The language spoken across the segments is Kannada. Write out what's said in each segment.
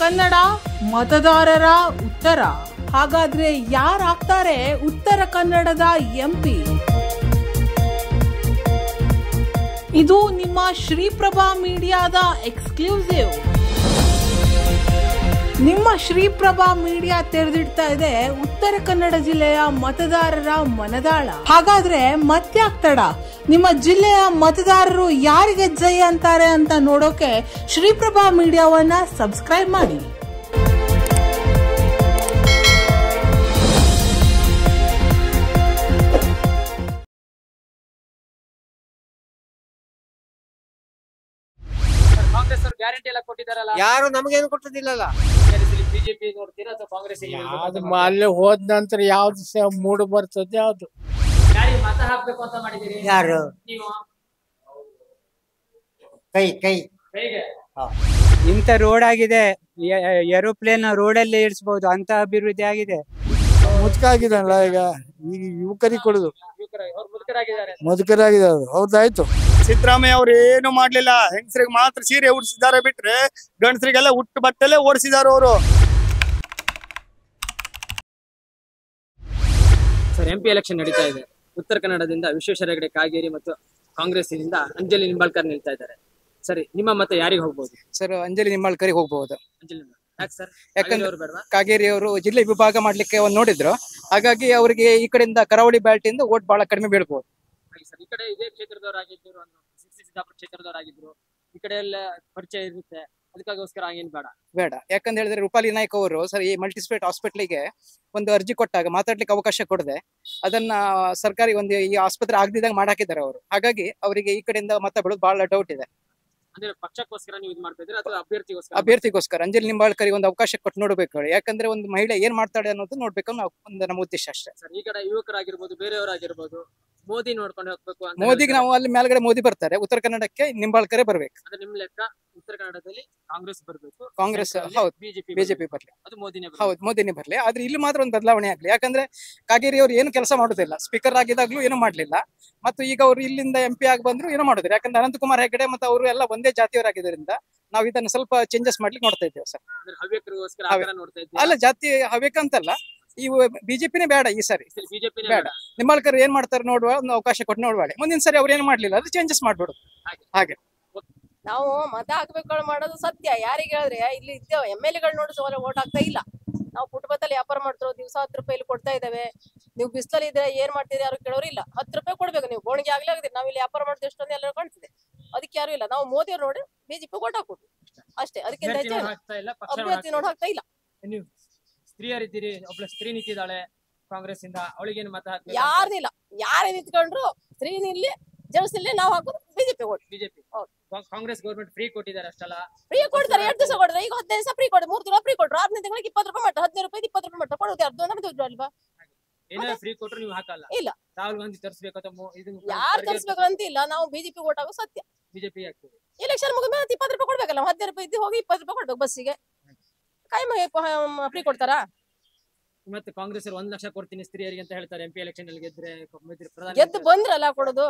ಕನ್ನಡ ಮತದಾರರ ಉತ್ತರ. ಹಾಗಾದ್ರೆ ಯಾರಾಗ್ತಾರೆ ಉತ್ತರ ಕನ್ನಡದ ಎಂಪಿ? ಇದು ನಿಮ್ಮ ಶ್ರೀಪ್ರಭಾ ಮೀಡಿಯಾದ ಎಕ್ಸ್ಕ್ಲೂಸಿವ್. ನಿಮ್ಮ ಶ್ರೀಪ್ರಭಾ ಮೀಡಿಯಾ ತೆರೆದಿಡ್ತಾ ಇದೆ ಉತ್ತರ ಕನ್ನಡ ಜಿಲ್ಲೆಯ ಮತದಾರರ ಮನದಾಳ. ಹಾಗಾದ್ರೆ ಮತ್ಯಾಕ್ ತಡ? ನಿಮ್ಮ ಜಿಲ್ಲೆಯ ಮತದಾರರು ಯಾರಿಗೆ ಜೈ ಅಂತಾರೆ ಅಂತ ನೋಡೋಕೆ ಶ್ರೀಪ್ರಭಾ ಮೀಡಿಯಾವನ್ನ ಸಬ್ಸ್ಕ್ರೈಬ್ ಮಾಡಿ. ಕಾಂಗ್ರೆಸ್ ಅವರು ಗ್ಯಾರಂಟಿ ಎಲ್ಲ ಕೊಟ್ಟಿದಾರಲ್ಲ, ಯಾರು ನಮಗೇನು ಕೊಟ್ಟದಿಲ್ಲಲ್ಲ. ಬಿಜೆಪಿ ನೋಡ್ತೀರಾ ಅಥವಾ ಕಾಂಗ್ರೆಸ್? ಅಲ್ಲಿ ಹೋದ ನಂತರ ಯಾವ್ದು ಮೂಡ್ ಬರ್ತದೆ, ಯಾವ್ದು ಯಾರಿಗೆ ಮತ ಹಾಕ್ಬೇಕು ಅಂತ ಮಾಡಿದಿರಿ? ಯಾರು ನೀವು ಕೈ ಹೇಗೆ? ಇಂಥ ರೋಡ್ ಆಗಿದೆ, ಏರೋಪ್ಲೇನ್ ರೋಡಲ್ಲೇ ಇಳಿಸಬಹುದು ಅಂತ ಅಭಿವೃದ್ಧಿ ಆಗಿದೆ. ಮುದುಕಾಗಿದಲ್ಲ ಈಗ ಯುವಕರಿಗೆ ಕೊಡುದು, ಅವ್ರು ಮುದುಕರಾಗಿದ್ದಾರೆ. ಮುದುಕರಾಗಿದ್ದಾರೆ. ಹೌದಾಯ್ತು. ಸಿದ್ದರಾಮಯ್ಯ ಅವ್ರು ಏನು ಮಾಡ್ಲಿಲ್ಲ. ಹೆಂಗಸರಿಗೆ ಮಾತ್ರ ಸೀರೆ ಉಡಿಸಿದ್ದಾರೆ ಬಿಟ್ರೆ ಗಂಡಸರಿಗೆಲ್ಲ ಹುಟ್ಟು ಬಟ್ಟೆಲ್ಲೇ ಓಡಿಸಿದಾರೆ ಅವರು. ಸರ್, ಎಂಪಿ ಎಲೆಕ್ಷನ್ ನಡೀತಾ ಇದೆ. ಉತ್ತರ ಕನ್ನಡದಿಂದ ವಿಶ್ವೇಶ್ವರ ಹೆಗಡೆ ಕಾಗೇರಿ ಮತ್ತು ಕಾಂಗ್ರೆಸ್ನಿಂದ ಅಂಜಲಿ ನಿಂಬಾಳ್ಕರ್ ನಿಲ್ತಾ ಇದ್ದಾರೆ. ಸರಿ, ನಿಮ್ಮ ಮತ ಯಾರಿಗೆ ಹೋಗ್ಬೋದು? ಸರ್, ಅಂಜಲಿ ನಿಂಬಾಳ್ಕರಿಗೆ ಹೋಗಬಹುದು. ಅಂಜಲಿ ನಿಂಬಾಳ್ಕರ್. ಯಾಕೆ ಸರ್? ಯಾಕಂದ್ರೆ ಕಾಗೇರಿ ಅವರು ಜಿಲ್ಲೆ ವಿಭಾಗ ಮಾಡ್ಲಿಕ್ಕೆ ನೋಡಿದ್ರು, ಹಾಗಾಗಿ ಅವರಿಗೆ ಈ ಕಡೆಯಿಂದ ಕರಾವಳಿ ಬ್ಯಾಲ್ಟ್ ಇಂದ ಓಟ್ ಬಹಳ ಕಡಿಮೆ ಬೀಳ್ಬಹುದು. ಈ ಕಡೆ ಇದೇ ಕ್ಷೇತ್ರದವರಾಗಿದ್ರು, ಸಿದ್ದಾಪುರ ಕ್ಷೇತ್ರದವರಾಗಿದ್ರು, ಈ ಕಡೆ ಎಲ್ಲ ಪರಿಚಯ ಇರುತ್ತೆ, ಅದಕ್ಕಾಗೋಸ್ಕರ ಹಂಗೇನ್ ಬೇಡ. ಯಾಕಂತ ಹೇಳಿದ್ರೆ ರೂಪಾಲಿ ನಾಯ್ಕ ಅವರು ಸರ್ ಈ ಮಲ್ಟಿಸ್ಪೇಟ್ ಹಾಸ್ಪಿಟ್ಲಿಗೆ ಒಂದು ಅರ್ಜಿ ಕೊಟ್ಟಾಗ ಮಾತಾಡ್ಲಿಕ್ಕೆ ಅವಕಾಶ ಕೊಡದೆ ಅದನ್ನ ಸರ್ಕಾರಿ ಒಂದು ಈ ಆಸ್ಪತ್ರೆ ಆಗದಿದ್ದಾಗ ಮಾಡಾಕಿದ್ದಾರೆ ಅವರು. ಹಾಗಾಗಿ ಅವರಿಗೆ ಈ ಕಡೆಯಿಂದ ಮತ ಬೀಳೋದು ಬಹಳ ಡೌಟ್ ಇದೆ. ಅಂದ್ರೆ ಪಕ್ಷಕ್ಕೋಸ್ಕರ ನೀವು ಇದು ಮಾಡ್ತಾ ಇದ್ರೆ ಅಥವಾ ಅಭ್ಯರ್ಥಿಗೋಸ್ಕರ ಅಂಜಲಿ ನಿಂಬಾಳ್ಕರಿಗೆ ಒಂದು ಅವಕಾಶ ಕೊಟ್ಟು ನೋಡ್ಬೇಕು. ಯಾಕಂದ್ರೆ ಒಂದು ಮಹಿಳೆ ಏನ್ ಮಾಡ್ತಾಳೆ ಅನ್ನೋದು ನೋಡ್ಬೇಕು ನಮ್ಮ ಉದ್ದೇಶ ಅಷ್ಟೇ. ಸರ್, ಈ ಕಡೆ ಯುವಕರಾಗಿರ್ಬೋದು, ಬೇರೆಯವರಾಗಿರ್ಬೋದು, ಮೋದಿ ನೋಡ್ಕೊಂಡು ಹೋಗ್ಬೇಕು ಅಂತ. ಮೋದಿಗೆ ನಾವು ಅಲ್ಲಿ ಮೇಲ್ಗಡೆ ಮೋದಿ ಬರ್ತಾರೆ, ಉತ್ತರ ಕನ್ನಡಕ್ಕೆ ನಿಂಬಾಳ್ಕರೇ ಬರ್ಬೇಕು. ಅಂದ್ರೆ ನಿಮ್ ಲೆಕ್ಕ ಉತ್ತರ ಕನ್ನಡದಲ್ಲಿ ಕಾಂಗ್ರೆಸ್ ಬರ್ಬೇಕು, ಕಾಂಗ್ರೆಸ್ ಹೌದು, ಬಿಜೆಪಿ ಬರ್ಲಿ, ಅದು ಮೋದಿನೇ ಹೌದು ಮೋದಿನೇ ಬರ್ಲಿ. ಆದ್ರೆ ಇಲ್ಲಿ ಮಾತ್ರ ಒಂದು ಬದಲಾವಣೆ ಆಗ್ಲಿ. ಯಾಕಂದ್ರೆ ಕಾಗೇರಿ ಅವರು ಏನು ಕೆಲಸ ಮಾಡುದಿಲ್ಲ, ಸ್ಪೀಕರ್ ಆಗಿದಾಗ್ಲೂ ಏನು ಮಾಡ್ಲಿಲ್ಲ, ಮತ್ತು ಈಗ ಅವರು ಇಲ್ಲಿಂದ ಎಂಪಿ ಆಗಿ ಬಂದ್ರು ಏನೋ ಮಾಡುದಿಲ್ಲ. ಯಾಕಂದ್ರೆ ಅನಂತಕುಮಾರ್ ಹೆಗಡೆ ಮತ್ತು ಅವರು ಎಲ್ಲ ಒಂದೇ ಜಾತಿಯವರಾಗಿದ್ದರಿಂದ ನಾವು ಇದನ್ನ ಸ್ವಲ್ಪ ಚೇಂಜಸ್ ಮಾಡ್ಲಿಕ್ಕೆ ನೋಡ್ತಾ ಇದ್ದೇವೆ ಸರ್. ಅಲ್ಲ, ಜಾತಿ ಹವ್ಯಕ ಅಂತಲ್ಲ, ಈ ಬಿಜೆಪಿನೇ ಬೇಡ ಈ ಸಾರಿ. ಬೇಡ, ನಿಂಬಾಳ್ಕರ್ ಏನ್ ಮಾಡ್ತಾರೆ ನೋಡುವ, ಒಂದು ಅವಕಾಶ ಕೊಟ್ಟು ನೋಡುವ. ಮುಂದಿನ ಸರಿ ಅವ್ರು ಏನ್ ಮಾಡ್ಲಿಲ್ಲ ಅದು ಚೇಂಜಸ್ ಮಾಡ್ಬಿಡುದು. ಹಾಗೆ ನಾವು ಮತ ಹಾಕ್ಬೇಕು ಮಾಡೋದು ಸತ್ಯ. ಯಾರಿಗೆ ಹೇಳಿದ್ರೆ ಇಲ್ಲಿ ಇದ್ದೇವೆ MLA ನೋಡಿ ಓಟ್ ಹಾಕ್ತಾ ಇಲ್ಲ. ನಾವು ಪುಟ್ಬತ್ತಲ್ಲಿ ವ್ಯಾಪಾರ ಮಾಡ್ತಿರೋ ದಿವಸ 10 ರೂಪಾಯಿ ಇಲ್ಲಿ ಕೊಡ್ತಾ ಇದ್ದೇವೆ. ನೀವು ಬಿಸ್ತಲ್ಲಿ ಇದ್ರೆ ಏನ್ ಮಾಡ್ತೀರಿ ಯಾರು ಕೇಳೋರು ಇಲ್ಲ. 10 ರೂಪಾಯಿ ಕೊಡ್ಬೇಕು. ನೀವು ಗೋಣಿಗೆ ಆಗ್ಲೇ ಆಗಿದೆ. ನಾವು ಇಲ್ಲಿ ವ್ಯಾಪಾರ ಮಾಡ್ತೀವಿ ಎಷ್ಟೊಂದು ಎಲ್ಲರೂ ಕಾಣ್ತಿದೆ. ಅದಕ್ಕೆ ಯಾರು ಇಲ್ಲ. ನಾವು ಮೋದಿ ಅವ್ರು ನೋಡಿ ಬಿಜೆಪಿ ಓಟ್ ಹಾಕೋದು ಅಷ್ಟೇ. ಅದಕ್ಕಿಂತ ಹೆಚ್ಚು ಅಭ್ಯರ್ಥಿ ನೋಡಿ ಹಾಕ್ತಾ ಇಲ್ಲ. ನೀವು ಸ್ತ್ರೀಯರಿದ್ದೀರಿ, ಒಬ್ಳ ಸ್ತ್ರೀ ನಿಂತಿದ್ದಾಳೆ ಕಾಂಗ್ರೆಸ್ ಇಂದ, ಅವಳಿಗೇನು ಮತ ಹಾಕ್ಬೇಕು? ಯಾರ್ದಿಲ್ಲ. ಯಾರೇ ನಿಂತ್ಕೊಂಡ್ರು ಸ್ತ್ರೀ ನಿಲ್ಲಿ ಜೆಂಟ್ಸ್ ಇಲ್ಲಿ ನಾವು ಹಾಕೋದು BJP vote. BJP. Congress government free ಕೊಟ್ಟಿದ್ದಾರೆ ಅಷ್ಟಲ್ಲ? ಫ್ರೀ ಕೊಡ್ತಾರೆ, 2 ದಿವಸ ಕೊಡ್ತಾರೆ. ಈಗ 15 ದಿವಸ ಫ್ರೀ ಕೊಡ್ತಾರೆ, 3 ತಿಂಗಳು ಫ್ರೀ ಕೊಟ್ಟರು. 15 ತಿಂಗಳಿಗೆ 20 ರೂಪಾಯಿ ಮಾಡ್ತಾರೆ, 15 ರೂಪಾಯಿ 20 ರೂಪಾಯಿ ಮಾಡ್ತಾರೆ. ಕೊಡೋದು ಯಾರ್ದು? ನಮ್ದು ದುಡ್ಡು ಅಲ್ವಾ? ಏನಾದ್ರು ಫ್ರೀ ಕೊಟ್ಟರು ನೀವು ಹಾಕಲ್ಲ? ಇಲ್ಲ. ರಾಹುಲ್ ಗಾಂಧಿ ತರಿಸ್ಬೇಕು ಅಥವಾ ಯಾರು ತರಿಸ್ಬೇಕು ಅಂತ ಇಲ್ಲ. ನಾವು ಬಿಜೆಪಿ ಓಟ್ ಆಗೋ ಸತ್ಯ. ಬಿಜೆಪಿ ಆಗ್ತದೆ. ಎಲೆಕ್ಷನ್ ಮುಗಿದ ಮೇಲೆ 20 ರೂಪಾಯಿ ಕೊಡ್ಬೇಕಲ್ಲ. 15 ರೂಪಾಯಿ ಇದ್ದು ಹೋಗಿ 20 ರೂಪಾಯಿ ಕೊಡ್ಬೇಕು ಬಸ್ಸಿಗೆ. ಫ್ರೀ ಕೊಡ್ತಾರಾ? ಮತ್ತೆ ಕಾಂಗ್ರೆಸ್ 1 ಲಕ್ಷ ಕೊಡ್ತೀನಿ ಸ್ತ್ರೀಯರಿಗೆ ಅಂತ ಹೇಳ್ತಾರೆ. ಎಂಪಿ ಎಲೆಕ್ಷನ್ ಅಲ್ಲಿ ಗೆದ್ರೆ ಗೆದ್ದು ಬಂದ್ರಲ್ಲ ಕೊಡೋದು.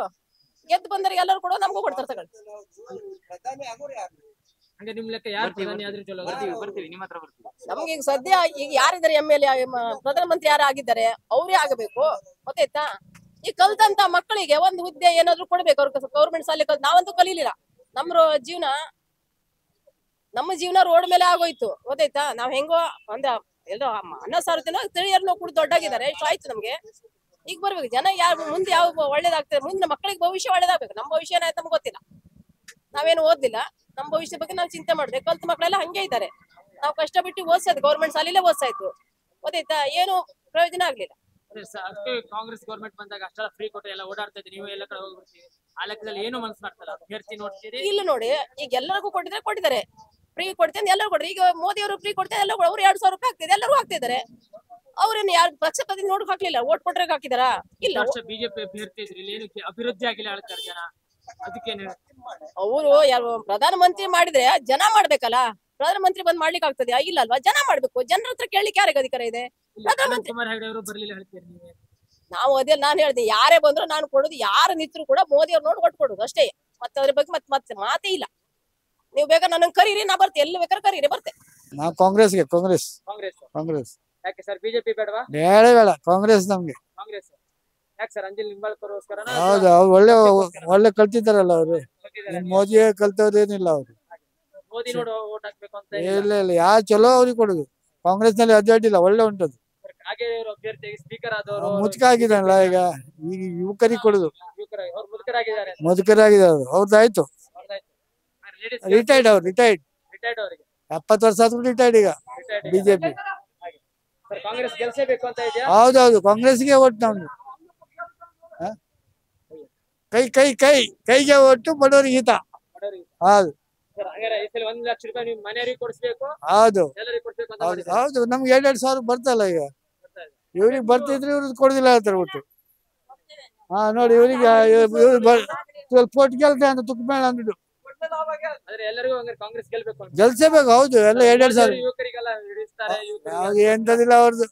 ಗೆದ್ದು ಬಂದರಿಗೆ ಎಲ್ಲರೂ ಕೊಡೋ, ನಮಗೂ ಕೊಡ್ತಾರೆ ತಗೊಳ್ಳಿ. ಹಂಗೆ ನಿಮ್ ಲೆಕ್ಕ ಯಾರು ಪ್ರಧಾನಿ ಆದ್ರೂ ಚಲೋ? ಬರ್ತೀವಿ, ನಿಮ್ಮ ಹತ್ರ ಬರ್ತೀವಿ. ನಮ್ಗೆ ಈಗ ಸದ್ಯ ಈಗ ಯಾರಿದ್ದಾರೆ MLA ಪ್ರಧಾನಮಂತ್ರಿ ಯಾರು ಆಗಿದ್ದಾರೆ ಅವರೇ ಆಗಬೇಕು. ಗೊತ್ತಾಯ್ತಾ? ಈ ಕಲ್ತಂತ ಮಕ್ಕಳಿಗೆ ಒಂದು ಹುದ್ದೆ ಏನಾದ್ರು ಕೊಡ್ಬೇಕು. ಅವ್ರಿಗೆ ಗೌರ್ಮೆಂಟ್ ಶಾಲೆ ನಾವಂತೂ ಕಲೀಲಿಲ್ಲ. ನಮ್ಮ ಜೀವನ ರೋಡ್ ಮೇಲೆ ಆಗೋಯ್ತು. ಗೊತ್ತಾಯ್ತಾ? ನಾವ್ ಹೆಂಗೋ ಒಂದ ಎಲ್ಲೋ ಅನ್ನ ಸಾರು ತಿನ್ನೋ ತಿಳಿಯರ್ನೋ ಕೂಡ ದೊಡ್ಡಾಗಿದ್ದಾರೆ. ಇಷ್ಟು ಆಯ್ತು ನಮ್ಗೆ. ಈಗ ಬರ್ಬೇಕು ಜನ ಯಾರು ಮುಂದೆ ಯಾವ ಒಳ್ಳೇದಾಗ್ತದೆ, ಮುಂದೆ ಮಕ್ಕಳಿಗೆ ಭವಿಷ್ಯ ಒಳ್ಳೇದಾಗ್ಬೇಕು. ನಮ್ಮ ಭವಿಷ್ಯ ಏನಾಯ್ತು ನಮ್ಗೆ ಗೊತ್ತಿಲ್ಲ. ನಾವೇನು ಓದಿಲ್ಲ. ನಮ್ಮ ಭವಿಷ್ಯ ಬಗ್ಗೆ ನಾವು ಚಿಂತೆ ಮಾಡಿದೆ. ಕಲ್ತ ಮಕ್ಕಳೆಲ್ಲ ಹಂಗೆ ಇದ್ದಾರೆ. ನಾವು ಕಷ್ಟಪಟ್ಟು ಓದಿಸೋದು ಗೌರ್ಮೆಂಟ್ ಶಾಲೆಯಲ್ಲೇ ಓದಿಸಾಯ್ತು. ಗೊತ್ತಾಯ್ತಾ? ಏನು ಪ್ರಯೋಜನ ಆಗ್ಲಿಲ್ಲ. ಕಾಂಗ್ರೆಸ್ ಗೌರ್ಮೆಂಟ್ ಬಂದಾಗ ಅಷ್ಟೆಲ್ಲ ಫ್ರೀ ಕೊಟ್ಟು ಎಲ್ಲ ಓಡಾಡ್ತಾ ಇದ್ದೀವಿ, ನೀವು ಎಲ್ಲ ಕಡೆ ಹೋಗ್ಬಿಡ್ತೀವಿ. ಆ ಲೆಕ್ಕದಲ್ಲಿ ಏನು ಮನಸ್ಸು ಮಾಡ್ತಲ್ಲ, ಅಭ್ಯರ್ಥಿ ನೋಡ್ತೀರಿ. ಇಲ್ಲ ನೋಡಿ, ಈಗ ಎಲ್ಲರಿಗೂ ಕೊಟ್ಟಿದ್ದಾರೆ. ಫ್ರೀ ಕೊಡ್ತೇನೆ ಎಲ್ಲರೂ ಕೊಡ್ರಿ. ಈಗ ಮೋದಿ ಅವರು ಫ್ರೀ ಕೊಡ್ತೇನೆ ಎಲ್ಲರೂ, ಅವ್ರು 2000 ರೂಪಾಯಿ ಆಗ್ತಿದೆ, ಎಲ್ಲರೂ ಹಾಕ್ತಿದ್ದಾರೆ. ಅವ್ರೇನು ಯಾರು ಪಕ್ಷಪತಿ ನೋಡಕ್ ಹಾಕ್ಲಿಲ್ಲ, ಓಟ್ ಕೊಟ್ರೆ ಹಾಕಿದಾರ? ಇಲ್ಲ. ಬಿಜೆಪಿ ಅಭ್ಯರ್ಥಿ ಇದ್ರಿ, ಇಲ್ಲಿ ಏನು ಅಭಿವೃದ್ಧಿ ಆಗಿಲ್ಲ ಹೇಳ್ತಾರೆ ಜನ. ಅದಕ್ಕೇನು ಅವರು ಯಾರು ಪ್ರಧಾನಮಂತ್ರಿ ಮಾಡಿದ್ರೆ ಜನ ಮಾಡ್ಬೇಕಲ್ಲ. ಪ್ರಧಾನಮಂತ್ರಿ ಬಂದ್ ಮಾಡ್ಲಿಕ್ಕೆ ಆಗ್ತದೆ? ಇಲ್ಲ ಅಲ್ವಾ? ಜನ ಮಾಡ್ಬೇಕು. ಜನರ ಹತ್ರ ಕೇಳಲಿಕ್ಕೆ ಯಾರಿಗೆ ಅಧಿಕಾರ ಇದೆ? ಪ್ರಧಾನಮಂತ್ರಿ ಬರ್ಲಿಲ್ಲ ಹೇಳ್ತೀರಿ ನೀವು. ನಾವು ಅದೇ ನಾನು ಹೇಳ್ದೆ, ಯಾರೇ ಬಂದ್ರು ನಾನು ಕೊಡೋದು, ಯಾರು ನಿಂತರು ಕೂಡ ಮೋದಿ ಅವ್ರು ನೋಡಿ ಕೊಟ್ಟು ಕೊಡೋದು ಅಷ್ಟೇ. ಮತ್ತೆ ಅದ್ರ ಬಗ್ಗೆ ಮತ್ತೆ ಮಾತೇ ಇಲ್ಲ. ನೀವು ಬೇಕಾದ್ರೆ ನನಗೆ ಕರೀರಿ, ನಾ ಬರ್ತೆ. ಎಲ್ಲಿ ಬೇಕಾದ್ರೆ ಕರೀರಿ, ಬರ್ತೆ. ನಾವು ಕಾಂಗ್ರೆಸ್ಗೆ ಕಾಂಗ್ರೆಸ್ ಕಾಂಗ್ರೆಸ್ ಕಾಂಗ್ರೆಸ್ ಯಾಕೆ ಸರ್ ಬಿಜೆಪಿ ಬೇಡವಾ? ಬೇಡ ಕಾಂಗ್ರೆಸ್ ನಮ್ಗೆ. ಕಾಂಗ್ರೆಸ್ ಯಾಕೆ ಸರ್? ಅಂಜಲಿ ನಿಂಬಾಳ್ಕರ್ಗೋಸ್ಕರ ಹೌದು ಅವ್ರು ಒಳ್ಳೆ ಕಲ್ತಿದ್ದಾರಲ್ಲ ಅವ್ರು. ಮೋದಿ ಕಲ್ತವ್ರೇನಿಲ್ಲ ಅವ್ರು. ಮೋದಿ ನೋಡಿ ಓಟ್ ಹಾಕ್ಬೇಕು ಅಂತ ಇಲ್ಲ ಯಾರು ಚಲೋ ಅವ್ರಿಗೆ ಕೊಡುದು. ಕಾಂಗ್ರೆಸ್ ನಲ್ಲಿ ಅಡ್ಡಾಡಿಲ್ಲ, ಒಳ್ಳೆ ಉಂಟದು. ಹಾಗೆ ಅಭ್ಯರ್ಥಿ ಸ್ಪೀಕರ್ ಆದವರು ಮುದುಕ ಆಗಿದಾನಲ್ಲ ಈಗ ಯುವಕರಿಗೆ ಕೊಡುದು. ಅವ್ರು ಮುದುಕರಾಗಿದ್ದಾರೆ. ಮುದುಕರಾಗಿದ್ದಾರೆ ಅವ್ರದ್ದಾಯ್ತು. ರಿಟೈರ್ಡ್ ರಿಟೈರ್ಡ್ ಅವರಿಗೆ 70 ವರ್ಷ ಆದ್ರೂ ರಿಟೈರ್ಡ್ ಈಗ ಬಿಜೆಪಿ. ಕಾಂಗ್ರೆಸ್ ಗೆಲ್ಸಬೇಕು ಅಂತ ಇದೆಯಾ? ಹೌದೌದು ಕಾಂಗ್ರೆಸ್ಗೆ ಓಟ್ ನಮ್ದು. ಕೈಗೆ ಒಟ್ಟು ಬಡವರಿಗೆ ಹಿತ. ಹೌದು ಈ ಸಲ 1 ಲಕ್ಷ ರೂಪಾಯಿ ನೀವು ಮನೆಯವರಿಗೆ ಕೊಡಿಸ್ಬೇಕು, ಹೌದು ಎಲ್ಲರಿಗೂ ಕೊಡ್ಬೇಕು ಅಂತ ಹೌದು ಹೌದು ನಮ್ಗೆ 2,2 ಸಾವಿರ ಬರ್ತಲ್ಲ ಈಗ. ಇವ್ರಿಗೆ ಬರ್ತಿದ್ರೆ ಇವ್ರಿಗೆ ಕೊಡುದಿಲ್ಲ ಹೇಳ್ತಾರೆ ಒಟ್ಟು. ನೋಡಿ ಇವರಿಗೆ ಸ್ವಲ್ಪ ಪೋಟ್ ಗೆಲ್ತೆ ಅಂತ ತುಕ್ಕ ಮೇಳ ಅಂದ್ಬಿಟ್ಟು ಎಲ್ಲರಿಗೂ ಕಾಂಗ್ರೆಸ್ ಗೆಲ್ಬೇಕು ಅಂತ ಗೆಲ್ಸಬೇಕು. ಹೌದು ಎಲ್ಲ 2,2 ಸಾವಿರ ಯುವಕರಿಗೆಲ್ಲ ಹಿಡಿಸ್ತಾರೆ. ಯಾವ್ದು ಎಂತದಿಲ್ಲ ಅವ್ರದ್ದು,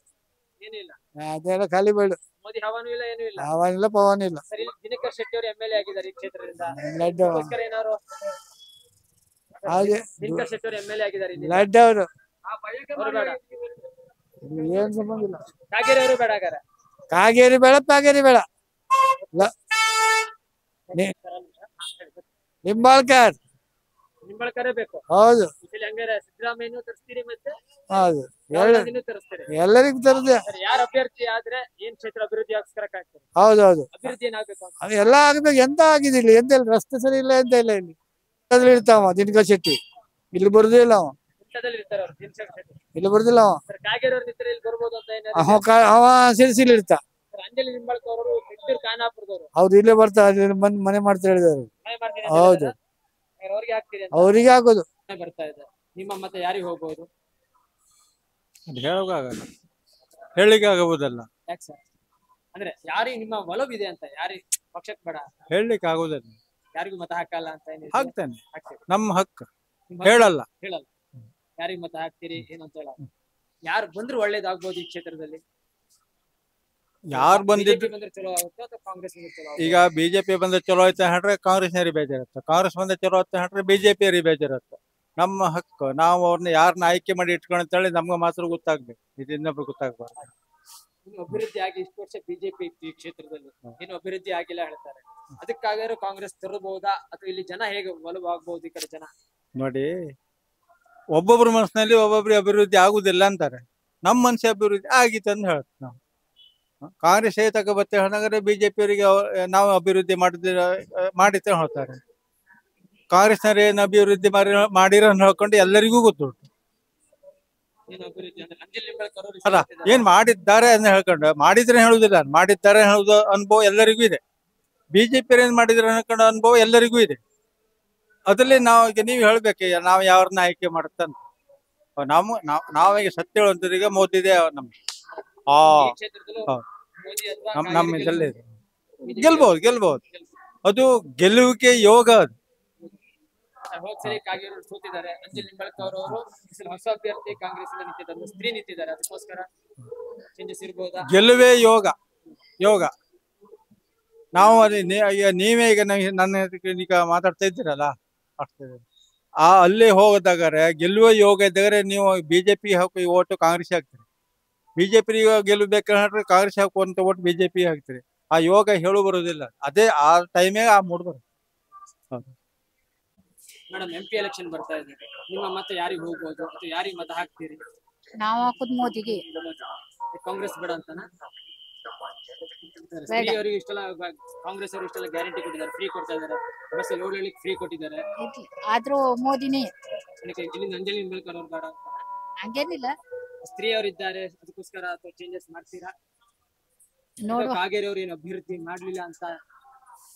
ಏನಿಲ್ಲ, ಅದೆಲ್ಲ ಖಾಲಿ ಬೇಡ. ಮೋದಿ ಹವಾನು ಇಲ್ಲ, ಏನೂ ಇಲ್ಲ. ಅವನಿಲ್ಲ ಪವನಿಲ್ಲ. ಸರಿ, ದಿನಕರ್ ಶೆಟ್ಟಿ ಅವರು MLA ಆಗಿದ್ದಾರೆ ಈ ಕ್ಷೇತ್ರದಿಂದ. ಲಡ್ಡ ಏನಾರು ಹಾಗೆ ದಿನಕರ್ ಶೆಟ್ಟಿ ಅವರು MLA ಆಗಿದ್ದಾರೆ ಇಲ್ಲಿ. ಲಡ್ಡ ಅವರು ಅವ್ರು ಬೇಡ, ಏನ್ ಸಂಬಂಧ ಇಲ್ಲ. ಕಾಗೇರಿ ಅವರು ಬೇಡ ಹಾಗಾರೆ. ಕಾಗೇರಿ ಬೇಡ ಪಾಗೇರಿ ಬೇಡ. ನಿಂಬಾಳ್ಕರೇ ಬೇಕು. ಹೌದು ಹಂಗಾರೆ ಸಿದ್ದರಾಮಯ್ಯನೂ ತರಿಸ್ತೀರಿ, ಮತ್ತೆ ಹೌದು ತರಿಸ್ತೀರಿ. ಎಲ್ಲರಿಗೂ ತರದೆ. ಯಾರ ಅಭ್ಯರ್ಥಿ ಆದ್ರೆ ಏನ್ ಕ್ಷೇತ್ರ ಅಭಿವೃದ್ಧಿ ಆಗ್ಸ್ಕರ ಆಗ್ತದೆ? ಹೌದೌದು ಅಭಿವೃದ್ಧಿ ಏನಾಗ್ಬೇಕು ಅಂತ ಅದು ಎಲ್ಲ ಆಗ್ಬೇಕು. ಎಂತ ಆಗಿದೆ ಇಲ್ಲಿ? ಎಂತ ಇಲ್ಲ, ರಸ್ತೆ ಸರಿ ಇಲ್ಲ, ಎಂತ ಇಲ್ಲ. ಇಲ್ಲಿ ಇರ್ತಾವ ದಿನಕರ್ ಶೆಟ್ಟಿ, ಇಲ್ಲಿ ಬರುದೇ ಇಲ್ಲ ಅವ. ಇರ್ತಾರೆ ಅವ್ರು, ದಿನಕರ್ ಶೆಟ್ಟಿ ಇಲ್ಲಿ ಬರುದಿಲ್ಲ ಅವ. ಕಾಗೇರಿ ಅವ್ರ ನಿಂತರೆ ಇಲ್ಲಿ ಬರ್ಬೋದು ಅಂತ ಏನಾದ್ರು? ಅವ ಸಿರಿಸಿಲಿ ಇರ್ತ. ಅಂಜಲಿ ನಿಂಬಾಳ್ಕರ್ ಅವರು ಬಿಟ್ಟೂರು ಖಾನಾಪುರದವರು. ಹೌದು ಇಲ್ಲೇ ಬರ್ತಾರೆ, ಮನೆ ಮಾಡ್ತಾ ಹೇಳಿದಾರೆ. ಹೌದು ಅವ್ರಿಗೆ ಹಾಕ್ತೀರಿ ಅಂತ ಅವ್ರಿಗೆ ಹಾಕೋದು. ಬರ್ತಾ ಇದೆ. ನಿಮ್ಮ ಮತ್ತೆ ಯಾರಿಗೆ ಹೋಗ್ಬೋದು? ಹೇಳೋಕ್ಕಾಗಲ್ಲ, ಹೇಳಿಕೆ ಆಗಬಹುದಲ್ಲ. ಯಾಕೆ ಸರ್? ಅಂದ್ರೆ ಯಾರಿಗೆ ನಿಮ್ಮ ಒಲವಿದೆ ಅಂತ, ಯಾರಿಗೆ ಪಕ್ಷಕ್ಕೆ ಬೇಡ ಹೇಳಲಿಕ್ಕೆ ಆಗುದಿಲ್ಲ. ಯಾರಿಗೂ ಮತ ಹಾಕಲ್ಲ ಅಂತ ಏನಿದೆ? ಹಾಕ್ತೇನೆ, ನಮ್ಮ ಹಕ್ಕು. ಹೇಳಲ್ಲ ಯಾರಿಗೆ ಮತ ಹಾಕ್ತೀರಿ ಏನಂತ ಹೇಳ. ಯಾರು ಬಂದ್ರು ಒಳ್ಳೇದಾಗ್ಬೋದು ಈ ಕ್ಷೇತ್ರದಲ್ಲಿ? ಯಾರು ಬಂದಿದ್ದು ಬಂದ್ರೆ ಚಲೋ ಆಗುತ್ತೆ ಅಥವಾ ಕಾಂಗ್ರೆಸ್ ಬಂದ್ರೆ ಚಲೋ ಆಗುತ್ತೆ? ಈಗ ಬಿಜೆಪಿ ಬಂದ್ರೆ ಚಲೋ ಆಯ್ತು ಹೇಳ್ರೆ ಕಾಂಗ್ರೆಸ್ನವ್ರಿಗೆ ಬೇಜಾರತ್ತೆ, ಕಾಂಗ್ರೆಸ್ ಬಂದ್ರೆ ಚಲೋ ಆಯ್ತು ಹೇಳ್ರೆ ಬಿಜೆಪಿಯವ್ರಿಗೆ ಬೇಜಾರತ್ತೆ. ನಮ್ಮ ಹಕ್ಕು, ನಾವು ಅವ್ರನ್ನ ಯಾರನ್ನ ಆಯ್ಕೆ ಮಾಡಿ ಇಟ್ಕೊಂಡಂತೇಳಿ ನಮ್ಗೆ ಮಾತ್ರ ಗೊತ್ತಾಗ್ಬೇಕು, ಇದು ಇನ್ನೊಬ್ರು ಗೊತ್ತಾಗ್ಬಾರ್ದು. ಇನ್ನು ಅಭಿವೃದ್ಧಿ ಆಗಿ ಇಷ್ಟು ವರ್ಷ ಬಿಜೆಪಿ ಇತ್ತು ಈ ಕ್ಷೇತ್ರದಲ್ಲಿ, ಏನು ಅಭಿವೃದ್ಧಿ ಆಗಿಲ್ಲ ಹೇಳ್ತಾರೆ. ಅದಕ್ಕಾಗಿರೋ ಕಾಂಗ್ರೆಸ್ ತರಬಹುದಾ ಅಥವಾ ಇಲ್ಲಿ ಜನ ಹೇಗೆ ಒಲವಾಗಬಹುದು? ಈ ಕಡೆ ಜನ ನೋಡಿ, ಒಬ್ಬೊಬ್ರ ಮನಸ್ಸಿನಲ್ಲಿ ಒಬ್ಬೊಬ್ರಿಗೆ ಅಭಿವೃದ್ಧಿ ಆಗುದಿಲ್ಲ ಅಂತಾರೆ. ನಮ್ಮ ಮನಸ್ಸು ಅಭಿವೃದ್ಧಿ ಆಗಿತ್ತು ಅಂತ ಹೇಳ್ತೀವಿ ನಾವು. ಕಾಂಗ್ರೆಸ್ ತಗ ಬತ್ತೆ ಹೇಳಿದ್ರೆ ಬಿಜೆಪಿಯವರಿಗೆ ನಾವು ಅಭಿವೃದ್ಧಿ ಮಾಡಿದ್ದೆ ಹೇಳ್ತಾರೆ. ಕಾಂಗ್ರೆಸ್ನವ್ರು ಏನು ಅಭಿವೃದ್ಧಿ ಮಾಡಿರೋ ಹೇಳ್ಕೊಂಡು ಎಲ್ಲರಿಗೂ ಗೊತ್ತುಂಟು. ಅಲ್ಲ, ಏನ್ ಮಾಡಿದ್ದಾರೆ ಅಂತ ಹೇಳ್ಕೊಂಡು ಮಾಡಿದ್ರೆ ಹೇಳುದಿಲ್ಲ, ಮಾಡಿದ್ದಾರೆ ಹೇಳುದು ಅನುಭವ ಎಲ್ಲರಿಗೂ ಇದೆ. ಬಿಜೆಪಿ ಏನ್ ಮಾಡಿದ್ರೆ ಅನ್ಕೊಂಡು ಅನುಭವ ಎಲ್ಲರಿಗೂ ಇದೆ. ಅದ್ರಲ್ಲಿ ನೀವು ಹೇಳ್ಬೇಕು ನಾವು ಯಾರನ್ನ ಆಯ್ಕೆ ಮಾಡುತ್ತಂತ. ನಾವೀಗ ಸತ್ಯ ಹೇಳುವಂತರಿಗೆ ಮೋದಿದೆ ನಮ್ಗೆ. ನಮ್ಮ ಇದರಲ್ಲಿ ಗೆಲ್ಬಹುದು. ಅದು ಗೆಲ್ಲುವಿಕೆ ಯೋಗ. ಅದು ಹೋದ್ಸರಿ ಕಾಗೇರಿ ಸೋತಿದ್ದಾರೆ. ಅಂಜಲಿ ನಿಂಬಾಳ್ಕರ್ ಅವರು ಹೊಸ ಅಭ್ಯರ್ಥಿ ಕಾಂಗ್ರೆಸ್ ಇಂದ ನಿಂತಿದ್ದಾರೆ, ಸ್ತ್ರೀ ನಿಂತಿದ್ದಾರೆ. ಅದಕ್ಕೋಸ್ಕರ ಚೇಂಜಸ್ ಇರ್ಬೋದಾ? ಗೆಲುವೇ ಯೋಗ. ನಾವು ನೀವೇ ಈಗ ನನ್ನ ಈಗ ಮಾತಾಡ್ತಾ ಇದ್ದೀರಲ್ಲ, ಅಲ್ಲಿ ಹೋಗದಾಗರೆ ಗೆಲ್ಲುವ ಯೋಗ ಇದ್ದಾಗರೆ ನೀವು ಬಿಜೆಪಿ ಹಾಕಿ ಓಟು ಕಾಂಗ್ರೆಸ್ ಹಾಕ್ತೀರಿ. ಬಿಜೆಪಿ ಗೆಲ್ಲಬೇಕಂದ್ರೆ ಕಾಂಗ್ರೆಸ್ ಹಾಕುವಂತ ಓಟ್ ಬಿಜೆಪಿ ಹಾಕ್ತೀರಿ. ಆ ಯೋಗ ಹೇಳು ಬರುದಿಲ್ಲ. ಅದೇ ಆ ಟೈಮಿಗೆ ಆ ಮೂಡ್ ಬರುತ್ತೆ. ಮೇಡಮ್, MP ಎಲೆಕ್ಷನ್ ಬರ್ತಾ ಇದೆ. ನಿಮ್ಮ ಮತ ಯಾರಿಗೆ ಹೋಗ್ಬೋದು ಅಥವಾ ಯಾರಿಗೆ ಮತ ಹಾಕ್ತೀರಿ? ನಾವು ಹಾಕುದು ಮೋದಿಗೆ. ಕಾಂಗ್ರೆಸ್ ಬೇಡ ಅಂತನಾ? ಅವರಿಗೆ ಇಷ್ಟೆಲ್ಲ ಕಾಂಗ್ರೆಸ್ ಅವರು ಇಷ್ಟೆಲ್ಲ ಗ್ಯಾರಂಟಿ ಕೊಟ್ಟಿದ್ದಾರೆ, ಫ್ರೀ ಕೊಡ್ತಾ ಇದ್ದಾರೆ, ಬಸ್ ಅಲ್ಲಿ ಓಡಾಡ್ಲಿಕ್ಕೆ ಫ್ರೀ ಕೊಟ್ಟಿದ್ದಾರೆ. ಆದ್ರೂ ಮೋದಿನೇ. ಇಲ್ಲಿಂದ ಅಂಜಲಿ ನಿಂಬಾಳ್ಕರ್ ಅವ್ರು ಬೇಡ ಅಂತ? ಹಂಗೇನಿಲ್ಲ, ಸ್ತ್ರೀ ಅವರಿದ್ದಾರೆ, ಅದಕ್ಕೋಸ್ಕರ ಅಥವಾ ಚೇಂಜಸ್ ಮಾಡ್ತೀರಾ? ನೋಡುವ. ಕಾಗೇರಿ ಅವ್ರು ಏನು ಅಭಿವೃದ್ಧಿ ಮಾಡ್ಲಿಲ್ಲ ಅಂತ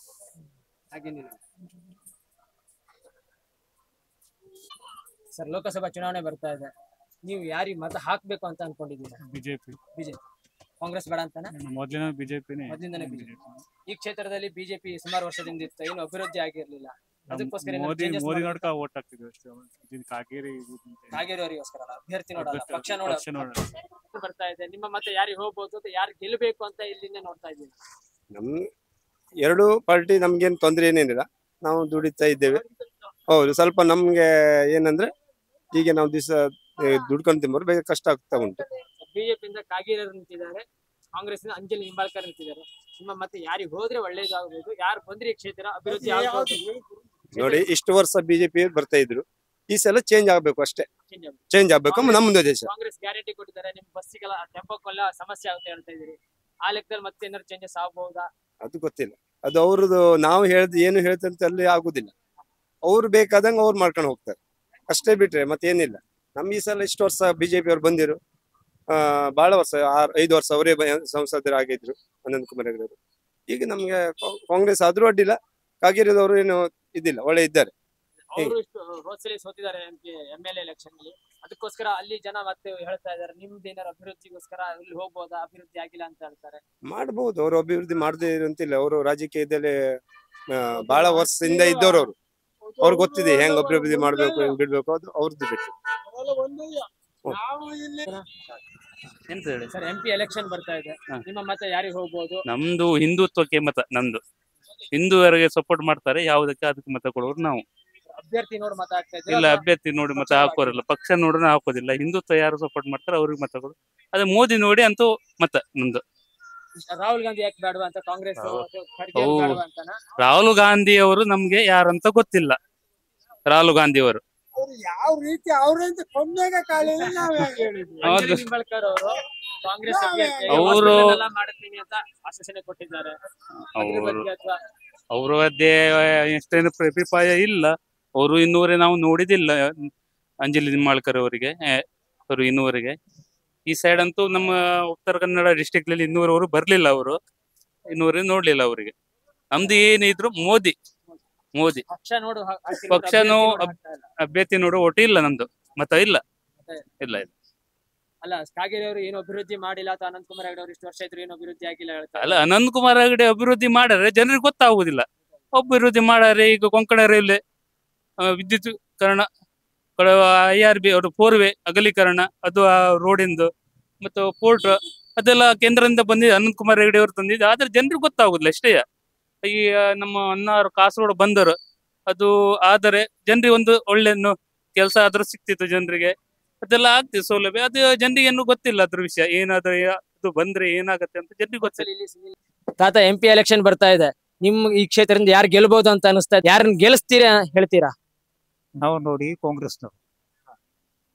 ಹಾಗೇನಿಲ್ಲ. ಸರ್, ಲೋಕಸಭಾ ಚುನಾವಣೆ ಬರ್ತಾ ಇದೆ. ನೀವು ಯಾರಿಗೆ ಮತ ಹಾಕ್ಬೇಕು ಅಂತ ಅನ್ಕೊಂಡಿದ್ದೀರಾ? ಬಿಜೆಪಿ. ಕಾಂಗ್ರೆಸ್ ಬೇಡ ಅಂತಾನೆ? ಮೊದಲಿನ ಬಿಜೆಪಿನೇ. ಮೊದಲಿಂದನೇ ಬಿಜೆಪಿ. ಈ ಕ್ಷೇತ್ರದಲ್ಲಿ ಬಿಜೆಪಿ ಸುಮಾರು ವರ್ಷದಿಂದ ಇತ್ತು, ಏನು ಅಭಿವೃದ್ಧಿ ಆಗಿರ್ಲಿಲ್ಲ. ಅದಕ್ಕೋಸ್ಕರ ಮೋದಿ ನೋಡ್ಕ ಓಟ್ ಹಾಕ್ತಿದ್ವಿ ಅಷ್ಟೇ. ಕಾಗೇರಿ ಅವರಿಗೋಸ್ಕರ ಅಭ್ಯರ್ಥಿ ನೋಡಲ್ಲ, ಪಕ್ಷ ನೋಡಲ್ಲ. ಬರ್ತಾ ಇದೆ. ನಿಮ್ಮ ಮತ್ತೆ ಯಾರಿಗೆ ಹೋಗ್ಬೋದು ಅಥವಾ ಯಾರು ಗೆಲ್ಲಬೇಕು ಅಂತ ಇಲ್ಲಿಂದ ನೋಡ್ತಾ ಇದ್ದೀವಿ? ನಮ್ ಎರಡು ಪಾರ್ಟಿ ನಮ್ಗೇನು ತೊಂದರೆ ಏನೇನಿಲ್ಲ, ನಾವು ದುಡಿತಾ ಇದ್ದೇವೆ. ಹೌದು, ಸ್ವಲ್ಪ ನಮ್ಗೆ ಏನಂದ್ರೆ ಈಗ ನಾವು ದುಡ್ಕೊಂಡು ತಿಂಬರು ಬೇಗ ಕಷ್ಟ ಆಗ್ತಾ ಉಂಟು. ಬಿಜೆಪಿಯಿಂದ ಕಾಗೇರಿ ಅವರು ನಿಂತಿದ್ದಾರೆ, ಕಾಂಗ್ರೆಸ್ ಇಂದ ಅಂಜಲಿ ನಿಂಬಾಳ್ಕರ್ ನಿಂತಿದ್ದಾರೆ. ನಿಮ್ಮ ಮತ್ತೆ ಯಾರಿಗೆ ಹೋದ್ರೆ ಒಳ್ಳೇದಾಗಬಹುದು, ಯಾರು ಬಂದ್ರೆ ಈ ಕ್ಷೇತ್ರ ಅಭಿವೃದ್ಧಿ ಆಗಬಹುದು? ನೋಡಿ, ಇಷ್ಟು ವರ್ಷ ಬಿಜೆಪಿ ಬರ್ತಾ ಇದ್ರು, ಈ ಸಲ ಚೇಂಜ್ ಆಗ್ಬೇಕು ಅಷ್ಟೇ. ಚೇಂಜ್ ಆಗ್ಬೇಕು ನಮ್ಮ ದೇಶ. ಕಾಂಗ್ರೆಸ್ ಗ್ಯಾರಂಟಿ ಕೊಟ್ಟಿದ್ದಾರೆ, ನಿಮ್ ಬಸ್ಸಿಗೆಲ್ಲ ಟೆಂಪೋಕ್ಕೆಲ್ಲ ಸಮಸ್ಯೆ ಆಗುತ್ತೆ ಹೇಳ್ತಾ ಇದ್ದೀರಿ. ಆ ಲೆಕ್ಕದಲ್ಲಿ ಮತ್ತೆ ಏನಾದ್ರು ಚೇಂಜಸ್ ಆಗಬಹುದಾ? ಅದು ಗೊತ್ತಿಲ್ಲ. ಅದು ಅವ್ರದ್ದು ನಾವು ಏನು ಹೇಳ್ತಂತ ಅಲ್ಲಿ ಆಗುದಿಲ್ಲ. ಅವ್ರು ಬೇಕಾದಂಗೆ ಅವ್ರು ಮಾಡ್ಕೊಂಡು ಹೋಗ್ತಾರೆ ಅಷ್ಟೇ, ಬಿಟ್ರೆ ಮತ್ತೇನಿಲ್ಲ. ನಮ್ ಈ ಸಲ ಇಷ್ಟು ವರ್ಷ ಬಿಜೆಪಿ ಅವ್ರು ಬಂದಿರು, ಬಹಳ ವರ್ಷ 5 ವರ್ಷ ಅವರೇ ಸಂಸದರಾಗಿದ್ರು ಅನಂತ್ ಕುಮಾರ್ ಹೆಗಡೆ ಅವರು. ಈಗ ನಮ್ಗೆ ಕಾಂಗ್ರೆಸ್ ಆದ್ರೂ ಅಡ್ಡಿಲ್ಲ, ಕಾಗೇರಿದವರು ಏನು ಇದಿಲ್ಲ, ಒಳ್ಳೆ ಇದ್ದಾರೆ. ಅವರು ಹೋದ್ಸಲಿ ಸೋತಿದ್ದಾರೆ MLA ಎಲೆಕ್ಷನ್ ಅಲ್ಲಿ, ಅದಕ್ಕೋಸ್ಕರ ಅಲ್ಲಿ ಜನ ಮತ್ತೆ ಹೇಳ್ತಾ ಇದಾರೆ ನಿಮ್ದು ಏನಾರು ಅಭಿವೃದ್ಧಿಗೋಸ್ಕರ ಇಲ್ಲಿ ಹೋಗ್ಬೋದಾ, ಅಭಿವೃದ್ಧಿ ಆಗಿಲ್ಲ ಅಂತ ಹೇಳ್ತಾರೆ. ಮಾಡಬಹುದು, ಅವರು ಅಭಿವೃದ್ಧಿ ಮಾಡದೇ ಇರಂತಿಲ್ಲ. ಅವರು ರಾಜಕೀಯದಲ್ಲಿ ಬಹಳ ವರ್ಷದಿಂದ ಇದ್ದವರು ಅವರು. ಅವ್ರಿಗೆ ಗೊತ್ತಿದೆ ಹೆಂಗ್ ಅಭಿವೃದ್ಧಿ ಮಾಡ್ಬೇಕು, ಹೆಂಗ್ ಬಿಡ್ಬೇಕು, ಅದು ಅವ್ರದ್ದು ಬಿಟ್ಟು. ಎಂತ ಹೇಳಿ ಸರ್, MP ಎಲೆಕ್ಷನ್ ಬರ್ತಾ ಇದೆ, ನಿಮ್ಮ ಮತ ಯಾರಿಗೆ ಹೋಗ್ಬೋದು? ನಮ್ದು ಹಿಂದುತ್ವಕ್ಕೆ ಮತ. ನಮ್ದು ಹಿಂದೂವರಿಗೆ ಸಪೋರ್ಟ್ ಮಾಡ್ತಾರೆ, ಯಾವುದಕ್ಕೆ ಅದಕ್ಕೆ ಮತ ಕೊಡೋರು ನಾವು. ಅಭ್ಯರ್ಥಿ ನೋಡಿ ಮತ ಹಾಕ್ತಾ ಇದ್ದೀರಾ? ಇಲ್ಲ, ಅಭ್ಯರ್ಥಿ ನೋಡಿ ಮತ ಹಾಕೋರಲ್ಲ, ಪಕ್ಷ ನೋಡ್ರೆ ಹಾಕೋದಿಲ್ಲ. ಹಿಂದುತ್ವ ಯಾರು ಸಪೋರ್ಟ್ ಮಾಡ್ತಾರೆ ಅವ್ರಿಗೆ ಮತ ಕೊಡು. ಅದೇ ಮೋದಿ ನೋಡಿ ಅಂತೂ ಮತ ನಮ್ದು. ರಾಹುಲ್ ಗಾಂಧಿ ಯಾಕೆ ಬೇಡವಾ ಅಂತ ಕಾಂಗ್ರೆಸ್ ರಾಹುಲ್ ಗಾಂಧಿ ಅವರು ನಮ್ಗೆ ಯಾರಂತ ಗೊತ್ತಿಲ್ಲ. ರಾಹುಲ್ ಗಾಂಧಿ ಅವರು ಯಾವ ರೀತಿ ಅವ್ರಂತ ಕೊಂದಾಗ ಕಾಳಿ ನಿಂಬಾಳ್ಕರ್ ಅವರು ಕಾಂಗ್ರೆಸ್ ಅವರು ಮಾಡ್ತೀನಿ ಅಂತ ಆಶ್ವಾಸನೆ ಕೊಟ್ಟಿದ್ದಾರೆ. ಅವರು ಅದೇ ಎಷ್ಟೇನು ಅಭಿಪ್ರಾಯ ಇಲ್ಲ. ಅವರು ಇನ್ನೂವರೆ ನಾವು ನೋಡಿದಿಲ್ಲ ಅಂಜಲಿ ನಿಂಬಾಳ್ಕರ್ ಅವರಿಗೆ. ಅವರು ಇನ್ನೂವರೆಗೆ ಈ ಸೈಡ್ ಅಂತೂ ನಮ್ಮ ಉತ್ತರ ಕನ್ನಡ ಡಿಸ್ಟಿಕ್ ನಲ್ಲಿ ಇನ್ನೂರವರು ಬರ್ಲಿಲ್ಲ. ಅವರು ಇನ್ನೂವರೆ ನೋಡ್ಲಿಲ್ಲ ಅವರಿಗೆ. ನಮ್ದು ಏನಿದ್ರು ಮೋದಿ ಪಕ್ಷನೂ ಅಭ್ಯರ್ಥಿ ನೋಡು ಒಟ್ಟು ಇಲ್ಲ. ನಮ್ದು ಮತ ಇಲ್ಲ. ಇಲ್ಲ ಇಲ್ಲ ಅಲ್ಲ, ಕಾಗೇರಿ ಅವರು ಏನು ಅಭಿವೃದ್ಧಿ ಮಾಡಿಲ್ಲ ಅಥವಾ ಅನಂತ್ ಕುಮಾರ್ ಹೆಗಡೆ ಅವರು ಇಷ್ಟು ವರ್ಷ ಇದ್ರು ಏನು ಅಭಿವೃದ್ಧಿ ಆಗಿಲ್ಲ ಹೇಳ್ತಾರೆ. ಅಲ್ಲ, ಅನಂತ್ ಕುಮಾರ್ ಹೆಗಡೆ ಅಭಿವೃದ್ಧಿ ಮಾಡಾರೆ ಜನರಿಗೆ ಗೊತ್ತಾಗುದಿಲ್ಲ. ಅಭಿವೃದ್ಧಿ ಮಾಡಾರೆ. ಈಗ ಕೊಂಕಣ ರೈಲ್ವೆ ವಿದ್ಯುತ್ಕರಣ, IRB ಅವರು 4 ವೇ ಅಗಲೀಕರಣ, ಅದು ಆ ರೋಡಿಂದು ಮತ್ತು ಪೋರ್ಟ್ ಅದೆಲ್ಲ ಕೇಂದ್ರದಿಂದ ಬಂದಿದೆ. ಅನಂತ್ ಕುಮಾರ್ ಹೆಗಡೆ ಅವರು ತಂದಿದ್ದು. ಆದ್ರೆ ಜನರಿಗೆ ಗೊತ್ತಾಗುದಿಲ್ಲ ಅಷ್ಟೇ. ಈ ನಮ್ಮ ಅನ್ನಾರು ಕಾಸರಗೋಡು ಬಂದರು, ಅದು ಆದರೆ ಜನರಿಗೆ ಒಂದು ಒಳ್ಳೆ ಕೆಲಸ ಆದ್ರೂ ಸಿಕ್ತಿತ್ತು ಜನರಿಗೆ. ಅದೆಲ್ಲ ಆಗ್ತಿದೆ ಸೌಲಭ್ಯ. ಅದು ಜನರಿಗೆ ಏನು ಗೊತ್ತಿಲ್ಲ ಅದ್ರ ವಿಷಯ. ಏನಾದ್ರೂ ಅದು ಬಂದ್ರೆ ಏನಾಗತ್ತೆ ಅಂತ ಜನರಿಗೆ ಗೊತ್ತಿಲ್ಲ. ತಾತ, MP ಎಲೆಕ್ಷನ್ ಬರ್ತಾ ಇದೆ, ನಿಮ್ ಈ ಕ್ಷೇತ್ರದಿಂದ ಯಾರು ಗೆಲ್ಬಹುದು ಅಂತ ಅನಿಸ್ತಾ ಇದೆ? ಯಾರನ್ನ ಗೆಲ್ಲಿಸ್ತೀರಾ ಹೇಳ್ತೀರಾ? ನಾವು ನೋಡಿ ಕಾಂಗ್ರೆಸ್ನವ್ರು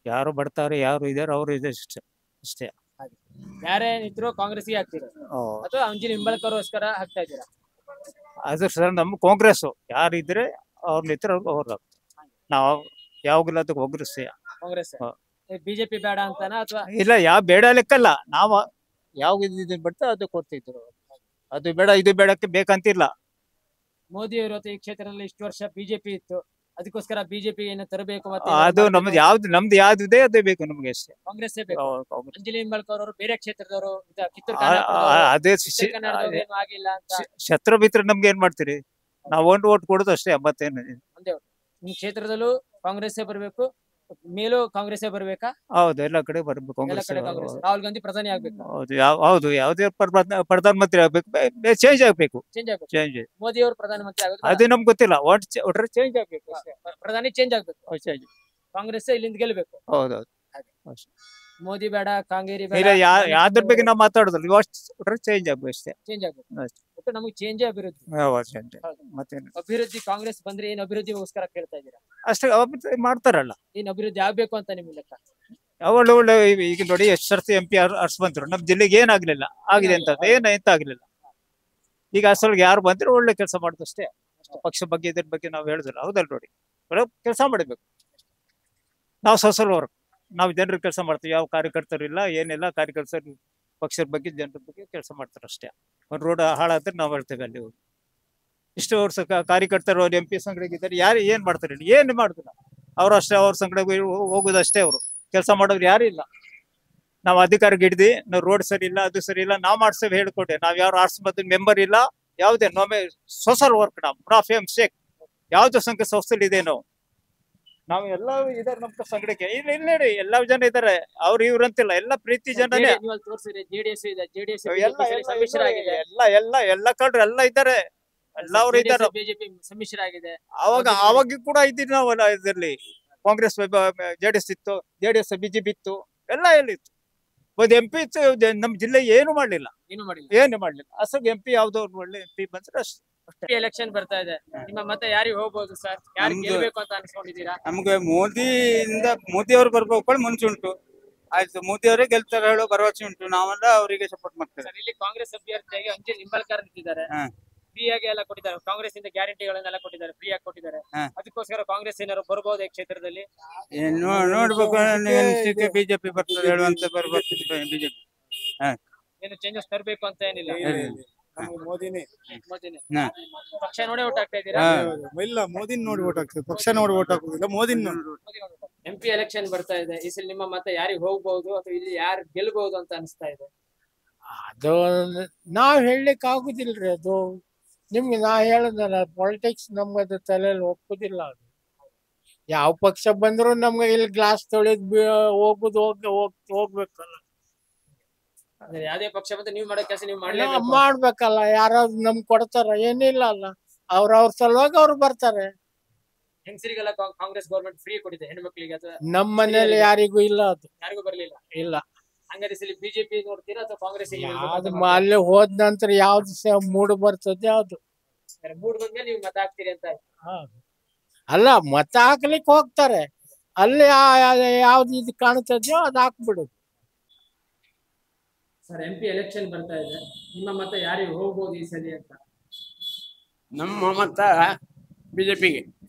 ಯಾರು ಬರ್ತಾರೆ, ಯಾರು ಇದಾರೆ ಅವ್ರು ಇದೆ ಅಷ್ಟೇ. ಯಾರೇ ಇದ್ರು ಕಾಂಗ್ರೆಸ್ಗೆ ಹಾಕ್ತೀರಾ ಅಥವಾ ಅಂಜಲಿ ನಿಂಬಾಳ್ಕರ್ಗೋಸ್ಕರ ಹಾಕ್ತಾ ಇದ್ದೀರಾ? ಅದು ಸರ್, ನಮ್ಮ ಕಾಂಗ್ರೆಸ್ ಯಾರಿದ್ರೆ ಅವ್ರ ನಿತ್ರ ಅವ್ರು ಹಾಕ್ತಾರೆ. ನಾವು ಯಾವಾಗಲೂ ಅದು ಕಾಂಗ್ರೆಸ್ ಬಿಜೆಪಿ ಬೇಡ ಅಂತಾನ ಅಥವಾ ಇಲ್ಲ, ಯಾವ ಬೇಡ ಲೆಕ್ಕಲ್ಲ. ನಾವು ಯಾವ ಇದು ಬರ್ತಾ ಅದು ಕೊಡ್ತಿದ್ರು. ಅದು ಬೇಡ ಇದು ಬೇಡಕ್ಕೆ ಬೇಕಂತಿಲ್ಲ. ಮೋದಿ ಅವರು ಈ ಕ್ಷೇತ್ರದಲ್ಲಿ ಇಷ್ಟು ವರ್ಷ ಬಿಜೆಪಿ ಇತ್ತು, ಅದಕ್ಕೋಸ್ಕರ ಬಿಜೆಪಿ ಏನು ತರಬೇಕು ಮತ್ತೆ ಅದು ನಮ್ದು ಯಾವ್ದಿದೆ ಅದೇ ಬೇಕು ನಮ್ಗೆ ಅಷ್ಟೇ. ಕಾಂಗ್ರೆಸ್ ಬೇಕು. ಅಂಜಲಿ ನಿಂಬಾಳ್ಕರ್ ಅವರು ಬೇರೆ ಕ್ಷೇತ್ರದವರು, ಕಿತ್ತೂರು ಅದೇ ಏನು ಆಗಿಲ್ಲ ಅಂತ ಶತ್ರು ಮಿತ್ರ ನಮ್ಗೆ ಏನ್ ಮಾಡ್ತೀರಿ? ನಾವು ಓಟ್ ಕೊಡೋದು ಅಷ್ಟೇ. ಮತ್ತೇನು ನಿಮ್ ಕ್ಷೇತ್ರದಲ್ಲೂ ಕಾಂಗ್ರೆಸ್ ಬರ್ಬೇಕು, ಮೇಲೂ ಕಾಂಗ್ರೆಸ್ ಬರ್ಬೇಕಾ? ಹೌದು, ಎಲ್ಲ ಕಡೆ ಬರ್ಬೇಕು ಎಲ್ಲ ಕಡೆ ಕಾಂಗ್ರೆಸ್. ರಾಹುಲ್ ಗಾಂಧಿ ಪ್ರಧಾನಿ ಆಗ್ಬೇಕು. ಹೌದು, ಯಾವುದೇ ಪ್ರಧಾನಮಂತ್ರಿ ಆಗ್ಬೇಕು, ಚೇಂಜ್ ಆಗ್ಬೇಕು. ಚೇಂಜ್ ಮೋದಿ ಅವರು ಪ್ರಧಾನಮಂತ್ರಿ ಆಗೋದು ಅದೇ ನಮ್ಗೆ ಗೊತ್ತಿಲ್ಲ. ಒಟ್ರೆ ಚೇಂಜ್ ಆಗ್ಬೇಕು, ಪ್ರಧಾನಿ ಚೇಂಜ್ ಆಗ್ಬೇಕು. ಕಾಂಗ್ರೆಸ್ ಇಲ್ಲಿಂದ ಗೆಲ್ಬೇಕು. ಹೌದೌದು. ಮೋದಿ ಬೇಡ, ಕಾಂಗೇರಿ ಇಲ್ಲ, ಯಾವ್ದ್ರ ಬಗ್ಗೆ ನಾವು ಮಾತಾಡೋದಿಲ್ಲ. ಒಟ್ರೆ ಚೇಂಜ್ ಆಗ್ಬೇಕು ಅಷ್ಟೇ. ಚೇಂಜ್ ಆಗ್ಬೇಕು. ಒಟ್ಟು ನಮಗೆ ಚೇಂಜ್ ಅಭಿವೃದ್ಧಿ. ಮತ್ತೇನು ಅಭಿವೃದ್ಧಿ ಕಾಂಗ್ರೆಸ್ ಬಂದ್ರೆ ಏನ್ ಅಭಿವೃದ್ಧಿಗೋಸ್ಕರ ಕೇಳ್ತಾ ಇದ್ದೀರಾ? ಅಷ್ಟೇ ಮಾಡ್ತಾರಲ್ಲ. ಏನ್ ಅಭಿವೃದ್ಧಿ ಆಗ್ಬೇಕು ಅಂತ ನಿಮ್ ಲೆಕ್ಕ? ಒಳ್ಳೆ ಈಗ ನೋಡಿ, ಎಷ್ಟು ಸರ್ತಿ MP ಅರ್ಸ್ ಬಂದ್ರು. ನಮ್ ಜಿಲ್ಲೆಗೆ ಏನಾಗ್ಲಿಲ್ಲ, ಆಗಿದೆ ಅಂತ ಎಂತ ಆಗ್ಲಿಲ್ಲ. ಈಗ ಅಷ್ಟೊಳಗೆ ಯಾರು ಬಂದ್ರೆ ಒಳ್ಳೆ ಕೆಲಸ ಮಾಡುದು ಅಷ್ಟೇ. ಪಕ್ಷ ಬಗ್ಗೆ ಇದ್ರ ಬಗ್ಗೆ ನಾವು ಹೇಳಿದ್ರು. ಹೌದಲ್ಲ, ನೋಡಿ ಕೆಲಸ ಮಾಡಬೇಕು. ನಾವು ವರ್ಕ್ ನಾವು ಜನರಿಗೆ ಕೆಲಸ ಮಾಡ್ತೀವಿ. ಯಾವ ಕಾರ್ಯಕರ್ತರು ಇಲ್ಲ, ಏನಿಲ್ಲ. ಕಾರ್ಯಕರ್ತರು ಪಕ್ಷದ ಬಗ್ಗೆ ಜನರ ಬಗ್ಗೆ ಕೆಲಸ ಮಾಡ್ತಾರೆ ಅಷ್ಟೇ. ಒಂದು ರೋಡ್ ಹಾಳಾದ್ರೆ ನಾವು ಹೇಳ್ತೇವೆ ಅಲ್ಲಿ ಹೋಗಿ. ಇಷ್ಟು ವರ್ಷ ಕಾರ್ಯಕರ್ತರು ಅವ್ರು MP ಸಂಘಟನೆಗಿದ್ದಾರೆ. ಯಾರು ಏನ್ ಮಾಡ್ತಾರೆ? ಏನ್ ಮಾಡುದಿಲ್ಲ. ಅವ್ರು ಅಷ್ಟೇ ಅವ್ರ ಸಂಘಟನೆ ಹೋಗುದಷ್ಟೇ. ಅವರು ಕೆಲಸ ಮಾಡೋರು ಯಾರು ಇಲ್ಲ. ನಾವು ಅಧಿಕಾರಕ್ಕೆ ಹಿಡ್ದಿ, ನಾವು ರೋಡ್ ಸರಿ ಇಲ್ಲ, ಅದು ಸರಿ ಇಲ್ಲ, ನಾವು ಮಾಡ್ಸೇವೆ ಹೇಳ್ಕೊಟ್ಟೆ. ನಾವ್ ಯಾರು ಆರ್ಸ್ ಮೆಂಬರ್ ಇಲ್ಲ, ಯಾವುದೇ ನೊಮ್ಮೆ ಸೋಷಲ್ ವರ್ಕ್ ನಾವು ಪ್ರಾಫಿಯಂ ಶೇಕ್ ಯಾವ್ದು ಸಂಸ್ಥೆಲಿ ಇದೆ. ನಾವು ಎಲ್ಲ ಇದಾರೆ ನಮ್ಮ ಸಂಘಟನೆ. ಇಲ್ಲ ಎಲ್ಲ ಜನ ಇದಾರೆ. ಅವ್ರು ಇವ್ರಂತಿಲ್ಲ, ಎಲ್ಲ ಪ್ರೀತಿ ಜನನೇ. ಎಲ್ಲ ಕಳ್ರು ಎಲ್ಲ ಇದ್ದಾರೆ. ಎಲ್ಲವರು ಇದ್ದಾರೆ. ಬಿಜೆಪಿ ಸಮ್ಮಿಶ್ರ ಆಗಿದೆ. ಅವಾಗ ಕೂಡ ಇದ್ದೀವಿ ನಾವು ಇದರಲ್ಲಿ. ಕಾಂಗ್ರೆಸ್ ಜೆಡಿಎಸ್ ಇತ್ತು, ಜೆಡಿಎಸ್ ಬಿಜೆಪಿ ಇತ್ತು, ಎಲ್ಲ ಎಲ್ಲಿತ್ತು. ಒಂದು MP ಇತ್ತು, ನಮ್ಮ ಜಿಲ್ಲೆ ಏನು ಮಾಡ್ಲಿಲ್ಲ, ಏನು ಮಾಡ್ಲಿಲ್ಲ. ಅಸಲು MP ಯಾವ್ದೋ ಒಳ್ಳೆ MP ಬಂದ್ರೆ ಅಷ್ಟೇ. ಎಲೆಕ್ಷನ್ ಬರ್ತಾ ಇದೆ, ನಿಮ್ಮ ಮತ ಯಾರಿಗೆ ಹೋಗ್ಬೋದು ಸರ್? ಯಾರು ಗೆಲ್ಬೇಕು ಅಂತ ಅನ್ಸ್ಕೊಂಡಿದ್ದೀರಾ? ನಮ್ಗೆ ಮೋದಿ ಅವರು ಬರ್ಬೇಕು ಮುಂಚೆ ಉಂಟು. ಆಯ್ತು, ಮೋದಿ ಅವರೇ ಗೆಲ್ತಾರೆ ಹೇಳೋ ಭರವಸೆ ಉಂಟು. ನಾವೆಲ್ಲ ಅವರಿಗೆ ಸಪೋರ್ಟ್ ಮಾಡ್ತೇವೆ. ಇಲ್ಲಿ ಕಾಂಗ್ರೆಸ್ ಅಭ್ಯರ್ಥಿಯಾಗಿ ಅಂಜಲಿ ನಿಂಬಾಳ್ಕರ್ ನಿಂತಿದ್ದಾರೆ. ಫ್ರೀ ಆಗಿ ಎಲ್ಲ ಕೊಟ್ಟಿದ್ದಾರೆ, ಕಾಂಗ್ರೆಸ್ ಇಂದ ಗ್ಯಾರಂಟಿಗಳನ್ನೆಲ್ಲ ಕೊಟ್ಟಿದ್ದಾರೆ, ಫ್ರೀ ಆಗಿ ಕೊಟ್ಟಿದ್ದಾರೆ. ಅದಕ್ಕೋಸ್ಕರ ಕಾಂಗ್ರೆಸ್ ಏನಾದ್ರು ಬರ್ಬೋದು ಈ ಕ್ಷೇತ್ರದಲ್ಲಿ? ನೋಡ್ಬೇಕು, ಬಿಜೆಪಿ ಬರ್ತದೆ ಹೇಳುವಂತ ಬರ್ಬೇಕು. ಬಿಜೆಪಿ ಏನು ಚೇಂಜಸ್ ತರಬೇಕು ಅಂತ ಏನಿಲ್ಲ. ಮೋದಿನೇ ಪಕ್ಷ ನೋಡಿ ಓಟ್ ಹಾಕ್ತಾ ಇದ್ದೀರಾ? ಇಲ್ಲ, ಮೋದಿನ ನೋಡಿ ಓಟ್ ಹಾಕ್ತೇವೆ, ಪಕ್ಷ ನೋಡಿ ಓಟ್ ಹಾಕುದಿಲ್ಲ, ಮೋದಿನ ನೋಡಿ. MP ಎಲೆಕ್ಷನ್ ಬರ್ತಾ ಇದೆ, ಈ ಸಲ ನಿಮ್ಮ ಮತ ಯಾರಿಗೆ ಹೋಗ್ಬಹುದು ಅಥವಾ ಇಲ್ಲಿ ಯಾರು ಗೆಲ್ಬಹುದು ಅಂತ ಅನಿಸ್ತಾ ಇದೆ? ಅದು ನಾವ್ ಹೇಳಲಿಕ್ಕೆ ಆಗುದಿಲ್ರಿ. ಅದು ನಿಮ್ಗೆ ನಾ ಹೇಳದಲ್ಲ, ಪಾಲಿಟಿಕ್ಸ್ ನಮ್ಗದು ತಲೆಯಲ್ಲಿ ಒಪ್ಪುದಿಲ್ಲ. ಅದು ಯಾವ ಪಕ್ಷ ಬಂದ್ರು ನಮ್ಗೆ ಇಲ್ಲಿ ಗ್ಲಾಸ್ ತೊಳೆದ್ ಹೋಗುದು ಹೋಗ್ಬೇಕಲ್ಲ. ಯಾವ್ದೇ ಪಕ್ಷ ಬಂದ್ರೆ ನೀವು ಮಾಡೋ ಕೆಲಸ ನೀವು ಮಾಡ್ಬೇಕಲ್ಲ. ಯಾರಾದ್ರು ನಮ್ಗ್ ಕೊಡ್ತಾರ? ಏನಿಲ್ಲ ಅಲ್ಲ, ಅವ್ರ ಸಲುವಾಗಿ ಅವ್ರು ಬರ್ತಾರೆ. ಹೆಂಗಸರಿಗೆಲ್ಲ ಕಾಂಗ್ರೆಸ್ ಗೌರ್ಮೆಂಟ್ ಫ್ರೀ ಕೊಟ್ಟಿದೆ ಹೆಣ್ಮಕ್ಳಿಗೆ, ಅಥವಾ ನಮ್ ಮನೇಲಿ ಯಾರಿಗೂ ಇಲ್ಲ, ಅದು ಯಾರಿಗೂ ಬರ್ಲಿಲ್ಲ. ಇಲ್ಲ. ಹಂಗಾರೆ ಸಲ ಬಿಜೆಪಿ ನೋಡ್ತೀರಾ ಅಥವಾ ಕಾಂಗ್ರೆಸ್? ಅಲ್ಲಿ ಹೋದ ನಂತರ ಯಾವ್ದು ಮೂಡ್ ಬರ್ತದೆ, ಯಾವ್ದು ಮೂಡ್ ಬಂದ್ಮೇಲೆ ನೀವು ಮತ ಹಾಕ್ತೀರಿ ಅಂತ? ಅಲ್ಲ, ಮತ ಹಾಕ್ಲಿಕ್ಕೆ ಹೋಗ್ತಾರೆ, ಅಲ್ಲಿ ಯಾವ್ದು ಇದು ಕಾಣ್ತದ್ಯೋ ಅದ್ ಹಾಕ್ಬಿಡುದು. ಸರ್, MP ಎಲೆಕ್ಷನ್ ಬರ್ತಾ ಇದೆ, ನಿಮ್ಮ ಮತ ಯಾರಿಗೆ ಹೋಗ್ಬೋದು ಈ ಸಲ ಅಂತ? ನಮ್ಮ ಮತ ಬಿಜೆಪಿಗೆ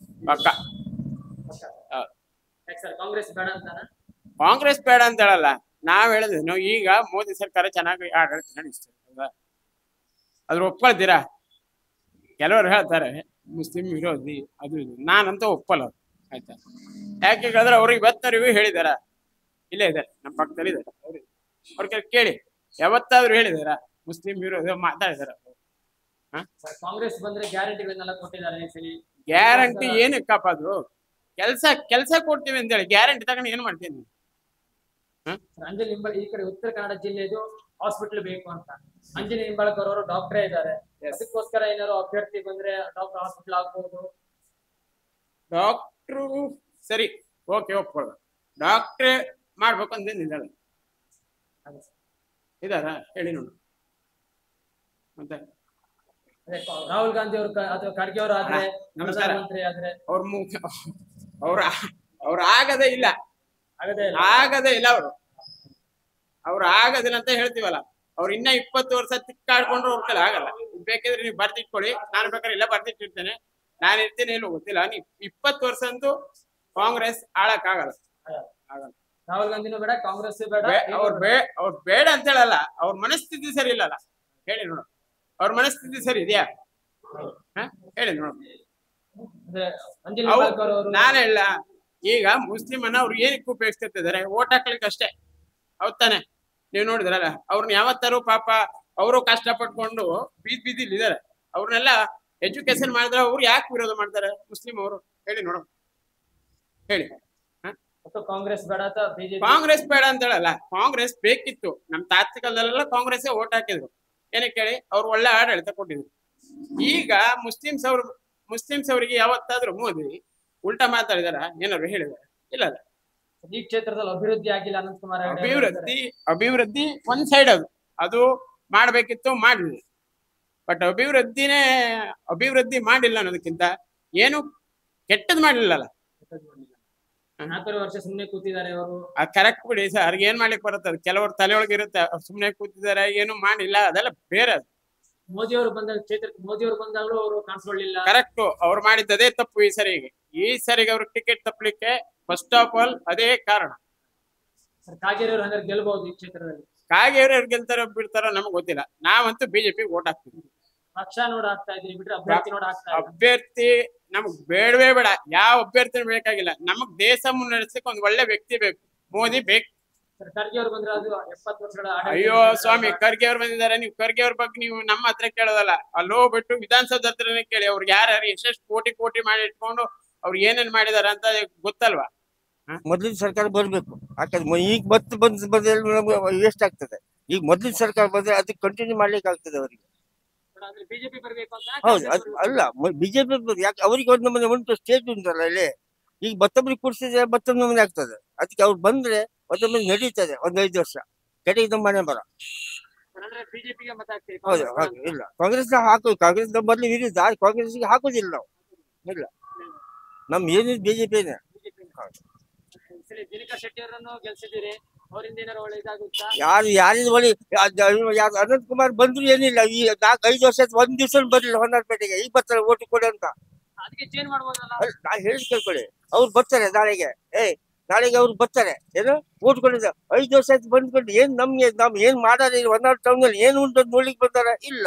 ಪಕ್ಕ. ಸರ್, ಕಾಂಗ್ರೆಸ್ ಬೇಡ ಅಂತಾನ? ಕಾಂಗ್ರೆಸ್ ಬೇಡ ಅಂತ ಹೇಳಲ್ಲ, ನಾವ್ ಹೇಳಿದ್ವಿ. ನಾವು ಈಗ ಮೋದಿ ಸರ್ಕಾರ ಚೆನ್ನಾಗಿ ಆಡಳಿತ ನಡೆಸ್ತೇವೆ, ಹೌದಾ? ಅದ್ರ ಒಪ್ಕೊಳ್ತೀರಾ? ಕೆಲವರು ಹೇಳ್ತಾರೆ ಮುಸ್ಲಿಂ ವಿರೋಧಿ ಅದು ಇದು, ನಾನಂತೂ ಒಪ್ಪಲ್ಲ. ಆಯ್ತಾ? ಯಾಕೆ ಹೇಳಿದ್ರೆ ಅವ್ರಿಗೆ ಇವತ್ತವರೆಗೂ ಹೇಳಿದಾರ, ಇಲ್ಲೇ ಇದ್ದಾರೆ, ನಮ್ಮ ಪಕ್ಕದಲ್ಲಿ ಇದ್ದಾರೆ, ಅವ್ರಿಗೆ ಕೇಳಿ ಯಾವತ್ತಾದ್ರೂ ಹೇಳಿದಾರ ಮುಸ್ಲಿಂ ವಿರೋಧ ಮಾತಾಡಿದಾರ? ಕಾಂಗ್ರೆಸ್ ಬಂದ್ರೆ ಗ್ಯಾರಂಟಿಗಳನ್ನೆಲ್ಲ ಕೊಟ್ಟಿದ್ದಾರೆ ಈ ಸಲ. ಗ್ಯಾರಂಟಿ ಏನಕ್ಕಪ್ಪ? ಅದು ಕೆಲಸ ಕೊಡ್ತೀವಿ ಅಂತ ಹೇಳಿ ಗ್ಯಾರಂಟಿ ತಗೊಂಡು ಏನ್ ಮಾಡ್ತೀನಿ? ಅಂಜಲಿ ನಿಂಬಾಳ್ ಈ ಕಡೆ ಉತ್ತರ ಕನ್ನಡ ಜಿಲ್ಲೆದು ಹಾಸ್ಪಿಟಲ್ ಬೇಕು ಅಂತ ಅಂಜಲಿ ನಿಂಬಾಳ್ಕರ್ ಅವರು ಡಾಕ್ಟರೇ ಇದ್ದಾರೆ. ಅದಕ್ಕೋಸ್ಕರ ಏನಾದ್ರು ಅಭ್ಯರ್ಥಿ ಬಂದ್ರೆ ಡಾಕ್ಟರ್ ಹಾಸ್ಪಿಟಲ್ ಆಗ್ಬಹುದು. ಡಾಕ್ಟ್ರು ಸರಿ, ಓಕೆ, ಒಪ್ಕೊಳ್ಳ. ಡಾಕ್ಟ್ರೇ ಮಾಡ್ಬೇಕು ಅಂತೇನಿದ್ದಾರೆ ಇದಾರ? ಹೇಳಿ ನೋಡು. ಮತ್ತೆ ರಾಹುಲ್ ಗಾಂಧಿ ಅವರು ಅಥವಾ ಖರ್ಗೆ ಅವರು ಆದ್ರೆ, ಪ್ರಧಾನಮಂತ್ರಿ ಆದ್ರೆ ಅವ್ರು ಆಗದೇ ಇಲ್ಲ, ಅವ್ರು ಆಗೋದಿಲ್ಲ ಅಂತ ಹೇಳ್ತೀವಲ್ಲ. ಅವ್ರು ಇನ್ನ 20 ವರ್ಷ ತಿಕ್ಕಾಡ್ಕೊಂಡ್ರು ಅವ್ರ ಕೈಲಿ ಆಗಲ್ಲ. ಬೇಕಿದ್ರೆ ನೀವು ಬರ್ದಿಟ್ಕೊಳ್ಳಿ, ನಾನು ಬೇಕಾದ್ರೆ ಇಲ್ಲ ಬರ್ದಿಟ್ಟಿರ್ತೇನೆ, ನಾನು ಇರ್ತೇನೆ, ಎಲ್ಲೂ ಗೊತ್ತಿಲ್ಲ. ನೀವು 20 ವರ್ಷ ಅಂತೂ ಕಾಂಗ್ರೆಸ್ ಆಳಕ್ ಆಗಲ್ಲ. ರಾಹುಲ್ ಗಾಂಧಿನೂ ಬೇಡ, ಕಾಂಗ್ರೆಸ್ ಬೇಡ. ಅವ್ರು ಬೇಡ ಅಂತ ಹೇಳಲ್ಲ, ಅವ್ರ ಮನಸ್ಥಿತಿ ಸರಿ ಇಲ್ಲಲ್ಲ. ಹೇಳಿ ನೋಡು, ಅವ್ರ ಮನಸ್ಥಿತಿ ಸರಿ ಇದೆಯಾ? ಹೇಳಿ ನೋಡು. ನಾನು ಹೇಳ, ಈಗ ಮುಸ್ಲಿಮನ್ನ ಅವ್ರು ಏನಕ್ಕೆ ಉಪಯೋಗಿಸ್ತಿದ್ದಾರೆ? ಓಟ್ ಹಾಕ್ಲಿಕ್ಕೆ ಅಷ್ಟೇ, ಹೌದ್ ತಾನೆ? ನೀವು ನೋಡಿದ್ರಲ್ಲ, ಅವ್ರನ್ನ ಯಾವತ್ತಾರು ಪಾಪ ಅವರು ಕಷ್ಟ ಪಟ್ಕೊಂಡು ಬೀದಿಲಿ ಇದಾರೆ. ಅವ್ರನ್ನೆಲ್ಲ ಎಜುಕೇಶನ್ ಮಾಡಿದ್ರೆ ಅವ್ರು ಯಾಕೆ ವಿರೋಧ ಮಾಡ್ತಾರೆ ಮುಸ್ಲಿಂ ಅವರು? ಹೇಳಿ ನೋಡು, ಹೇಳಿ. ಕಾಂಗ್ರೆಸ್ ಬೇಡ ಅಥವಾ ಬಿಜೆಪಿ? ಕಾಂಗ್ರೆಸ್ ಬೇಡ ಅಂತ ಹೇಳಲ್ಲ, ಕಾಂಗ್ರೆಸ್ ಬೇಕಿತ್ತು. ನಮ್ ತಾತ್ವಿಕದಲ್ಲೆಲ್ಲ ಕಾಂಗ್ರೆಸ್ ಓಟ್ ಹಾಕಿದ್ರು. ಏನಕ್ಕೆ ಹೇಳಿ? ಅವ್ರು ಒಳ್ಳೆ ಆಡಳಿತ ಕೊಟ್ಟಿದ್ರು. ಈಗ ಮುಸ್ಲಿಮ್ಸ್ ಅವರಿಗೆ ಯಾವತ್ತಾದ್ರೂ ಮೋದಿ ಉಲ್ಟಾ ಮಾತಾಡಿದಾರ? ಏನಾದ್ರು ಹೇಳಿದಾರ? ಇಲ್ಲ. ಈ ಕ್ಷೇತ್ರದಲ್ಲಿ ಅಭಿವೃದ್ಧಿ ಆಗಿಲ್ಲ ಅನಂತಕುಮಾರ್. ಅಭಿವೃದ್ಧಿ ಒಂದ್ ಸೈಡ್ ಅದು ಮಾಡ್ಬೇಕಿತ್ತು, ಮಾಡ್ಲಿಲ್ಲ. ಬಟ್ ಅಭಿವೃದ್ಧಿ ಮಾಡಿಲ್ಲ ಅನ್ನೋದಕ್ಕಿಂತ ಏನು ಕೆಟ್ಟದ್ ಮಾಡ್ಲಿಲ್ಲಲ್ಲ. 4 ವರ್ಷ ಸುಮ್ನೆ ಕೂತಿದ್ದಾರೆ ಅವರು. ಕರೆಕ್ಟ್ ಬಿಡಿ ಸರ್, ಏನ್ ಮಾಡ್ಲಿಕ್ಕೆ ಬರುತ್ತೆ? ಅದು ಕೆಲವ್ರ ತಲೆಯೊಳಗೆ ಇರುತ್ತೆ, ಸುಮ್ನೆ ಕೂತಿದ್ದಾರೆ, ಏನು ಮಾಡಿಲ್ಲ, ಅದೆಲ್ಲ ಬೇರೆ. ಮೋದಿ ಅವರು ಬಂದಾಗ ಕ್ಷೇತ್ರಕ್ಕೆ ಮೋದಿ ಅವರು ಬಂದಾಗಲೂ ಅವರು ಕಾಣಿಸ್ಕೊಳ್ಳಿಲ್ಲ. ಕರೆಕ್ಟ್, ಅವ್ರು ಮಾಡಿದ್ದದೇ ತಪ್ಪು ಈ ಸರಿಗೆ ಅವ್ರ ಟಿಕೆಟ್ ತಪ್ಪಲಿಕ್ಕೆ ಫಸ್ಟ್ ಆಫ್ ಆಲ್ ಅದೇ ಕಾರಣ. ಕಾಗೇರಿ ಅವರು ಹಂಗಾರೆ ಗೆಲ್ಬಹುದು ಈ ಕ್ಷೇತ್ರದಲ್ಲಿ? ಕಾಗೇರಿ ಅವ್ರು ಗೆಲ್ತಾರೋ ಬಿಡ್ತಾರೋ ನಮಗ್ ಗೊತ್ತಿಲ್ಲ. ನಾವಂತೂ ಬಿಜೆಪಿ ಓಟ್ ಹಾಕ್ತೀವಿ. ಪಕ್ಷ ನೋಡ್ ಹಾಕ್ತಾ ಇದ್ರಿ ಬಿಟ್ರೆ ಅಭ್ಯರ್ಥಿ ನೋಡ್ ಹಾಕ್ತಾ ಇಲ್ಲ. ಅಭ್ಯರ್ಥಿ ನಮಗ್ ಬೇಡವೇ ಬೇಡ, ಯಾವ ಅಭ್ಯರ್ಥಿ ಬೇಕಾಗಿಲ್ಲ. ನಮಗ್ ದೇಶ ಮುನ್ನಡೆಸಕ್ಕೆ ಒಂದ್ ಒಳ್ಳೆ ವ್ಯಕ್ತಿ ಬೇಕು, ಮೋದಿ ಬೇಕು. ಖರ್ಗೆ ಅವರು ಬಂದ್ರೆ ಅದು 70 ವರ್ಷಗಳ ಅಯ್ಯೋ ಸ್ವಾಮಿ, ಖರ್ಗೆ ಅವ್ರು ಬಂದಿದ್ದಾರೆ. ನೀವು ಖರ್ಗೆ ಅವ್ರ ಬಗ್ಗೆ ನೀವು ನಮ್ಮ ಹತ್ರ ಕೇಳೋದಲ್ಲ, ಅಲ್ಲಿ ಹೋಗ್ಬಿಟ್ಟು ವಿಧಾನಸೌಧ ಹತ್ರನೇ ಕೇಳಿ. ಅವ್ರಿಗೆ ಯಾರ್ಯಾರು ಎಷ್ಟೆಷ್ಟು ಕೋಟಿ ಮಾಡಿ ಇಟ್ಕೊಂಡು ಅವ್ರು ಏನೇನ್ ಮಾಡಿದಾರ ಅಂತ ಗೊತ್ತಲ್ವಾ? ಮೊದಲಿನ ಸರ್ಕಾರ ಬರ್ಬೇಕು. ಯಾಕಂದ್ರೆ ಈಗ ಬಂದ್ರೆ ವೇಸ್ಟ್ ಆಗ್ತದೆ. ಈಗ ಮೊದಲಿನ ಸರ್ಕಾರ ಬಂದ್ರೆ ಅದಕ್ಕೆ ಕಂಟಿನ್ಯೂ ಮಾಡ್ಲಿಕ್ಕೆ ಆಗ್ತದೆ ಅವರಿಗೆ. ಬಿಜೆಪಿ ಬರ್ಬೇಕು ಅಂತ? ಹೌದು, ಅಲ್ಲ ಬಿಜೆಪಿ ಯಾಕೆ ಅವ್ರಿಗೆ ಒಂದು ಉಂಟು, ಸ್ಟೇಟ್ ಉಂಟಲ್ಲ ಇಲ್ಲಿ, ಈಗ ಮತ್ತೊಬ್ರಿಗೆ ಕೂಡ್ಸಿದ್ರೆ ಮತ್ತೊಂದು ನಮೂನೆ ಆಗ್ತದೆ. ಅದಕ್ಕೆ ಅವ್ರು ಬಂದ್ರೆ ಮತ್ತೊಮ್ಮೆ ನಡೀತದೆ ಒಂದ್ 5 ವರ್ಷ. ಕಡೆಗೆ ನಮ್ಮ ಮನೆ ಬರ. ಅಂದ್ರೆ ಬಿಜೆಪಿಗೆ ಮತ ಹಾಕ್ತೀರಿ? ಹೌದು ಹಾಗೆ ಇಲ್ಲ ಕಾಂಗ್ರೆಸ್ ಹಾಕುದು. ಕಾಂಗ್ರೆಸ್ ಮೊದಲು ವಿರುದ್ಧ, ಕಾಂಗ್ರೆಸ್ಗೆ ಹಾಕುದಿಲ್ಲ ನಾವು. ಇಲ್ಲ ನಮ್ ಏನಿದ್ ಬಿಜೆಪಿನೇ. ದಿನಕರ್ ಶೆಟ್ಟಿ ಅವರನ್ನು ಗೆಲ್ಸಿದ್ದೀರಿ, ಅವರಿಂದ ಏನಾರು ಒಳ್ಳೆ ಇದಾಗುತ್ತಾ? ಯಾರಿದ್ ಒಳ್ಳೆ ಅನಂತ್ ಕುಮಾರ್ ಬಂದ್ರು ಏನಿಲ್ಲ. ಈ 4-5 ವರ್ಷ ಒಂದ್ ದಿವಸ ಬರ್ಲಿಲ್ಲ ಹೊನ್ನಾರ್ಪೇಟೆಗೆ. ಈಗ ಬರ್ತಾರೆ ಓಟ್ ಕೊಡಿ ಅಂತ. ಅದಕ್ಕೆ ಚೇಂಜ್ ಮಾಡ್ಬೋದಲ್ಲ? ನಾ ಹೇಳಿ ಕೇಳ್ಕೊಳ್ಳಿ, ಅವ್ರು ಬರ್ತಾರೆ ನಾಳೆಗೆ. ನಾಳೆಗೆ ಅವ್ರು ಬರ್ತಾರೆ. ಏನು ಓಟ್ ಕೊಡಿದ 5 ವರ್ಷ ಆಯ್ತು ಬಂದ್ಕೊಂಡು ಏನ್ ನಮ್ಗೆ ಏನ್ ಮಾಡಾರ ಹೊನ್ನಾರ್ ಟೌನ್ ಅಲ್ಲಿ ಏನು ಉಂಟು ನೋಡ್ಲಿಕ್ಕೆ ಬರ್ತಾರ ಇಲ್ಲ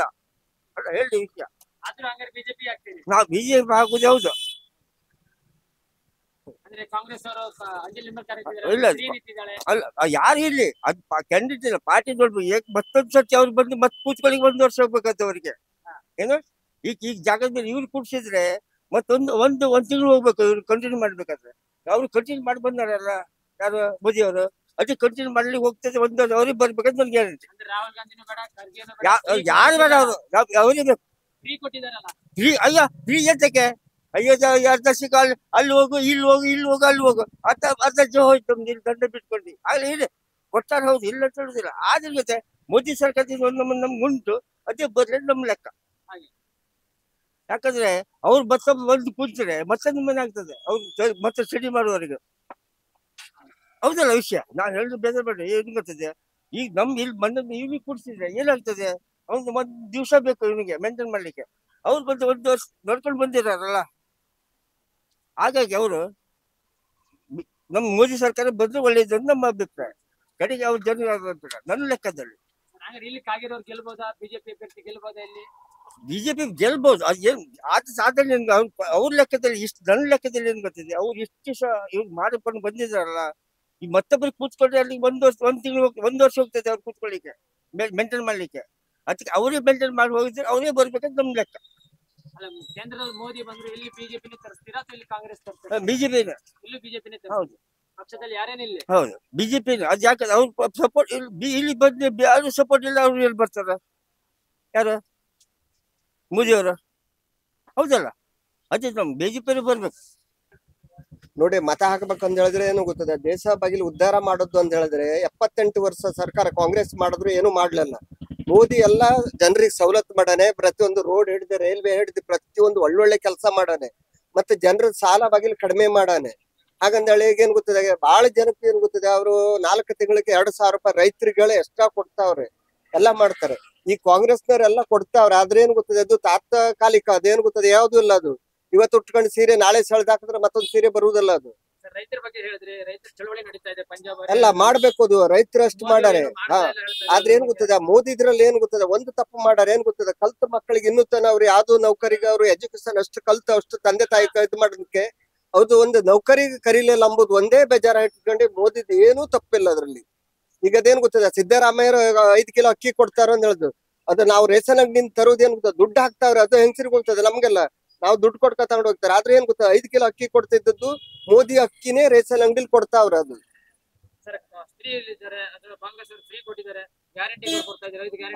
ಅಲ್ಲ ಹೇಳಿ ವಿಷಯ. ಆದ್ರೂ ಹಂಗಾರೆ ಬಿಜೆಪಿ ಹಾಕ್ತೀರಿ? ನಾವ್ ಬಿಜೆಪಿ ಹಾಕುದು ಹೌದು. ಅಂದ್ರೆ ಕಾಂಗ್ರೆಸ್ ಅವರು ಅಂಜಲಿ ನಿಂಬಾಳ್ಕರ್ ಇಲ್ಲ ಅಲ್ಲ ಯಾರು ಇಲ್ಲಿ ಅದ್ ಕ್ಯಾಂಡಿಡೇಟ್ ಇಲ್ಲ, ಪಾರ್ಟಿ ನೋಡ್ಬೇಕು. ಮತ್ತೊಂದ್ ಸರ್ತಿ ಅವ್ರು ಬಂದು ಮತ್ತೆ ಕೂತ್ಕೊಳ್ಳಿಗೆ 1 ವರ್ಷ ಹೋಗ್ಬೇಕಂತ ಅವ್ರಿಗೆ. ಏನು ಈಗ ಜಾಗದ ಮೇಲೆ ಇವ್ರು ಕೂಡ್ಸಿದ್ರೆ ಮತ್ತೊಂದು ಒಂದ್ ತಿಂಗಳು ಹೋಗ್ಬೇಕು ಇವ್ರು ಕಂಟಿನ್ಯೂ ಮಾಡ್ಬೇಕಾದ್ರೆ. ಅವ್ರು ಕಂಟಿನ್ಯೂ ಮಾಡಿ ಬಂದಾರಲ್ಲ ಯಾರು ಮೋದಿ ಅವರು, ಅದಕ್ಕೆ ಕಂಟಿನ್ಯೂ ಮಾಡ್ಲಿಕ್ಕೆ ಹೋಗ್ತದೆ. ಅವ್ರಿಗೆ ಬರ್ಬೇಕಂತ ಒಂದು ಗ್ಯಾರಂಟಿ. ರಾಹುಲ್ ಗಾಂಧಿನೂ ಬೇಡ, ಖರ್ಗೆನೂ ಬೇಡ, ಯಾರು ಬೇಡ ಅವರು ಅವ್ರಿಗೆ ಬೇಕು. ಫ್ರೀ ಕೊಟ್ಟಿದಾರಲ್ಲ? ಫ್ರೀ ಎಂತಕ್ಕೆ? ಅರ್ಧ ಸಿಕ್ಕ ಅಲ್ಲಿ ಹೋಗು ಇಲ್ಲಿ ಹೋಗು ಅಲ್ಲಿ ಹೋಗು ಅರ್ಧ ಜೋ ಹೋಯ್ತು ಇಲ್ಲಿ ದಂಡ ಬಿಟ್ಕೊಂಡು ಆಗ್ಲಿ ಇದೆ ಕೊಟ್ಟಾರ. ಹೌದು ಇಲ್ಲ ಅಂತ ಹೇಳುದಿಲ್ಲ. ಆದ್ರ ಜೊತೆ ಮೋದಿ ಸರ್ಕಾರದಿಂದ ನಮ್ಗೆ ಉಂಟು, ಅದೇ ಬರ್ಲಿ ನಮ್ ಲೆಕ್ಕ. ಯಾಕಂದ್ರೆ ಅವ್ರು ಒಂದು ಕೂತ್ರೆ ಮತ್ತೆ ನಿಮ್ಮನೆ ಆಗ್ತದೆ. ಅವ್ರು ಮತ್ತೆ ಸ್ಟಡಿ ಮಾಡುವವರಿಗೆ ಹೌದಲ್ಲ ವಿಷಯ. ನಾನ್ ಹೇಳುದು ಬೇಡ ಏನ್ ಗೊತ್ತದೆ. ಈಗ ನಮ್ಗೆ ಇಲ್ಲಿ ಬಂದ ಇವ್ನಿಗೆ ಕೂಡ್ಸಿದ್ರೆ ಏನಾಗ್ತದೆ? ಅವ್ನಿಗೆ 1 ದಿವಸ ಬೇಕು ಇವನಿಗೆ ಮೇಂಟೈನ್ ಮಾಡ್ಲಿಕ್ಕೆ. ಅವ್ರು ಬಂದು 1 ವರ್ಷ ನೋಡ್ಕೊಂಡು ಬಂದಿರಾರಲ್ಲ. ಹಾಗಾಗಿ ಅವರು ನಮ್ ಮೋದಿ ಸರ್ಕಾರ ಬಂದ್ರೆ ಒಳ್ಳೇದು ಅಂತ ನಮ್ಮ ಅಭಿಪ್ರಾಯ. ಕಡೆಗೆ ಅವ್ರ ಜನರು ನನ್ನ ಲೆಕ್ಕದಲ್ಲಿ ಇಲ್ಲಿ ಕಾಗಿರೋರು ಗೆಲ್ಬೋದಾ? ಬಿಜೆಪಿ ಅಭ್ಯರ್ಥಿ ಗೆಲ್ಬೋದಾ? ಇಲ್ಲಿ ಬಿಜೆಪಿ ಗೆಲ್ಬಹುದು. ಅದೇನ್ ಆದ ಸಾಧನೆ ಅವ್ರ ಲೆಕ್ಕದಲ್ಲಿ ಇಷ್ಟು ನನ್ನ ಲೆಕ್ಕದಲ್ಲಿ ಏನ್ ಗೊತ್ತಿದೆ. ಅವ್ರು ಇಷ್ಟು ಇವ್ರು ಮಾಡಿಕೊಂಡು ಬಂದಿದಾರಲ್ಲ. ಈ ಮತ್ತೊಬ್ಬರಿಗೆ ಕೂತ್ಕೊಂಡ್ರೆ ಅಲ್ಲಿ 1 ತಿಂಗಳು 1 ವರ್ಷ ಹೋಗ್ತದೆ ಅವ್ರು ಕೂತ್ಕೊಳ್ಳಿಕ್ಕೆ, ಮೇಂಟೈನ್ ಮಾಡ್ಲಿಕ್ಕೆ. ಅದಕ್ಕೆ ಅವರೇ ಮೇಂಟೈನ್ ಮಾಡಿ ಹೋಗಿದ್ರೆ ಅವರೇ ಬರ್ಬೇಕಂತ ನಮ್ ಲೆಕ್ಕ. ಅಲ್ಲ, ಕೇಂದ್ರದಲ್ಲಿ ಮೋದಿ ಬಂದ್ರು ಇಲ್ಲಿ ಬಿಜೆಪಿನೇ ತರಿಸ್ತೀರಾ ಅಥವಾ ಇಲ್ಲಿ ಕಾಂಗ್ರೆಸ್ ತರಿಸ್ತೀರಾ? ಬಿಜೆಪಿನೇ. ಇಲ್ಲಿ ಬಿಜೆಪಿನೇ ಹೌದು. ಪಕ್ಷದಲ್ಲಿ ಯಾರೇನಿಲ್ಲ. ಹೌದು ಬಿಜೆಪಿನೇ. ಅದ್ ಯಾಕಂದ್ರೆ ಅವ್ರು ಸಪೋರ್ಟ್ ಇಲ್ಲಿ ಬಂದ್ರೆ ಯಾರು ಸಪೋರ್ಟ್ ಇಲ್ಲ. ಅವ್ರು ಎಲ್ಲಿ ಬರ್ತಾರ? ಯಾರು ಮೋದಿ ಅವರು? ಹೌದಲ್ಲ, ಅದೇ ನಮ್ ಬಿಜೆಪಿ ಬರ್ಬೇಕು. ನೋಡಿ, ಮತ ಹಾಕ್ಬೇಕಂತ ಹೇಳಿದ್ರೆ ಏನು ಗೊತ್ತದೆ, ದೇಶ ಬಗೆಲ್ ಉದ್ಧಾರ ಮಾಡೋದು ಅಂತ ಹೇಳಿದ್ರೆ 78 ವರ್ಷ ಸರ್ಕಾರ ಕಾಂಗ್ರೆಸ್ ಮಾಡಿದ್ರು ಏನು ಮಾಡ್ಲಿಲ್ಲ. ಮೋದಿ ಎಲ್ಲಾ ಜನರಿಗೆ ಸವಲತ್ತು ಮಾಡಾನೆ. ಪ್ರತಿಯೊಂದು ರೋಡ್ ಹಿಡಿದು ರೈಲ್ವೆ ಹಿಡಿದು ಪ್ರತಿಯೊಂದು ಒಳ್ಳೊಳ್ಳೆ ಕೆಲಸ ಮಾಡಾನೆ. ಮತ್ತೆ ಜನರ ಸಾಲ ಬಗೆಲ್ ಕಡಿಮೆ ಮಾಡಾನೆ. ಹಾಗಂದೇಳಿ ಈಗ ಏನ್ ಗೊತ್ತಿದೆ, ಬಹಳ ಜನಕ್ಕೆ ಏನ್ ಗೊತ್ತಿದೆ, ಅವರು 4 ತಿಂಗಳಿಗೆ 2,000 ರೂಪಾಯಿ ರೈತರುಗಳೇ ಎಕ್ಸ್ಟ್ರಾ ಕೊಡ್ತಾವ್ರೆ, ಎಲ್ಲಾ ಮಾಡ್ತಾರೆ. ಈ ಕಾಂಗ್ರೆಸ್ನವ್ರೆಲ್ಲ ಕೊಡ್ತಾವ್ರೆ. ಆದ್ರೆ ಏನ್ ಗೊತ್ತಿದೆ, ಅದು ತಾತ್ಕಾಲಿಕ. ಅದೇನ್ ಗೊತ್ತದೆ, ಯಾವ್ದು ಇಲ್ಲ. ಅದು ಇವತ್ತು ಉಟ್ಕೊಂಡು ಸೀರೆ ನಾಳೆ ಸೆಳೆದಾಕಿದ್ರೆ ಮತ್ತೊಂದು ಸೀರೆ ಬರುವುದಿಲ್ಲ. ಅದು ರೈತರ ಬಗ್ಗೆ ಹೇಳಿದ್ರೆ ರೈತರ ಚಳವಳಿ ನಡೀತಾ ಇದೆ ಪಂಜಾಬ್ ಎಲ್ಲ ಮಾಡ್ಬೇಕು. ಅದು ರೈತರು ಅಷ್ಟು ಮಾಡಾರೆ. ಆದ್ರೆ ಏನ್ ಗೊತ್ತದೆ, ಮೋದಿ ಇದ್ರಲ್ಲಿ ಏನ್ ಗೊತ್ತದೆ, ಒಂದು ತಪ್ಪು ಮಾಡಾರೆ. ಏನ್ ಗೊತ್ತದೆ, ಕಲ್ತ ಮಕ್ಕಳಿಗೆ ಇನ್ನೂ ತನ ಅವ್ರು ಯಾವ್ದು ನೌಕರಿಗೆ ಅವ್ರು ಎಜುಕೇಶನ್ ಅಷ್ಟು ಕಲ್ತ ಅಷ್ಟು ತಂದೆ ತಾಯಿ ಇದು ಮಾಡೋದಕ್ಕೆ ಅವ್ರದ್ದು ಒಂದು ನೌಕರಿಗೆ ಕರೀಲಿಲ್ಲ ಅಂಬುದು ಒಂದೇ ಬೇಜಾರ ಇಟ್ಕೊಂಡು ಮೋದಿದ್ ಏನೂ ತಪ್ಪಿಲ್ಲ ಅದ್ರಲ್ಲಿ. ಈಗ ಅದೇನ್ ಗೊತ್ತದೆ, ಸಿದ್ದರಾಮಯ್ಯ 5 ಕಿಲೋ ಅಕ್ಕಿ ಕೊಡ್ತಾರ ಅಂತ ಹೇಳುದು, ಅದು ನಾವು ರೇಷನ್ ಅಂಗಡಿಯಿಂದ ತರೋದು ಏನ್ ಗೊತ್ತ, ದುಡ್ಡು ಹಾಕ್ತಾವ್ರೆ. ಅದು ಹೆಂಗಸರಿಗೆ ಹೋಗ್ತದೆ, ನಮ್ಗೆಲ್ಲ ನಾವು ದುಡ್ಡು ಕೊಡ್ಕ ತಗೊಂಡು ಹೋಗ್ತಾರೆ. ಆದ್ರೆ ಏನ್ ಗೊತ್ತಾ, 5 ಕಿಲೋ ಅಕ್ಕಿ ಕೊಡ್ತಿದ್ದದ್ದು ಮೋದಿ ಅಕ್ಕಿನೇ ರೇಷನ್ ಅಂಗಡಿಲಿ ಕೊಡ್ತಾವ್ರೆ. ಅದು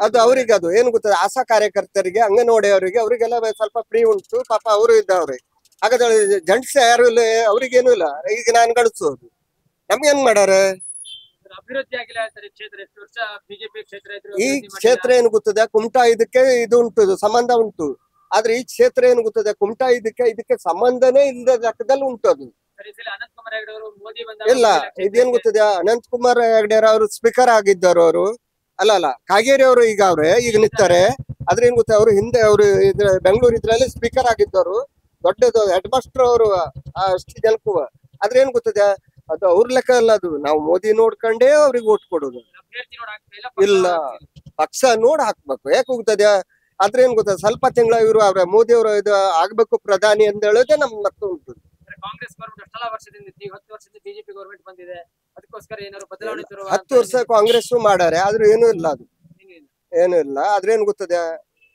ಅದು ಅವ್ರಿಗೆ ಅದು ಏನ್ ಗೊತ್ತದ, ಆಶಾ ಕಾರ್ಯಕರ್ತರಿಗೆ, ಅಂಗನವಾಡಿ ಅವರಿಗೆಲ್ಲ ಸ್ವಲ್ಪ ಫ್ರೀ ಉಂಟು. ಪಾಪ ಅವರು ಇದ್ದವ್ರೆ. ಹಾಗಾದ್ರೆ ಜಂಟ್ಸ್ ಯಾರು ಇಲ್ಲ, ಅವ್ರಿಗೇನು ಇಲ್ಲ. ಈಗ ನಾನು ಗಡಿಸೋದು ನಮ್ಗೆ ಏನ್ ಮಾಡಾರ? ಅಭಿವೃದ್ಧಿ ಆಗಿಲ್ಲ ಕ್ಷೇತ್ರ. ಎಷ್ಟು ವರ್ಷ ಬಿಜೆಪಿ ಕ್ಷೇತ್ರ ಇದ್ರು ಈ ಕ್ಷೇತ್ರ ಏನ್ ಗೊತ್ತದೆ, ಕುಮಟಾ ಇದಕ್ಕೆ ಇದು ಉಂಟು, ಸಂಬಂಧ ಉಂಟು. ಆದ್ರೆ ಈ ಕ್ಷೇತ್ರ ಏನ್ ಗೊತ್ತದೆ, ಕುಮಟಾ ಇದಕ್ಕೆ ಸಂಬಂಧನೇ ಇಲ್ಲದ ಲೆಕ್ಕದಲ್ಲಿ ಉಂಟು. ಅದು ಇಲ್ಲ. ಇದೇನ್ ಗೊತ್ತದೆ, ಅನಂತ್ ಕುಮಾರ್ ಹೆಗಡೆ ಅವರು ಸ್ಪೀಕರ್ ಆಗಿದ್ದರು. ಅವರು ಅಲ್ಲ ಕಾಗೇರಿ ಅವರು ಈಗ ಈಗ ನಿಂತಾರೆ. ಆದ್ರೆ ಏನ್ ಗೊತ್ತಾ, ಅವ್ರು ಹಿಂದೆ ಅವರು ಬೆಂಗಳೂರು ಇದ್ರಲ್ಲಿ ಸ್ಪೀಕರ್ ಆಗಿದ್ದರು. ದೊಡ್ಡದು ಹೆಡ್ ಮಾಸ್ಟರ್ ಅವರು ಅಷ್ಟು ಜನಕ್ಕೂ. ಆದ್ರೆ ಏನ್ ಗೊತ್ತದೆ, ಅದು ಅವ್ರ ಲೆಕ್ಕ ಅಲ್ಲ. ಅದು ನಾವು ಮೋದಿ ನೋಡ್ಕೊಂಡೇ ಅವ್ರಿಗೆ ಓಟ್ ಕೊಡೋದು. ಇಲ್ಲ, ಪಕ್ಷ ನೋಡ್ ಹಾಕ್ಬೇಕು. ಯಾಕೆ ಹೋಗ್ತದೆ? ಆದ್ರೆ ಏನ್ ಗೊತ್ತಾ, ಸ್ವಲ್ಪ ತಿಂಗಳ ಇವರು ಮೋದಿ ಅವರು ಇದು ಆಗ್ಬೇಕು ಪ್ರಧಾನಿ ಅಂತ ಹೇಳೋದೇ ನಮ್ ಮತ್ತೆ ಉಂಟು. ಕಾಂಗ್ರೆಸ್ ಗೌರ್ಮೆಂಟ್ ಎಷ್ಟೆಲ್ಲ ವರ್ಷದಿಂದ 10 ವರ್ಷದಿಂದ ಬಿಜೆಪಿ ಗೌರ್ಮೆಂಟ್ ಬಂದಿದೆ. ಅದಕ್ಕೋಸ್ಕರ ಏನಾದ್ರು ಬದಲಾವಣೆ 10 ವರ್ಷ ಕಾಂಗ್ರೆಸ್ ಮಾಡಾರೆ. ಆದ್ರೂ ಏನೂ ಇಲ್ಲ. ಅದು ಏನು ಇಲ್ಲ. ಆದ್ರೆ ಏನ್ ಗೊತ್ತದೆ,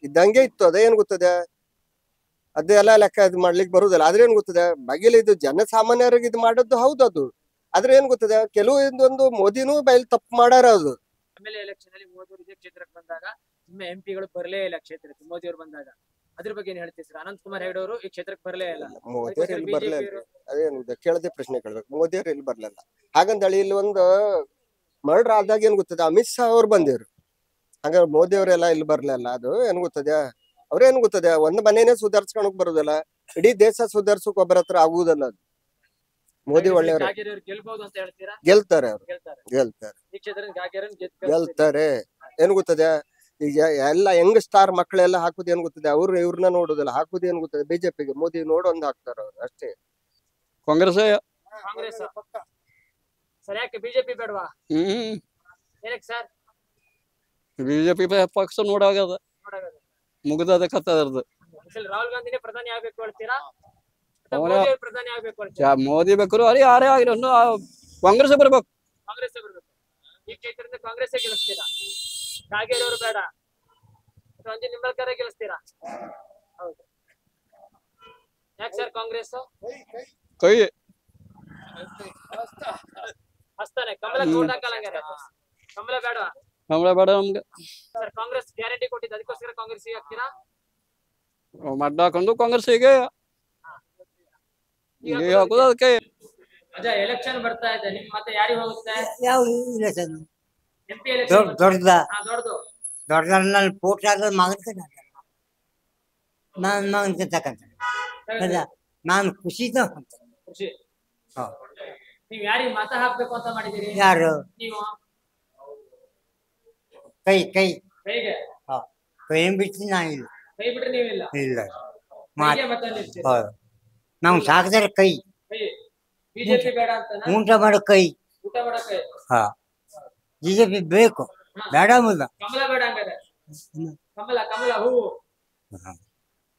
ಇದ್ದಂಗೆ ಇತ್ತು. ಅದೇನ್ ಗೊತ್ತದೆ, ಅದೆಲ್ಲ ಲೆಕ್ಕ ಇದು ಮಾಡ್ಲಿಕ್ಕೆ ಬರುದಿಲ್ಲ. ಆದ್ರೆ ಏನ್ ಗೊತ್ತದೆ, ಬಗೆಲ್ ಇದು ಜನಸಾಮಾನ್ಯರಿಗೆ ಇದು ಮಾಡೋದು ಹೌದು. ಅದು ಆದ್ರೆ ಏನ್ ಗೊತ್ತದೆ, ಕೆಲವೊಂದು ಮೋದಿನೂ ಬಯಲ್ ತಪ್ಪು ಮಾಡಾರ. ಅದು ಆಮೇಲೆ ಎಲೆಕ್ಷನ್ ಅಲ್ಲಿ ಮೋದಿ ಅವರು ಇದೇ ಕ್ಷೇತ್ರಕ್ಕೆ ಬಂದಾಗ ನಿಮ್ಮ ಎಂಪಿಗಳು ಬರಲೇ ಇಲ್ಲ ಕ್ಷೇತ್ರಕ್ಕೆ. ಮೋದಿ ಅವರು ಬಂದಾಗ ಅದ್ರ ಬಗ್ಗೆ ಏನ್ ಹೇಳ್ತೀವಿ ಸರ್? ಅನಂತ್ ಕುಮಾರ್ ಹೆಗಡೆ ಅವರು ಈ ಕ್ಷೇತ್ರಕ್ಕೆ ಬರಲೇ ಇಲ್ಲ, ಮೋದಿಯವ್ರು ಇಲ್ಲಿ ಬರ್ಲಿಲ್ಲ. ಅದೇನು ಕೇಳದೆ ಪ್ರಶ್ನೆ ಕೇಳ್ಬೇಕು. ಮೋದಿಯವ್ರು ಇಲ್ಲಿ ಬರ್ಲಿಲ್ಲ. ಹಾಗಂತೇಳಿ ಇಲ್ಲಿ ಒಂದು ಮರ್ಡರ್ ಆದಾಗ ಏನ್ ಗೊತ್ತದ, ಅಮಿತ್ ಶಾ ಅವ್ರು ಬಂದಿವ್ರು. ಹಂಗ ಮೋದಿ ಅವರೆಲ್ಲ ಇಲ್ಲಿ ಬರ್ಲಿಲ್ಲ. ಅದು ಏನ್ ಗೊತ್ತದ, ಅವ್ರೇನ್ ಗೊತ್ತದ, ಒಂದ್ ಮನೇನೆ ಸುಧಾರ್ಸ್ಕೊಳಕ್ ಬರುದಿಲ್ಲ, ಇಡೀ ದೇಶ ಸುಧಾರ್ಸಕ್ ಒಬ್ಬರ ಹತ್ರ ಆಗುವುದಲ್ಲ. ಅದು ಮೋದಿ ಒಳ್ಳೆಯವ್ರು, ಗೆಲ್ಬಹುದು ಅಂತ ಹೇಳ್ತೀರಾ? ಗೆಲ್ತಾರೆ ಅವ್ರು, ಗೆಲ್ತಾರೆ ಈ ಕ್ಷೇತ್ರದಿಂದ ಕಾಗೇರಿಯವ್ರನ್ನ ಗೆಲ್ತಾರೆ. ಏನ್ ಗೊತ್ತದೆ, ಈಗ ಎಲ್ಲ ಯಂಗ್ ಸ್ಟಾರ್ ಮಕ್ಕಳೆಲ್ಲ ಹಾಕುದು ಏನ್ ಗೊತ್ತದೆ, ಅವ್ರು ಇವ್ರನ್ನ ನೋಡುದಿಲ್ಲ, ಹಾಕುದು ಏನ್ ಗೊತ್ತದೆ ಬಿಜೆಪಿಗೆ. ಮೋದಿ ನೋಡೊಂದ್ ಹಾಕ್ತಾರ ಅವ್ರು ಅಷ್ಟೇ. ಕಾಂಗ್ರೆಸ್ ಸರ್ ಯಾಕೆ ಬಿಜೆಪಿ ಬೇಡವಾ? ಏನಕ್ಕೆ ಸರ್? ಬಿಜೆಪಿ ಪಕ್ಷ ನೋಡಾಗದ, ಮುಗ್ದದ ಕತ್ತ ಅದ್ರದ್ದು. ರಾಹುಲ್ ಗಾಂಧಿನೇ ಪ್ರಧಾನಿ ಆಗ್ಬೇಕು ಹೇಳ್ತೀರಾ? ಪ್ರಧಾನಿ ಆಗ್ಬೇಕು ಹೇಳ್ತೀರಾ? ಮೋದಿ ಬೇಕಾದ್ರು ಅಲ್ಲಿ ಯಾರೇ ಆಗಿರೋ ಕಾಂಗ್ರೆಸ್ ಬರ್ಬೇಕು. ಕಾಂಗ್ರೆಸ್ ಬರ್ಬೇಕು. ಈ ಕ್ಷೇತ್ರದಿಂದ ಕಾಂಗ್ರೆಸ್ ಗೆಲ್ಲಿಸ್ತೀರಾ? ಕಾಗೇರಿ ಅವರು ಬೇಡ, ಅಂಜನ್ ನಿಂಬಾಳ್ಕರ್ ಗೆಲ್ಲಿಸ್ತೀರಾ? ಹೌದು. ಯಾಕೆ ಸರ್ ಕಾಂಗ್ರೆಸ್? ಕೈ ಹಸ್ತಾನೆ ಕಮಲ ನೋಡ್ ಹಾಕಲ್ಲ. ಕಮಲ ಬೇಡ, ಕಮಲ ಬೇಡ ನಮ್ಗೆ. ಸರ್ ಕಾಂಗ್ರೆಸ್ ಗ್ಯಾರಂಟಿ ಕೊಟ್ಟಿದ್ದು, ಅದಕ್ಕೋಸ್ಕರ ಕಾಂಗ್ರೆಸ್ ಹಾಕ್ತೀರಾ? ಮಡ್ಡ ಹಾಕೊಂಡು ಕಾಂಗ್ರೆಸ್ಸಿಗೆ ಹಾಕೋದು. ಅದಕ್ಕೆ ಅಜಾ ಎಲೆಕ್ಷನ್ ಬರ್ತಾ ಇದೆ, ನಿಮ್ ಮತ್ತೆ ಯಾರಿಗೆ ಹೋಗುತ್ತೆ? ಯಾವ ಇಲೆಕ್ಷನ್? MP ಎಲೆಕ್ಷನ್ ದೊಡ್ಡದ ದೊಡ್ಡದು. ದೊಡ್ಡದ ನನ್ನ ಪೋಟ್ ಆದ್ರೆ ಮಗನ್ಕ ನನ್ನ ಮಗನ್ಕ ತಕಂತಾನೆ. ನಾನು ಖುಷಿದ ಖುಷಿ. ನೀವ್ ಯಾರಿಗೆ ಮತ ಹಾಕ್ಬೇಕು ಅಂತ ಮಾಡಿದೀರಿ? ಯಾರು? ನೀವು ಕೈ ಕೈ ಕೈಗೆ ಕೈ ಬಿಟ್ಟು ನಾ ಇಲ್ಲ. ಕೈ ಬಿಟ್ರೆ ನೀವಿಲ್ಲ? ಇಲ್ಲ ಕೈಗೆ ಮತ ನಿಲ್ಸ್ತೀರಿ? ನಾವು ಸಾಕಿದ್ರೆ ಕೈ. ಕೈ ಬಿಜೆಪಿ ಬೇಡ ಅಂತ ಊಟ ಮಾಡೋ ಕೈ. ಊಟ ಮಾಡೋ ಕೈ. ಹಾ ಬಿಜೆಪಿ ಬೇಕು, ಬೇಡ ಮುಲ್ಲ. ಕಮಲ ಬೇಡ ಹಂಗಾರೆ? ಕಮಲ ಕಮಲ ಹೂವು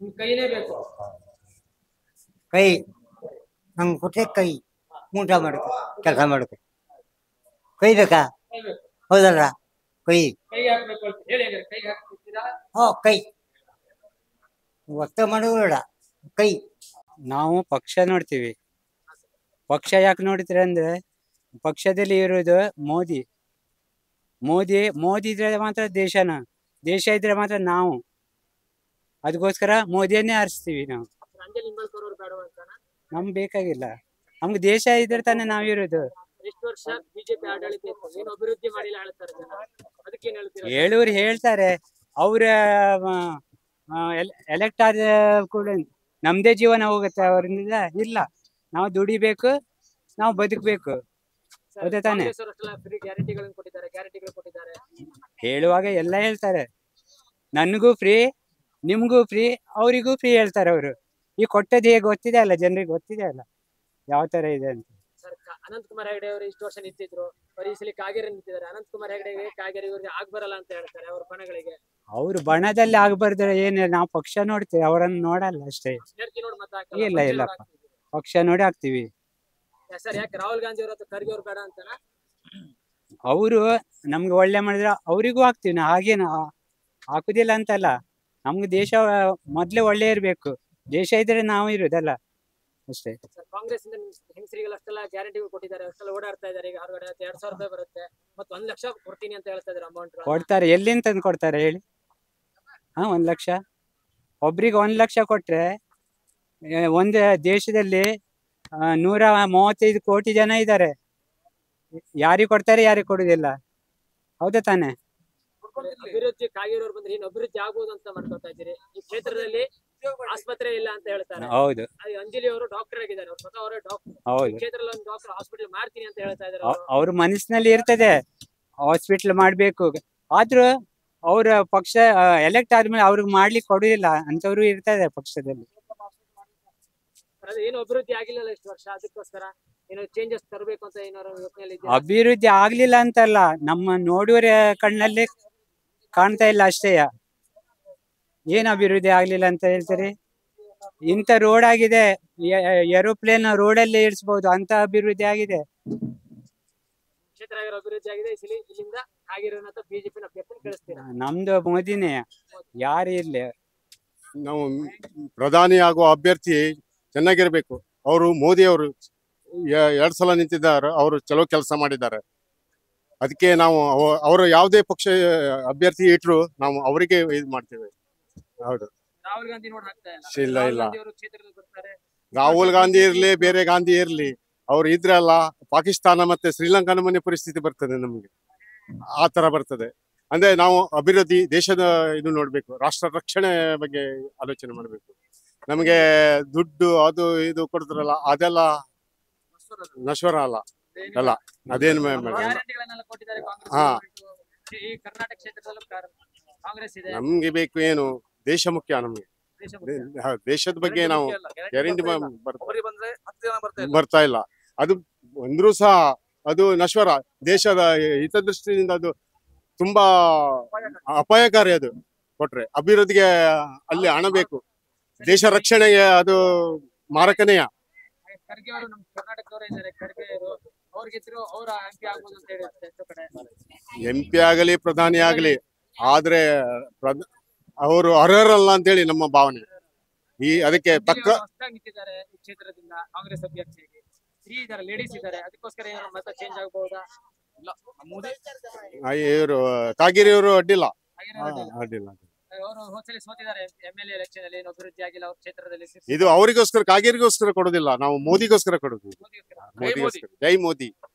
ನಿಮ್ ಕೈನೇ ಬೇಕು? ಕೈ ನಂಗೆ ಕೊಟ್ಟೆ ಕೈ. ಊಟ ಮಾಡಕ ಕೆಲಸ ಮಾಡಕ ಕೈ ಬೇಕಾ? ಹೌದಲ್ಲ? ಕೈ ಕೈ ಹಾಕ್ಬೇಕು ಅಂತ ಹೇಳಿ. ಕೈ ಹಾಕ್ತಿದ್ದೀರಾ? ಕೈ ಒತ್ತ ಮಾಡೋಬೇಡ, ಕೈ. ನಾವು ಪಕ್ಷ ನೋಡ್ತೀವಿ. ಪಕ್ಷ ಯಾಕೆ ನೋಡ್ತೀರಿ ಅಂದ್ರೆ, ಪಕ್ಷದಲ್ಲಿ ಇರೋದು ಮೋದಿ. ಮೋದಿ ಇದ್ರೆ ಮಾತ್ರ ದೇಶನ, ದೇಶ ಇದ್ರೆ ಮಾತ್ರ ನಾವು. ಅದಕ್ಕೋಸ್ಕರ ಮೋದಿಯನ್ನೇ ಆರಿಸ್ತೀವಿ ನಾವು. ಅಂಜನ್ ನಿಂಬಾಳ್ಕರ್ ಅವರು ಬೇಡವಾ ಅಂತ? ನಮ್ಗೆ ಬೇಕಾಗಿಲ್ಲ, ನಮ್ಗೆ ದೇಶ ಇದ್ರೆ ತಾನೇ ನಾವಿರೋದು. ಎಷ್ಟು ವರ್ಷ ಬಿಜೆಪಿ ಆಡಳಿತ ಇತ್ತು, ಏನು ಅಭಿವೃದ್ಧಿ ಮಾಡಿಲ್ಲ ಹೇಳ್ತಾರೆ ಜನ, ಅದಕ್ಕೇನ್ ಹೇಳ್ತೀರಾ? ಹೇಳುವರು ಹೇಳ್ತಾರೆ, ಅವ್ರ ಎಲೆಕ್ಟ್ ಆದ ಕೂಡ ನಮ್ದೇ ಜೀವನ ಹೋಗುತ್ತೆ ಅವರಿಂದ. ಇಲ್ಲ, ನಾವು ದುಡಿಬೇಕು, ನಾವು ಬದುಕಬೇಕು. ಹೌದಾ ತಾನೆ? ಗ್ಯಾರಂಟಿಗಳನ್ನು ಕೊಟ್ಟಿದ್ದಾರೆ, ಗ್ಯಾರಂಟಿಗಳು ಕೊಟ್ಟಿದ್ದಾರೆ ಹೇಳುವಾಗ ಎಲ್ಲ ಹೇಳ್ತಾರೆ, ನನಗೂ ಫ್ರೀ, ನಿಮ್ಗೂ ಫ್ರೀ, ಅವರಿಗೂ ಫ್ರೀ ಹೇಳ್ತಾರೆ ಅವರು. ಈ ಕೊಟ್ಟದ್ದು ಹೇಗೆ ಗೊತ್ತಿದೆ ಅಲ್ಲ, ಜನರಿಗೆ ಗೊತ್ತಿದೆ ಅಲ್ಲ ಯಾವ ತರ ಇದೆ ಅಂತ. ಸರ್ ಅನಂತ್ ಕುಮಾರ್ ಹೆಗಡೆ ಅವರು ಇಷ್ಟು ವರ್ಷ ನಿಂತಿದ್ರು, ಈ ಸಲ ಕಾಗೇರಿ ನಿಂತಿದ್ದಾರೆ. ಅನಂತ್ ಕುಮಾರ್ ಹೆಗಡೆಗೆ ಕಾಗೇರಿ ಅವ್ರಿಗೆ ಆಗ್ಬರಲ್ಲ ಅಂತ ಹೇಳ್ತಾರೆ ಅವ್ರ ಬಣಗಳಿಗೆ. ಅವ್ರು ಬಣದಲ್ಲಿ ಆಗ್ಬಾರ್ದ್ರೆ ಏನಿಲ್ಲ, ನಾವು ಪಕ್ಷ ನೋಡ್ತೀವಿ, ಅವರನ್ನು ನೋಡಲ್ಲ ಅಷ್ಟೇ. ನೋಡಿ ಮತ ಇಲ್ಲ ಇಲ್ಲಪ್ಪ, ಪಕ್ಷ ನೋಡಿ ಹಾಕ್ತಿವಿ. ಸರ್ ಯಾಕೆ ರಾಹುಲ್ ಗಾಂಧಿ ಅವರು ಅಥವಾ ಖರ್ಗೆ ಅವ್ರು ಬೇಡ ಅಂತನಾ? ಅವರು ನಮ್ಗೆ ಒಳ್ಳೆ ಮಾಡಿದ್ರೆ ಅವರಿಗೂ ಹಾಕ್ತಿವಿ ನಾವು, ಹಾಗೇನು ಹಾಕುದಿಲ್ಲ ಅಂತಲ್ಲ. ನಮ್ಗೆ ದೇಶ ಮೊದ್ಲೇ ಒಳ್ಳೆ ಇರ್ಬೇಕು, ದೇಶ ಇದ್ರೆ ನಾವು ಇರೋದಲ್ಲ ಅಷ್ಟೇ. ಕಾಂಗ್ರೆಸ್ ಇಂದ ಹೆಂಗಸರಿಗೆಲ್ಲ ಅಷ್ಟೆಲ್ಲ ಗ್ಯಾರಂಟಿಗಳು ಕೊಟ್ಟಿದ್ದಾರೆ, ಅಷ್ಟೆಲ್ಲ ಓಡಾಡ್ತಾ ಇದ್ದಾರೆ. ಈಗ ಹೊರಗಡೆ 2000 ರೂಪಾಯಿ ಬರುತ್ತೆ, ಮತ್ತೆ 1 ಲಕ್ಷ ಕೊಡ್ತೀನಿ ಅಂತ ಹೇಳ್ತಾ ಇದ್ದಾರೆ ಅಮೌಂಟ್. ಕೊಡ್ತಾರೆ, ಎಲ್ಲಿಂದ ತಂದು ಕೊಡ್ತಾರೆ ಹೇಳಿ? 1 ಲಕ್ಷ ಒಬ್ರಿಗೆ 1 ಲಕ್ಷ ಕೊಟ್ರೆ ಒಂದು ದೇಶದಲ್ಲಿ 135 ಕೋಟಿ ಜನ ಇದ್ದಾರೆ. ಯಾರಿಗೆ ಕೊಡ್ತಾರೆ, ಯಾರಿಗೆ ಕೊಡುದಿಲ್ಲ. ಹೌದಾ ತಾನೆ? ಅಭಿವೃದ್ಧಿ ಕಾಗೇರಿಯವರು ಬಂದ್ರೆ ಏನು ಅಭಿವೃದ್ಧಿ ಆಗ್ಬೋದು ಅಂತ ಮಾಡ್ಕೊತಾ ಇದ್ದೀರಿ? ಈ ಕ್ಷೇತ್ರದಲ್ಲಿ ಆಸ್ಪತ್ರೆ ಇಲ್ಲ ಅಂತ ಹೇಳ್ತಾರೆ. ಹೌದು. ಅಂಜಲಿ ಅವರು ಡಾಕ್ಟರ್ ಆಗಿದ್ದಾರೆ, ಅವ್ರು ಸ್ವತಃ ಅವರೇ ಡಾಕ್ಟರ್. ಹೌದು. ಕ್ಷೇತ್ರದಲ್ಲಿ ಒಂದು ಡಾಕ್ಟರ್ ಹಾಸ್ಪಿಟಲ್ ಮಾಡ್ತೀನಿ ಅಂತ ಹೇಳ್ತಾ ಇದ್ದಾರೆ. ಅವ್ರ ಮನಸ್ಸಿನಲ್ಲಿ ಇರ್ತದೆ ಹಾಸ್ಪಿಟಲ್ ಮಾಡ್ಬೇಕು, ಆದ್ರೂ ಅವ್ರ ಪಕ್ಷ ಎಲೆಕ್ಟ್ ಆದ್ಮೇಲೆ ಅವ್ರಿಗೆ ಮಾಡ್ಲಿಕ್ಕೆ ಕೊಡುದಿಲ್ಲ ಅಂತವ್ರು ಇರ್ತದೆ ಪಕ್ಷದಲ್ಲಿ. ಏನು ಅಭಿವೃದ್ಧಿ ಆಗಿಲ್ಲ ಇಷ್ಟು ವರ್ಷ, ಅದಕ್ಕೋಸ್ಕರ ಏನೋ ಚೇಂಜಸ್ ತರಬೇಕು ಅಂತ ಏನಾದ್ರು ಯೋಚನೆಯಲ್ಲಿ ಇದೆಯಾ? ಅಭಿವೃದ್ಧಿ ಆಗ್ಲಿಲ್ಲ ಅಂತಲ್ಲ, ನಮ್ಮ ನೋಡುವರ ಕಣ್ಣಲ್ಲಿ ಕಾಣ್ತಾ ಇಲ್ಲ ಅಷ್ಟೇ. ಏನ್ ಅಭಿವೃದ್ಧಿ ಆಗ್ಲಿಲ್ಲ ಅಂತ ಹೇಳ್ತಾರೆ? ಇಂಥ ರೋಡ್ ಆಗಿದೆ, ಏರೋಪ್ಲೇನ್ ರೋಡಲ್ಲಿ ಇಳಿಸಬಹುದು ಅಂತ ಅಭಿವೃದ್ಧಿ ಆಗಿದೆ. ಕ್ಷೇತ್ರ ಅಭಿವೃದ್ಧಿ ಆಗಿದೆ. ಇಲ್ಲಿಂದ ಆಗಿರೋನ ಬಿಜೆಪಿ ಅಭ್ಯರ್ಥಿ ಕಳಿಸ್ತೀರಾ? ನಮ್ದು ಮೋದಿನೇ, ಯಾರು ಇರ್ಲಿ. ನಾವು ಪ್ರಧಾನಿ ಆಗುವ ಅಭ್ಯರ್ಥಿ ಚೆನ್ನಾಗಿರ್ಬೇಕು. ಅವರು ಮೋದಿ ಅವರು 2 ಸಲ ನಿಂತಿದ್ದಾರೆ, ಅವರು ಚಲೋ ಕೆಲಸ ಮಾಡಿದ್ದಾರೆ. ಅದಕ್ಕೆ ನಾವು ಅವರು ಯಾವುದೇ ಪಕ್ಷ ಅಭ್ಯರ್ಥಿ ಇಟ್ರು ನಾವು ಅವರಿಗೆ ಇದು ಮಾಡ್ತೇವೆ. ಹೌದು. ರಾಹುಲ್ ಗಾಂಧಿ ನೋಡ್ ಹಾಕ್ತಾ ಇಲ್ಲ, ರಾಹುಲ್ ಇಲ್ಲ. ಗಾಂಧಿ ಅವರು ಕ್ಷೇತ್ರದಲ್ಲಿ ಬರ್ತಾರೆ. ರಾಹುಲ್ ಗಾಂಧಿ ಇರ್ಲಿ ಬೇರೆ ಗಾಂಧಿ ಇರ್ಲಿ, ಅವ್ರು ಇದ್ರಲ್ಲ ಪಾಕಿಸ್ತಾನ ಮತ್ತೆ ಶ್ರೀಲಂಕಾನ ಮನೆ ಪರಿಸ್ಥಿತಿ ಬರ್ತದೆ ನಮ್ಗೆ. ಆ ತರ ಬರ್ತದೆ. ಅಂದ್ರೆ ನಾವು ಅಭಿವೃದ್ಧಿ ದೇಶದ ಇದು ನೋಡ್ಬೇಕು, ರಾಷ್ಟ್ರ ರಕ್ಷಣೆ ಬಗ್ಗೆ ಆಲೋಚನೆ ಮಾಡ್ಬೇಕು. ನಮಗೆ ದುಡ್ಡು ಅದು ಇದು ಕೊಡ್ತಾರಲ್ಲ ಅದೆಲ್ಲ ನಶ್ವರ ಅಲ್ಲ ಅಲ್ಲ ಅದೇನು ಗ್ಯಾರಂಟಿಗಳನ್ನೆಲ್ಲ ಕೊಟ್ಟಿದ್ದಾರೆ ಕಾಂಗ್ರೆಸ್ ಹಾ. government. ಈ ಕರ್ನಾಟಕ ಕ್ಷೇತ್ರದಲ್ಲೂ ಕಾಂಗ್ರೆಸ್ ಇದೆ. ನಮ್ಗೆ ಬೇಕು ಏನು ದೇಶ ಮುಖ್ಯ ನಮ್ಗೆ. ದೇಶ ಮುಖ್ಯ. ದೇಶದ ಬಗ್ಗೆ ನಾವು ಗ್ಯಾರಂಟಿ ಒಬ್ಬರಿಗೆ ಬಂದ್ರೆ 10 ಜನ ಬರ್ತಾ ಇಲ್ಲ. ಬರ್ತಾ ಇಲ್ಲ. ಅದು ಬಂದ್ರೂ ಸಹ ಅದು ನಶ್ವರ. ದೇಶದ ಹಿತದೃಷ್ಟಿಯಿಂದ ಅದು ತುಂಬಾ ಅಪಾಯಕಾರಿ. ಅದು ಕೊಟ್ರೆ ಅಭಿವೃದ್ಧಿಗೆ ಅಲ್ಲಿ ಹಣ ಬೇಕು, ದೇಶ ರಕ್ಷಣೆಗೆ ಅದು ಮಾರಕನೆಯ. ಖರ್ಗೆ ಅವರು ನಮ್ಮ ಕರ್ನಾಟಕದವರೇ ಇದ್ದಾರೆ. ಖರ್ಗೆ ಅವರು ಅವ್ರಿಗಿದ್ರು ಅವರ MP ಆಗ್ಬೋದು ಅಂತ ಹೇಳುತ್ತೆ ಎಷ್ಟೋ ಕಡೆ. MP ಆಗಲಿ ಪ್ರಧಾನಿ ಆಗಲಿ, ಆದ್ರೆ ಅವರು ಅರ್ಹರಲ್ಲ ಅಂತೇಳಿ ನಮ್ಮ ಭಾವನೆ. ಅದಕ್ಕೆ ತಕ್ಕ ಹೊಸದಾಗಿ ನಿಂತಿದ್ದಾರೆ ಈ ಕ್ಷೇತ್ರದಿಂದ ಕಾಂಗ್ರೆಸ್ ಅಭ್ಯರ್ಥಿಯಾಗಿ. 3 ಇದ್ದಾರೆ, ಲೇಡೀಸ್ ಇದ್ದಾರೆ. ಅದಕ್ಕೋಸ್ಕರ ಏನಾದ್ರು ಮತ ಚೇಂಜ್ ಆಗಬಹುದಾ? ಇಲ್ಲ, ಮೋದಿ ಇವರು ಕಾಗೇರಿ ಅವರು ಅಡ್ಡಿಲ್ಲ. ಅಡ್ಡಿಲ್ಲ. ಅವರು ಹೋದ್ಸಲಿ ಸೋತಿದ್ದಾರೆ MLA ಎಲೆಕ್ಷನ್ ಅಲ್ಲಿ. ಏನು ಅಭಿವೃದ್ಧಿ ಆಗಿಲ್ಲ ಅವ್ರ ಕ್ಷೇತ್ರದಲ್ಲಿ. ಇದು ಅವರಿಗೋಸ್ಕರ ಕಾಗೇರಿಗೋಸ್ಕರ ಕೊಡೋದಿಲ್ಲ, ನಾವು ಮೋದಿಗೋಸ್ಕರ ಕೊಡೋದು. ಮೋದಿಗೋಸ್ಕರ. ಜೈ ಮೋದಿ.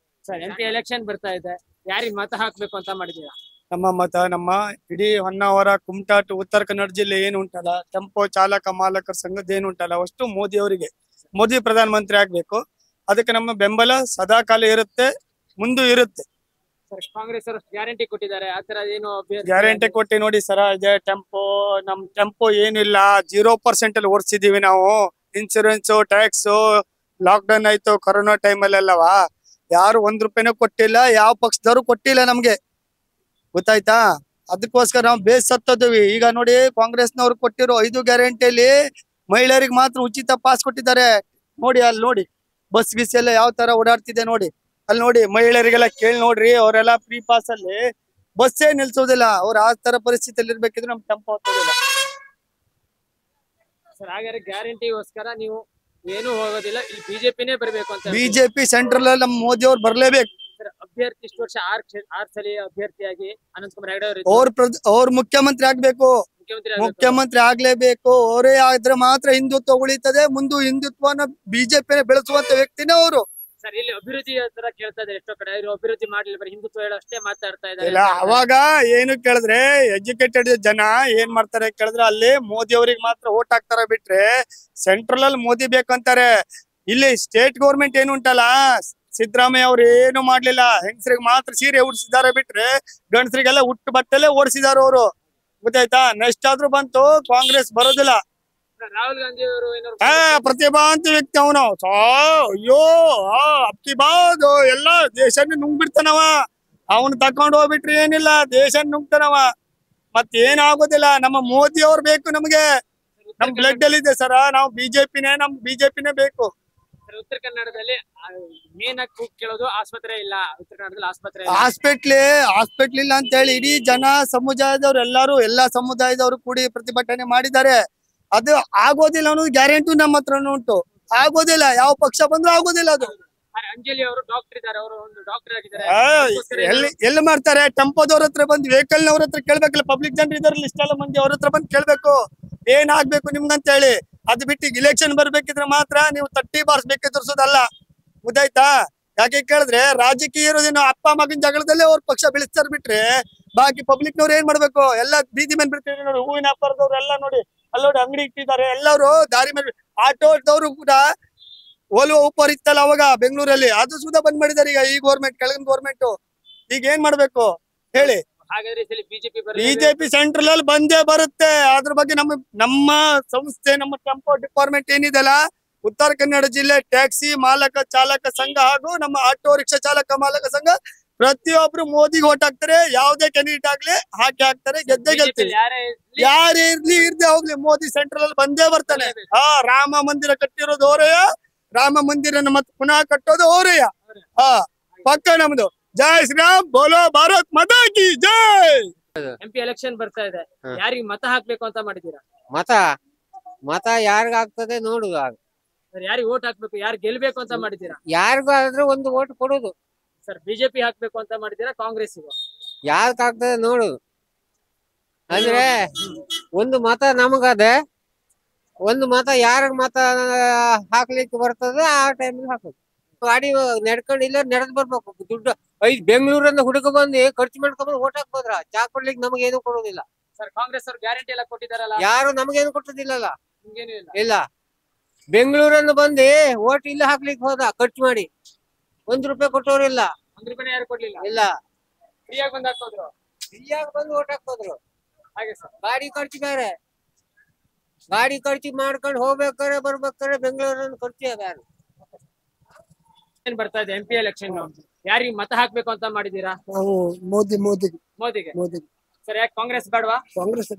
ಸರ್, MP ಎಲೆಕ್ಷನ್ ಬರ್ತಾ ಇದೆ, ಯಾರಿಗೆ ಮತ ಹಾಕ್ಬೇಕು ಅಂತ ಮಾಡಿದೀರಾ? ನಮ್ಮ ಮತ ನಮ್ಮ ಇಡೀ ಹೊನ್ನಾವರ, ಕುಮಟಾಟು, ಉತ್ತರ ಕನ್ನಡ ಜಿಲ್ಲೆ ಏನು ಉಂಟಲ್ಲ, ಟೆಂಪೋ ಚಾಲಕ ಮಾಲಕರ ಸಂಘದ ಏನು ಉಂಟಲ್ಲ, ಅಷ್ಟು ಮೋದಿ ಅವರಿಗೆ, ಮೋದಿ ಪ್ರಧಾನ ಮಂತ್ರಿ ಆಗ್ಬೇಕು. ಅದಕ್ಕೆ ನಮ್ಮ ಬೆಂಬಲ ಸದಾ ಕಾಲ ಇರುತ್ತೆ, ಮುಂದೂ ಇರುತ್ತೆ. ಸರ್, ಕಾಂಗ್ರೆಸ್ ಅವರು ಗ್ಯಾರಂಟಿ ಕೊಟ್ಟಿದ್ದಾರೆ, ಆತರ ಏನು ಗ್ಯಾರಂಟಿ ಕೊಟ್ಟಿ ನೋಡಿ ಸರ. ಇದೆ ಟೆಂಪೋ, ನಮ್ ಟೆಂಪೋ ಏನಿಲ್ಲ, 0% ಅಲ್ಲಿ ಓಡಿಸಿದೀವಿ ನಾವು. ಇನ್ಸೂರೆನ್ಸ್, ಟ್ಯಾಕ್ಸ್, ಲಾಕ್ಡೌನ್ ಆಯ್ತು ಕೊರೋನಾ ಟೈಮಲ್ಲೆಲ್ಲವಾ, ಯಾರು 1 ರೂಪಾಯಿನೂ ಕೊಟ್ಟಿಲ್ಲ, ಯಾವ ಪಕ್ಷದವರು ಕೊಟ್ಟಿಲ್ಲ ನಮ್ಗೆ, ಗೊತ್ತಾಯ್ತಾ? ಅದಕ್ಕೋಸ್ಕರ ನಾವು ಬೇಸತ್ತದ್ವಿ. ಈಗ ನೋಡಿ ಕಾಂಗ್ರೆಸ್ನವ್ರು ಕೊಟ್ಟಿರೋ 5 ಗ್ಯಾರಂಟಿಯಲ್ಲಿ ಮಹಿಳೆಯರಿಗೆ ಮಾತ್ರ ಉಚಿತ ಪಾಸ್ ಕೊಟ್ಟಿದ್ದಾರೆ. ನೋಡಿ ಅಲ್ಲಿ ನೋಡಿ ಬಸ್ ಗಿಸ್ ಎಲ್ಲ ಯಾವ ತರ ಓಡಾಡ್ತಿದೆ ನೋಡಿ. ಅಲ್ಲಿ ನೋಡಿ ಮಹಿಳೆಯರಿಗೆಲ್ಲ ಕೇಳಿ ನೋಡ್ರಿ, ಅವರೆಲ್ಲ ಫ್ರೀ ಪಾಸ್ ಅಲ್ಲಿ ಬಸ್ಸೇ ನಿಲ್ಸೋದಿಲ್ಲ. ಅವ್ರು ಆ ತರ ಪರಿಸ್ಥಿತಿಯಲ್ಲಿ ಇರ್ಬೇಕಿದ್ರೆ ನಮ್ ಟೆಂಪೋ ಹತ್ತೋದಿಲ್ಲ. ಸರ್, ಹಾಗಾದ್ರೆ ಗ್ಯಾರಂಟಿಗೋಸ್ಕರ ನೀವು ಏನು ಹೋಗೋದಿಲ್ಲ, ಇಲ್ಲಿ ಬಿಜೆಪಿನೇ ಬರ್ಬೇಕು ಅಂತ? ಬಿಜೆಪಿ ಸೆಂಟ್ರಲ್ ಅಲ್ಲಿ ನಮ್ಮ ಮೋದಿ ಅವ್ರು ಬರ್ಲೇಬೇಕು. ಸರ್, ಅಭ್ಯರ್ಥಿ ಇಷ್ಟು ವರ್ಷ 6 ಸಲ ಅಭ್ಯರ್ಥಿಯಾಗಿ ಅನಂತಕುಮಾರ್ ಹೆಗಡೆ ಅವರು ಅವ್ರು ಮುಖ್ಯಮಂತ್ರಿ ಆಗ್ಬೇಕು, ಮುಖ್ಯಮಂತ್ರಿ ಆಗ್ಲೇಬೇಕು. ಅವರೇ ಆದ್ರೆ ಮಾತ್ರ ಹಿಂದುತ್ವ ಉಳಿತದೆ. ಮುಂದೆ ಹಿಂದುತ್ವನ ಬಿಜೆಪಿನೇ ಬೆಳೆಸುವಂತ ವ್ಯಕ್ತಿನೇ ಅವರು. ಸರ್, ಇಲ್ಲಿ ಅಭಿವೃದ್ಧಿ ತರ ಕೇಳ್ತಾ ಇದ್ದಾರೆ ಎಷ್ಟೋ ಕಡೆ. ಇವರು ಅಭಿವೃದ್ಧಿ ಮಾಡ್ಲಿಲ್ಲ, ಬರೀ ಹಿಂದುತ್ವ ಹೇಳೋ ಅಷ್ಟೇ ಮಾತಾಡ್ತಾ ಇದ್ದಾರೆ. ಇಲ್ಲ, ಅವಾಗ ಏನು ಕೇಳಿದ್ರೆ ಎಜುಕೇಟೆಡ್ ಜನ ಏನ್ ಮಾಡ್ತಾರೆ ಕೇಳಿದ್ರೆ, ಅಲ್ಲಿ ಮೋದಿ ಅವ್ರಿಗೆ ಮಾತ್ರ ಓಟ್ ಹಾಕ್ತಾರ ಬಿಟ್ರೆ ಸೆಂಟ್ರಲ್ ಅಲ್ಲಿ ಮೋದಿ ಬೇಕಂತಾರೆ. ಇಲ್ಲಿ ಸ್ಟೇಟ್ ಗೌರ್ಮೆಂಟ್ ಏನು ಉಂಟಲ್ಲ, ಸಿದ್ದರಾಮಯ್ಯ ಅವ್ರು ಏನು ಮಾಡ್ಲಿಲ್ಲ. ಹೆಂಗಸರಿಗೆ ಮಾತ್ರ ಸೀರೆ ಉಡ್ಸಿದಾರೆ ಬಿಟ್ರೆ ಗಂಡಸರಿಗೆಲ್ಲ ಹುಟ್ಟು ಬಟ್ಟೆಲೆ ಓಡಿಸಿದಾರ ಅವರು, ಗೊತ್ತಾಯ್ತಾ? ನೆಕ್ಸ್ಟ್ ಆದ್ರೂ ಬಂತು ಕಾಂಗ್ರೆಸ್ ಬರೋದಿಲ್ಲ. ರಾಹುಲ್ ಗಾಂಧಿ ಅವರು ಏನಾದ್ರು ಪ್ರತಿಭಾಂತ ವ್ಯಕ್ತಿ ಅವನು. ಅಯ್ಯೋ ಅಕ್ಕಿ ಬಾದು ಎಲ್ಲ ದೇಶನೇ ನುಂಗ್ಬಿಡ್ತಾನವ. ಅವನು ತಕೊಂಡ್ ಹೋಗ್ಬಿಟ್ರಿ ಏನಿಲ್ಲ, ದೇಶ ನುಂಗ್ತಾನವ. ಮತ್ತೇನಾಗೋದಿಲ್ಲ. ನಮ್ಮ ಮೋದಿ ಅವ್ರು ಬೇಕು ನಮ್ಗೆ. ನಮ್ ಬ್ಲಡ್ ಅಲ್ಲಿ ಇದೆ ಸರ, ನಾವು ಬಿಜೆಪಿನೇ ಬೇಕು. ಉತ್ತರ ಕನ್ನಡದಲ್ಲಿ ಮೇನ್ ಆಗಿ ಕೂಗ್ ಕೇಳೋದು ಆಸ್ಪತ್ರೆ ಇಲ್ಲ. ಉತ್ತರ ಕನ್ನಡದಲ್ಲಿ ಆಸ್ಪತ್ರೆ ಹಾಸ್ಪಿಟ್ಲ್ ಇಲ್ಲ ಅಂತ ಹೇಳಿ ಇಡೀ ಜನ ಸಮುದಾಯದವ್ರು ಎಲ್ಲಾ ಸಮುದಾಯದವರು ಕೂಡಿ ಪ್ರತಿಭಟನೆ ಮಾಡಿದ್ದಾರೆ. ಅದು ಆಗೋದಿಲ್ಲ ಅನ್ನೋದು ಗ್ಯಾರಂಟಿ ನಮ್ಮ ಹತ್ರನೂ ಉಂಟು. ಆಗೋದಿಲ್ಲ, ಯಾವ ಪಕ್ಷ ಬಂದ್ರು ಆಗೋದಿಲ್ಲ ಅದು. ಅಂಜಲಿ ಅವರು ಡಾಕ್ಟರ್ ಇದ್ದಾರೆ, ಅವರು ಒಂದು ಡಾಕ್ಟರ್ ಆಗಿದ್ದಾರೆ. ಎಲ್ಲಿ ಮಾಡ್ತಾರೆ? ಟೆಂಪೋದವ್ರ ಹತ್ರ ಬಂದು, ವೆಹಿಕಲ್ ನವ್ರ ಹತ್ರ ಕೇಳ್ಬೇಕಲ್ಲ. ಪಬ್ಲಿಕ್ ಜನರು ಇದಾರಲ್ಲ ಇಷ್ಟೆಲ್ಲ ಮಂದಿ, ಅವ್ರ ಹತ್ರ ಬಂದು ಕೇಳ್ಬೇಕು ಏನ್ ಆಗ್ಬೇಕು ನಿಮ್ಗಂತ ಹೇಳಿ. ಅದು ಬಿಟ್ಟು ಇಲೆಕ್ಷನ್ ಬರ್ಬೇಕಿದ್ರೆ ಮಾತ್ರ ನೀವು ತಟ್ಟಿ ಬಾರಿಸ್ಬೇಕು ತೋರ್ಸೋದಲ್ಲ, ಗೊತ್ತಾಯ್ತಾ? ಯಾಕೆ ಕೇಳಿದ್ರೆ ರಾಜಕೀಯ ಇರೋದೇನು ಅಪ್ಪ ಮಗನ ಜಗಳದಲ್ಲೇ ಅವ್ರ ಪಕ್ಷ ಬೆಳೆಸ್ತಾರ ಬಿಟ್ರೆ ಬಾಕಿ ಪಬ್ಲಿಕ್ ನವ್ರು ಏನ್ ಮಾಡ್ಬೇಕು? ಎಲ್ಲ ಬೀದಿ ಮೇಲೆ ಬಿಡ್ತಾರೆ ನೋಡಿ. ಹೂವಿನ ವ್ಯಾಪಾರದವ್ರು ಎಲ್ಲ ನೋಡಿ, ಅಲ್ಲೋಡಿ ಅಂಗಡಿ ಇಟ್ಟಿದ್ದಾರೆ. ಎಲ್ಲರೂ ದಾರಿ ಮೇಲೆ ಆಟೋದವರು ಕೂಡ ಓಲ್ವೋ ಉಪ್ಪರ್ ಇತ್ತಲ್ಲ ಅವಾಗ ಬೆಂಗಳೂರಲ್ಲಿ, ಅದು ಸುಧಾ ಬಂದ್ ಮಾಡಿದಾರೆ ಈಗ ಈ ಗೌರ್ಮೆಂಟ್, ಕೆಳಗಿನ ಗೌರ್ಮೆಂಟ್. ಈಗ ಏನ್ ಮಾಡ್ಬೇಕು ಹೇಳಿ? ಬಿಜೆಪಿ ಸೆಂಟ್ರಲ್ ಅಲ್ಲಿ ಬಂದೇ ಬರುತ್ತೆ. ಅದ್ರ ಬಗ್ಗೆ ನಮ್ಮ ಸಂಸ್ಥೆ, ನಮ್ಮ ಟೆಂಪೋ ಡಿಪಾರ್ಟ್ಮೆಂಟ್ ಏನಿದೆಲ್ಲ, ಉತ್ತರ ಕನ್ನಡ ಜಿಲ್ಲೆ ಟ್ಯಾಕ್ಸಿ ಮಾಲಕ ಚಾಲಕ ಸಂಘ ಹಾಗೂ ನಮ್ಮ ಆಟೋ ರಿಕ್ಷಾ ಚಾಲಕ ಮಾಲಕ ಸಂಘ ಪ್ರತಿಯೊಬ್ರು ಮೋದಿಗೆ ಓಟ್ ಹಾಕ್ತಾರೆ. ಯಾವುದೇ ಕ್ಯಾಂಡಿಡೇಟ್ ಆಗ್ಲಿ ಹಾಕ್ತಾರೆ, ಗೆದ್ದೇ ಗೆಲ್ತೀವಿ. ಯಾರೇ ಇರ್ಲಿ ಇರ್ದೇ ಹೋಗ್ಲಿ, ಮೋದಿ ಸೆಂಟ್ರಲ್ ಅಲ್ಲಿ ಬಂದೇ ಬರ್ತಾನೆ. ರಾಮ ಮಂದಿರ ಕಟ್ಟಿರೋದು ಅವರಯ್ಯ, ರಾಮ ಮಂದಿರನ ಮತ್ತೆ ಪುನಃ ಕಟ್ಟೋದು ಅವರಯ್ಯ. ಪಕ್ಕ ನಮ್ದು. ಜೈ ಶ್ರೀರಾಮ್, ಬೋಲೋ ಭಾರತ್ ಮಾತಾ ಕಿ ಜೈ. MP ಎಲೆಕ್ಷನ್ ಬರ್ತಾ ಇದೆ, ಯಾರಿಗೆ ಮತ ಹಾಕ್ಬೇಕು ಅಂತ ಮಾಡಿದೀರಾ? ಮತ ಯಾರಿಗ ಆಗ್ತದೆ ನೋಡುದು. ಯಾರಿಗೆ ಓಟ್ ಹಾಕ್ಬೇಕು, ಯಾರು ಗೆಲ್ಬೇಕು ಅಂತ ಮಾಡಿದೀರಾ? ಯಾರಿಗೂ ಆದ್ರೆ ಒಂದು ಓಟ್ ಕೊಡುದು. ಸರ್, ಬಿಜೆಪಿ ಹಾಕ್ಬೇಕು ಅಂತ ಮಾಡಿದೀರಾ ಕಾಂಗ್ರೆಸ್ಸಿಗೂ? ಯಾರ್ಗ್ ಆಗ್ತದೆ ನೋಡುದು. ಅಂದ್ರೆ ಒಂದು ಮತ ನಮಗದೆ, ಒಂದು ಮತ ಯಾರಿಗ್ ಮತ ಹಾಕ್ಲಿಕ್ಕೆ ಬರ್ತದೆ ಆ ಟೈಮಿಗೆ ಹಾಕೋದು. ಗಾಡಿ ನಡ್ಕೊಂಡು ಇಲ್ಲ ನಡೆದ್ ಬರ್ಬೇಕು. ದುಡ್ಡು ಬೆಂಗಳೂರಿಂದ ಹುಡುಗ ಬಂದು ಖರ್ಚು ಮಾಡ್ಕೊಂಡ್ಬಂದು ಓಟ್ ಹಾಕ್ಬೋದ್ರ? ಚಾ ಕೊಡ್ಲಿಕ್ಕೆ ನಮಗೇನು ಕೊಡೋದಿಲ್ಲ. ಸರ್ ಕಾಂಗ್ರೆಸ್ ಅವ್ರು ಗ್ಯಾರಂಟಿ ಎಲ್ಲ ಕೊಟ್ಟಿದಾರಲ್ಲ, ಯಾರು ನಮಗೇನು ಕೊಟ್ಟದಿಲ್ಲಲ್ಲ. ನಿಮ್ಗೇನು ಇಲ್ಲ. ಇಲ್ಲ, ಬೆಂಗಳೂರಿಂದ ಬಂದು ಓಟ್ ಇಲ್ಲ ಹಾಕ್ಲಿಕ್ಕೆ ಹೋದ ಖರ್ಚು ಮಾಡಿ. 1 ರೂಪಾಯಿ ಕೊಟ್ಟವ್ರಿಲ್ಲ. 1 ರೂಪಾಯಿ ಯಾರು ಕೊಡ್ಲಿಲ್ಲ. ಇಲ್ಲ, ಫ್ರೀಯಾಗಿ ಬಂದ್ ಹಾಕೋದ್ರು. ಫ್ರೀಯಾಗಿ ಬಂದು ಓಟ್ ಹಾಕೋದ್ರು. ಹಾಗೆ ಸರ್ ಗಾಡಿ ಖರ್ಚು ಬೇರೆ. ಗಾಡಿ ಖರ್ಚು ಮಾಡ್ಕೊಂಡು ಹೋಗ್ಬೇಕಾರೆ ಬರ್ಬೇಕಾರೆ ಬೆಂಗಳೂರಿನ ಖರ್ಚು ಬೇರೆ. ಏನ್ ಬರ್ತಾ ಇದೆ MP ಎಲೆಕ್ಷನ್, ಯಾರಿಗೆ ಮತ ಹಾಕ್ಬೇಕು ಅಂತ ಮಾಡಿದೀರಾ? ನಾವು ಮೋದಿಗೆ ಮೋದಿಗೆ. ಸರ್ ಯಾಕೆ ಕಾಂಗ್ರೆಸ್ ಬೇಡವಾ? ಕಾಂಗ್ರೆಸ್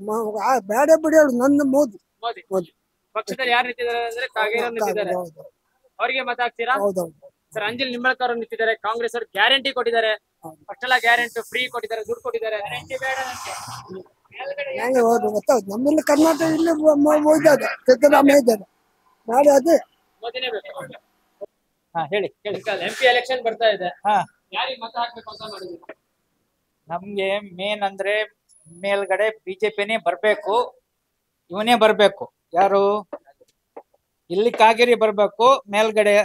ಬೇಡ ಬಿಡಿ ಹೇಳು. ನನ್ನ ಮೋದಿ ಮೋದಿ ಪಕ್ಷದಲ್ಲಿ ಯಾರು ನಿಂತಿದ್ದಾರೆ ಅಂದ್ರೆ ಕಾಗೇರಿ ಅವ್ರು ನಿಂತಿದ್ದಾರೆ, ಅವ್ರಿಗೆ ಮತ ಹಾಕ್ತೀರಾ? ಸರ್ ಅಂಜಲ್ ನಿಂಬಾಳ್ಕರ್ ಅವ್ರು ನಿಂತಿದ್ದಾರೆ, ಕಾಂಗ್ರೆಸ್ ಅವ್ರು ಗ್ಯಾರಂಟಿ ಕೊಟ್ಟಿದ್ದಾರೆ, ಅಷ್ಟೆಲ್ಲ ಗ್ಯಾರಂಟಿ ಫ್ರೀ ಕೊಟ್ಟಿದ್ದಾರೆ, ದುಡ್ಡು ಕೊಟ್ಟಿದ್ದಾರೆ. ಹೆಂಗೆ ಗೊತ್ತಾಯ್ತು. ನಮ್ಮೆಲ್ಲ ಕರ್ನಾಟಕ ಇಲ್ಲಿ ಇದ್ದಾರೆ, ಸಿದ್ದರಾಮಯ್ಯ ಇದ್ದಾರೆ. ನಾಳೆ ಅದೇ ಮೋದಿನೇ ಬೇಕು. ಹೇಳಿ. MP ಎಲೆಕ್ಷನ್ ಬರ್ತಾ ಇದೆ, ಯಾರಿಗೆ ಮತ ಹಾಕ್ಬೇಕು ಅಂತ ಮಾಡಿದೀರಾ? ನಮ್ಗೆ ಮೇನ್ ಅಂದ್ರೆ ಮೇಲ್ಗಡೆ ಬಿಜೆಪಿನೇ ಬರ್ಬೇಕು, ಇವನೇ ಬರ್ಬೇಕು. ಯಾರು? ಇಲ್ಲಿ ಕಾಗೇರಿ ಬರ್ಬೇಕು, ಮೇಲ್ಗಡೆ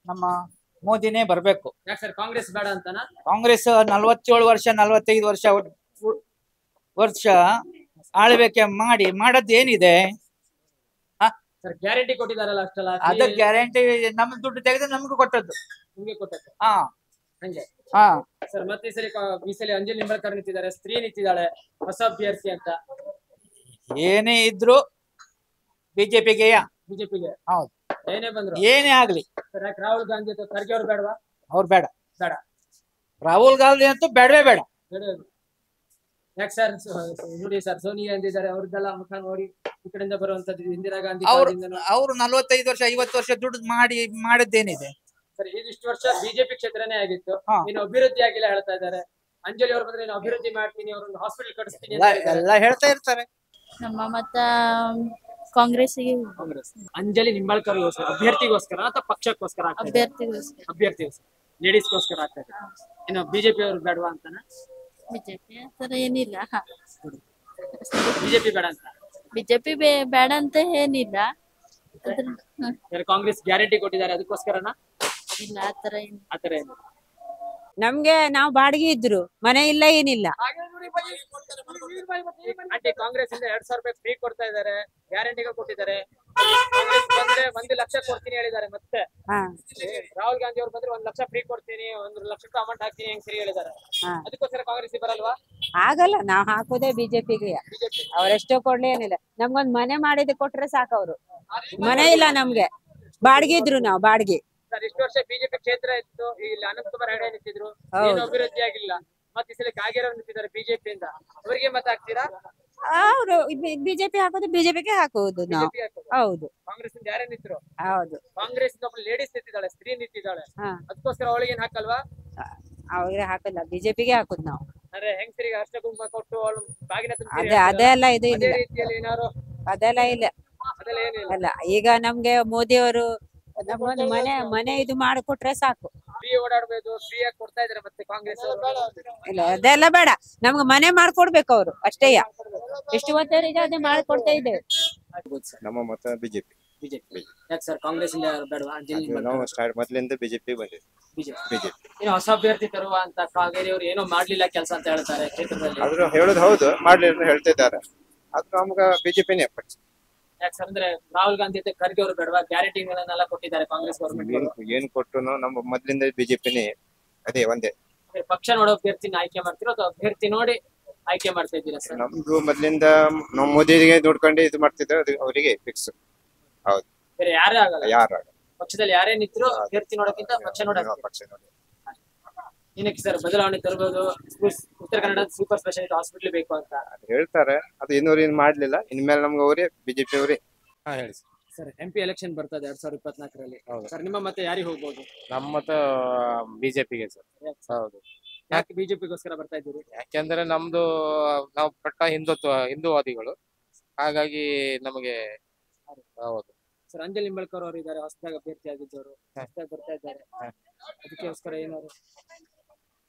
ನಮ್ಮ ಮೋದಿನೇ ಬರ್ಬೇಕು. ಯಾಕೆ ಸರ್ ಕಾಂಗ್ರೆಸ್ ಬೇಡ ಅಂತನಾ? ಕಾಂಗ್ರೆಸ್ 47 ವರ್ಷ 45 ವರ್ಷ ಆಳ್ವಿಕೆ ಮಾಡದ್ದೇನಿದೆ? ಸರ್ ಗ್ಯಾರಂಟಿ ಕೊಟ್ಟಿದಾರಲ್ಲ ಅಷ್ಟೆಲ್ಲ, ಅದ ಗ್ಯಾರಂಟಿ ನಮ್ ದುಡ್ಡು ತೆಗೆದು ನಮ್ಗೆ ಕೊಟ್ಟದ್ದು. ನಿಮ್ಗೆ ಕೊಟ್ಟದ್ದು ಹಂಗೆ. ಸರ್ ಮತ್ತೆ ಈ ಸಲ ಅಂಜಲ್ ನಿಂಬಾಳ್ಕರ್ ನಿಂತಿದ್ದಾರೆ, ಸ್ತ್ರೀ ನಿಂತಿದ್ದಾಳೆ, ಹೊಸ ಅಭ್ಯರ್ಥಿ ಅಂತ. ಏನೇ ಇದ್ರು ಬಿಜೆಪಿಗೆ. ಹೌದು, ಏನೇ ಬಂದ್ರು ಏನೇ ಆಗ್ಲಿ. ಸರ್ ಯಾಕೆ ರಾಹುಲ್ ಗಾಂಧಿ ಅಥವಾ ಖರ್ಗೆ ಅವ್ರು ಬೇಡವಾ? ಅವ್ರು ಬೇಡ. ಬೇಡ. ರಾಹುಲ್ ಗಾಂಧಿ ಅಂತೂ ಬೇಡವೇ ಬೇಡ. ಯಾಕೆ ಸರ್ ನೋಡಿ ಸರ್ ಸೋನಿಯಾ ಅಂದಿದ್ದಾರೆ, ಅವ್ರದ್ದೆಲ್ಲ ಮುಖ ನೋಡಿ ಈ ಕಡೆಯಿಂದ ಬರುವಂತದ್ದು. ಇಂದಿರಾ ಗಾಂಧಿ ಅವ್ರು 45 ವರ್ಷ 50 ವರ್ಷ ದುಡ್ಡು ಮಾಡಿದ್ದೇನಿದೆ? ಸರ್ ಇಷ್ಟು ವರ್ಷ ಬಿಜೆಪಿ ಕ್ಷೇತ್ರನೇ ಆಗಿತ್ತು, ಇನ್ನು ಅಭಿವೃದ್ಧಿ ಆಗಿಲ್ಲ ಹೇಳ್ತಾ ಇದ್ದಾರೆ. ಅಂಜಲಿ ಅವ್ರು ಬಂದ್ರೆ ನಾನು ಅಭಿವೃದ್ಧಿ ಮಾಡ್ತೀನಿ, ಅವ್ರನ್ನ ಹಾಸ್ಪಿಟಲ್ ಕಟ್ಟಿಸ್ತೀನಿ ಎಲ್ಲ ಹೇಳ್ತಾ ಇರ್ತಾರೆ. ನಮ್ಮ ಮತ ಕಾಂಗ್ರೆಸ್ಗೆ. ಅಂಜಲಿ ನಿಂಬಾಳ್ಕರ್ ಅಭ್ಯರ್ಥಿಗೋಸ್ಕರ ಅಥವಾ ಪಕ್ಷಕ್ಕೋಸ್ಕರ? ಅಭ್ಯರ್ಥಿಗೋಸ್ಕರ, ಲೇಡೀಸ್ಗೋಸ್ಕರ ಆಗ್ತಾ ಇದೆ. ಇನ್ನು ಬಿಜೆಪಿ ಅವ್ರು ಬೇಡವಾ ಅಂತಾನ? ಬಿಜೆಪಿ ಆತರ ಏನಿಲ್ಲ. ಬಿಜೆಪಿ ಬೇಡ ಅಂತ? ಬಿಜೆಪಿ ಬೇಡ ಅಂತ ಏನಿಲ್ಲ. ಕಾಂಗ್ರೆಸ್ ಗ್ಯಾರಂಟಿ ಕೊಟ್ಟಿದ್ದಾರೆ, ಅದಕ್ಕೋಸ್ಕರನ? ಇಲ್ಲ, ಆತರ ಏನಿಲ್ಲ. ನಮ್ಗೆ ನಾವು ಬಾಡಿಗೆ ಇದ್ರು, ಮನೆ ಇಲ್ಲ, ಏನಿಲ್ಲ. ಆಂಟಿ ಕಾಂಗ್ರೆಸ್ ಇಂದ 2000 ರೂಪಾಯಿ ಫ್ರೀ ಕೊಡ್ತಾ ಇದಾರೆ, ಗ್ಯಾರಂಟಿಗಳು ಕೊಟ್ಟಿದ್ದಾರೆ. ಕಾಂಗ್ರೆಸ್ ಬಂದ್ರೆ 1 ಲಕ್ಷ ಕೊಡ್ತೀನಿ ಹೇಳಿದ್ದಾರೆ. ಮತ್ತೆ ರಾಹುಲ್ ಗಾಂಧಿ ಅವ್ರು ಬಂದ್ರೆ 1 ಲಕ್ಷ ಫ್ರೀ ಕೊಡ್ತೀನಿ, 1 ಲಕ್ಷ ಅಮೌಂಟ್ ಹಾಕ್ತೀನಿ ಹೆಂಗ್ ಸರಿ ಹೇಳಿದ್ದಾರೆ. ಅದಕ್ಕೋಸ್ಕರ ಕಾಂಗ್ರೆಸ್ ಬರಲ್ವಾ? ಆಗಲ್ಲ, ನಾವ್ ಹಾಕೋದೇ ಬಿಜೆಪಿಗೆ. ಅವ್ರೆಷ್ಟೋ ಕೊಡ್ಲಿ ಏನಿಲ್ಲ. ನಮ್ಗೊಂದ್ ಮನೆ ಮಾಡಿದ್ ಕೊಟ್ರೆ ಸಾಕು. ಅವ್ರು ಮನೆ ಇಲ್ಲ, ನಮ್ಗೆ ಬಾಡಿಗೆ ಇದ್ರು, ನಾವು ಬಾಡಿಗೆ. ಸರ್ ಇಷ್ಟು ವರ್ಷ ಬಿಜೆಪಿ ಕ್ಷೇತ್ರ ಇತ್ತು, ಇಲ್ಲಿ ಅನಂತಕುಮಾರ್ ಹೆಗಡೆ ನಿಂತಿದ್ರು, ಏನು ಅಭಿವೃದ್ಧಿ ಆಗಿಲ್ಲ. ಮತ್ತೆ ಈ ಸಲ ಕಾಗೇರಿ ಅವ್ರು ನಿಂತಿದ್ದಾರೆ ಬಿಜೆಪಿಯಿಂದ, ಅವರಿಗೆ ಮತ ಹಾಕ್ತೀರಾ? ಅವ್ರು ಬಿಜೆಪಿ ಹಾಕೋದು, ಬಿಜೆಪಿಗೆ ಹಾಕೋದು ನಾವು. ಹೌದು. ಕಾಂಗ್ರೆಸ್ ಇಂದ ಯಾರೇ ನಿಂತರು? ಹೌದು. ಕಾಂಗ್ರೆಸ್ ಇಂದ ಒಬ್ಬ ಲೇಡೀಸ್ ನಿಂತಿದ್ದಾಳೆ, ಸ್ತ್ರೀ ನಿಂತಿದ್ದಾಳೆ, ಅದಕ್ಕೋಸ್ಕರ ಅವಳಿಗೆ ಹಾಕಲ್ವಾ? ಅವ್ರಿಗೆ ಹಾಕಲ್ಲ, ಬಿಜೆಪಿಗೆ ಹಾಕೋದು ನಾವು. ಅಂದ್ರೆ ಹೆಂಗಸರಿಗೆ ಅಷ್ಟ ಕುಂಕುಮ ಕೊಟ್ಟು ಅವಳು ಬಾಗಿನ ಅದೆಲ್ಲ ಇದು ಇಲ್ಲ. ರೀತಿಯಲ್ಲಿ ಏನಾರು ಅದೆಲ್ಲ ಇಲ್ಲ. ಅದೆಲ್ಲ ಏನಿಲ್ಲ. ಅಲ್ಲ, ಈಗ ನಮ್ಗೆ ಮೋದಿ ಅವರು ನಮ್ಗೊಂದು ಮನೆ ಇದು ಮಾಡಿಕೊಟ್ರೆ ಸಾಕು. ಫ್ರೀ ಓಡಾಡ್ಬೋದು, ಫ್ರೀ ಆಗಿ ಕೊಡ್ತಾ ಇದಾರೆ ಮತ್ತೆ ಕಾಂಗ್ರೆಸ್. ಇಲ್ಲ, ಅದೆಲ್ಲ ಬೇಡ, ನಮ್ಗೆ ಮನೆ ಮಾಡ್ಕೊಡ್ಬೇಕು ಅವ್ರು, ಅಷ್ಟೇ. ಎಷ್ಟು ಹೊತ್ತವರಿಗೆ ಅದೇ ಮಾಡ್ಕೊಡ್ತಾ ಇದ್ದೇವೆ. ನಮ್ಮ ಮತ ಬಿಜೆಪಿ. ಯಾಕೆ ಸರ್ ಕಾಂಗ್ರೆಸ್ ಇಂದ ಬೇಡವಾ? ನಾವು ಸ್ಟಾರ್ಟ್ ಮೊದಲಿಂದ ಬಿಜೆಪಿ ಬಂದಿದೆ. ಬಿಜೆಪಿ ಇನ್ನು ಹೊಸ ಅಭ್ಯರ್ಥಿ ತರುವ ಅಂತ ಕಾಗೇರಿ ಅವರು ಏನೋ ಮಾಡ್ಲಿಲ್ಲ ಕೆಲಸ ಅಂತ ಹೇಳ್ತಾರೆ ಕ್ಷೇತ್ರದಲ್ಲಿ. ಆದ್ರೂ ಹೇಳೋದು ಹೌದು, ಮಾಡ್ಲಿಲ್ಲ ಹೇಳ್ತಿದ್ದಾರೆ. ಆದ್ರೂ ನಮ್ಗ ಬಿಜೆಪಿನೇ ಪಕ್ಷ. ಯಾಕೆ ಸರ್ ಅಂದ್ರೆ ರಾಹುಲ್ ಗಾಂಧಿ ಮತ್ತೆ ಖರ್ಗೆ ಅವರು ಬೇಡವಾ? ಗ್ಯಾರಂಟಿಗಳನ್ನೆಲ್ಲ ಕೊಟ್ಟಿದ್ದಾರೆ ಕಾಂಗ್ರೆಸ್ ಗವರ್ಮೆಂಟ್. ಏನ್ ಕೊಟ್ಟು ನಮ್ಮ ಮೊದಲಿಂದ ಬಿಜೆಪಿನೇ ಅದೇ ಒಂದೇ. ಪಕ್ಷ ನೋಡೋ ಅಭ್ಯರ್ಥಿನ ಆಯ್ಕೆ ಮಾಡ್ತೀರೋ ಅಥವಾ ಅಭ್ಯರ್ಥಿ ನೋಡಿ ಆಯ್ಕೆ ಮಾಡ್ತಾ ಇದ್ದೀರಾ ಸರ್? ನಮ್ದು ಮೊದಲಿಂದ ನಾವು ಮೋದಿಗೆ ನೋಡ್ಕೊಂಡು ಇದು ಮಾಡ್ತಿದ್ರೆ ಅದು ಅವರಿಗೆ ಫಿಕ್ಸ್. ಹೌದು, ಬೇರೆ ಯಾರೇ ಆಗಲ್ಲ. ಯಾರು ಪಕ್ಷದಲ್ಲಿ ಯಾರೇ ನಿಂತರು ಅಭ್ಯರ್ಥಿ ನೋಡೋಕ್ಕಿಂತ ಪಕ್ಷ ಪಕ್ಷ ನೋಡಿ. ಏನಕ್ಕೆ ಸರ್ ಬದಲಾವಣೆ ತರಬಹುದು? Uttara Kannada super speciality hospital ಬೇಕು ಅಂತ ಹೇಳ್ತಾರೆ, ಅದು ಇನ್ನೂರು ಏನ್ ಮಾಡ್ಲಿಲ್ಲ. ಇನ್ಮೇಲೆ ನಮ್ಗೆ ಅವರೇ ಬಿಜೆಪಿ ಅವರೇ. ಹೇಳಿ ಸರ್. MP ಎಲೆಕ್ಷನ್ ಬರ್ತದೆ 2024ರಲ್ಲಿ. ಸರ್ ನಿಮ್ಮ ಮತ ಯಾರಿಗೆ ಹೋಗ್ಬೋದು? ನಮ್ಮ ಮತ ಬಿಜೆಪಿಗೆ ಸರ್. ಹೌದು. ಯಾಕೆ ಬಿಜೆಪಿಗೋಸ್ಕರ ಬರ್ತಾ ಇದ್ದೀರಿ? ಯಾಕೆಂದ್ರೆ ನಮ್ದು ನಾವು ಪಟ್ಟ ಹಿಂದೂವಾದಿಗಳು, ಹಾಗಾಗಿ ನಮಗೆ. ಹೌದು ಸರ್. ಅಂಜಲಿ ನಿಂಬಾಳ್ಕರ್ ಅವರು ಇದ್ದಾರೆ, ಹೊಸದಾಗಿ ಅಭ್ಯರ್ಥಿ ಆಗಿದ್ದವರು, ಹೊಸದಾಗಿ ಬರ್ತಾ ಇದ್ದಾರೆ, ಅದಕ್ಕೋಸ್ಕರ ಏನಾದ್ರು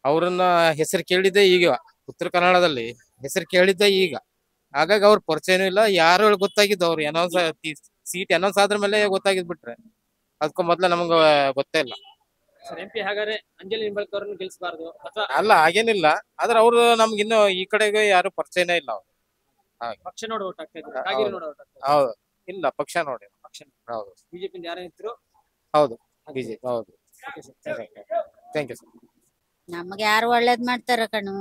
ಅವ್ರನ್ನ ಹೆಸರು ಕೇಳಿದ್ದೆ ಈಗ, ಉತ್ತರ ಕನ್ನಡದಲ್ಲಿ ಹೆಸರು ಕೇಳಿದ್ದೆ ಈಗ. ಹಾಗಾಗಿ ಅವ್ರ ಪರಿಚಯನೂ ಇಲ್ಲ, ಯಾರು ಗೊತ್ತಾಗಿದ್ದು ಅವ್ರು ಅನೌನ್ಸ್ ಸೀಟ್ ಅನೌನ್ಸ್ ಆದ್ರ ಮೇಲೆ ಗೊತ್ತಾಗಿದ್ ಬಿಟ್ರೆ ಅದಕ್ಕೂ ಮೊದ್ಲ ನಮಗ ಗೊತ್ತೇ ಇಲ್ಲ. ಸರ್ MP ಹಾಗಾದ್ರೆ ಅಂಜಲಿ ನಿಂಬಾಳ್ಕರ್ ಅವ್ರನ್ನ ಗೆಲ್ಸಬಾರ್ದು ಅಥವಾ ಅಲ್ಲ ಹಾಗೇನಿಲ್ಲ, ಆದ್ರೆ ಅವ್ರು ನಮ್ಗೆ ಇನ್ನು ಈ ಕಡೆಗೆ ಯಾರು ಪರಿಚಯನೇ ಇಲ್ಲ ಅವ್ರು. ಹಾಗೆ ಪಕ್ಷ ನೋಡಿ ಓಟ್ ಹಾಕ್ತಾ ಇದ್ರು, ಕಾಗೇರಿ ನೋಡಿ ಓಟ್ ಹಾಕ್ತಾ ಹೌದು, ಇಲ್ಲ ಪಕ್ಷ ನೋಡಿ ಪಕ್ಷ ಹೌದು ಬಿಜೆಪಿ ಯಾರೇ ಇದ್ರು ಹೌದು ಬಿಜೆಪಿ ಹೌದು. Thank you sir. ನಮ್ಗೆ ಯಾರು ಒಳ್ಳೇದ್ ಮಾಡ್ತಾರ ಕಣು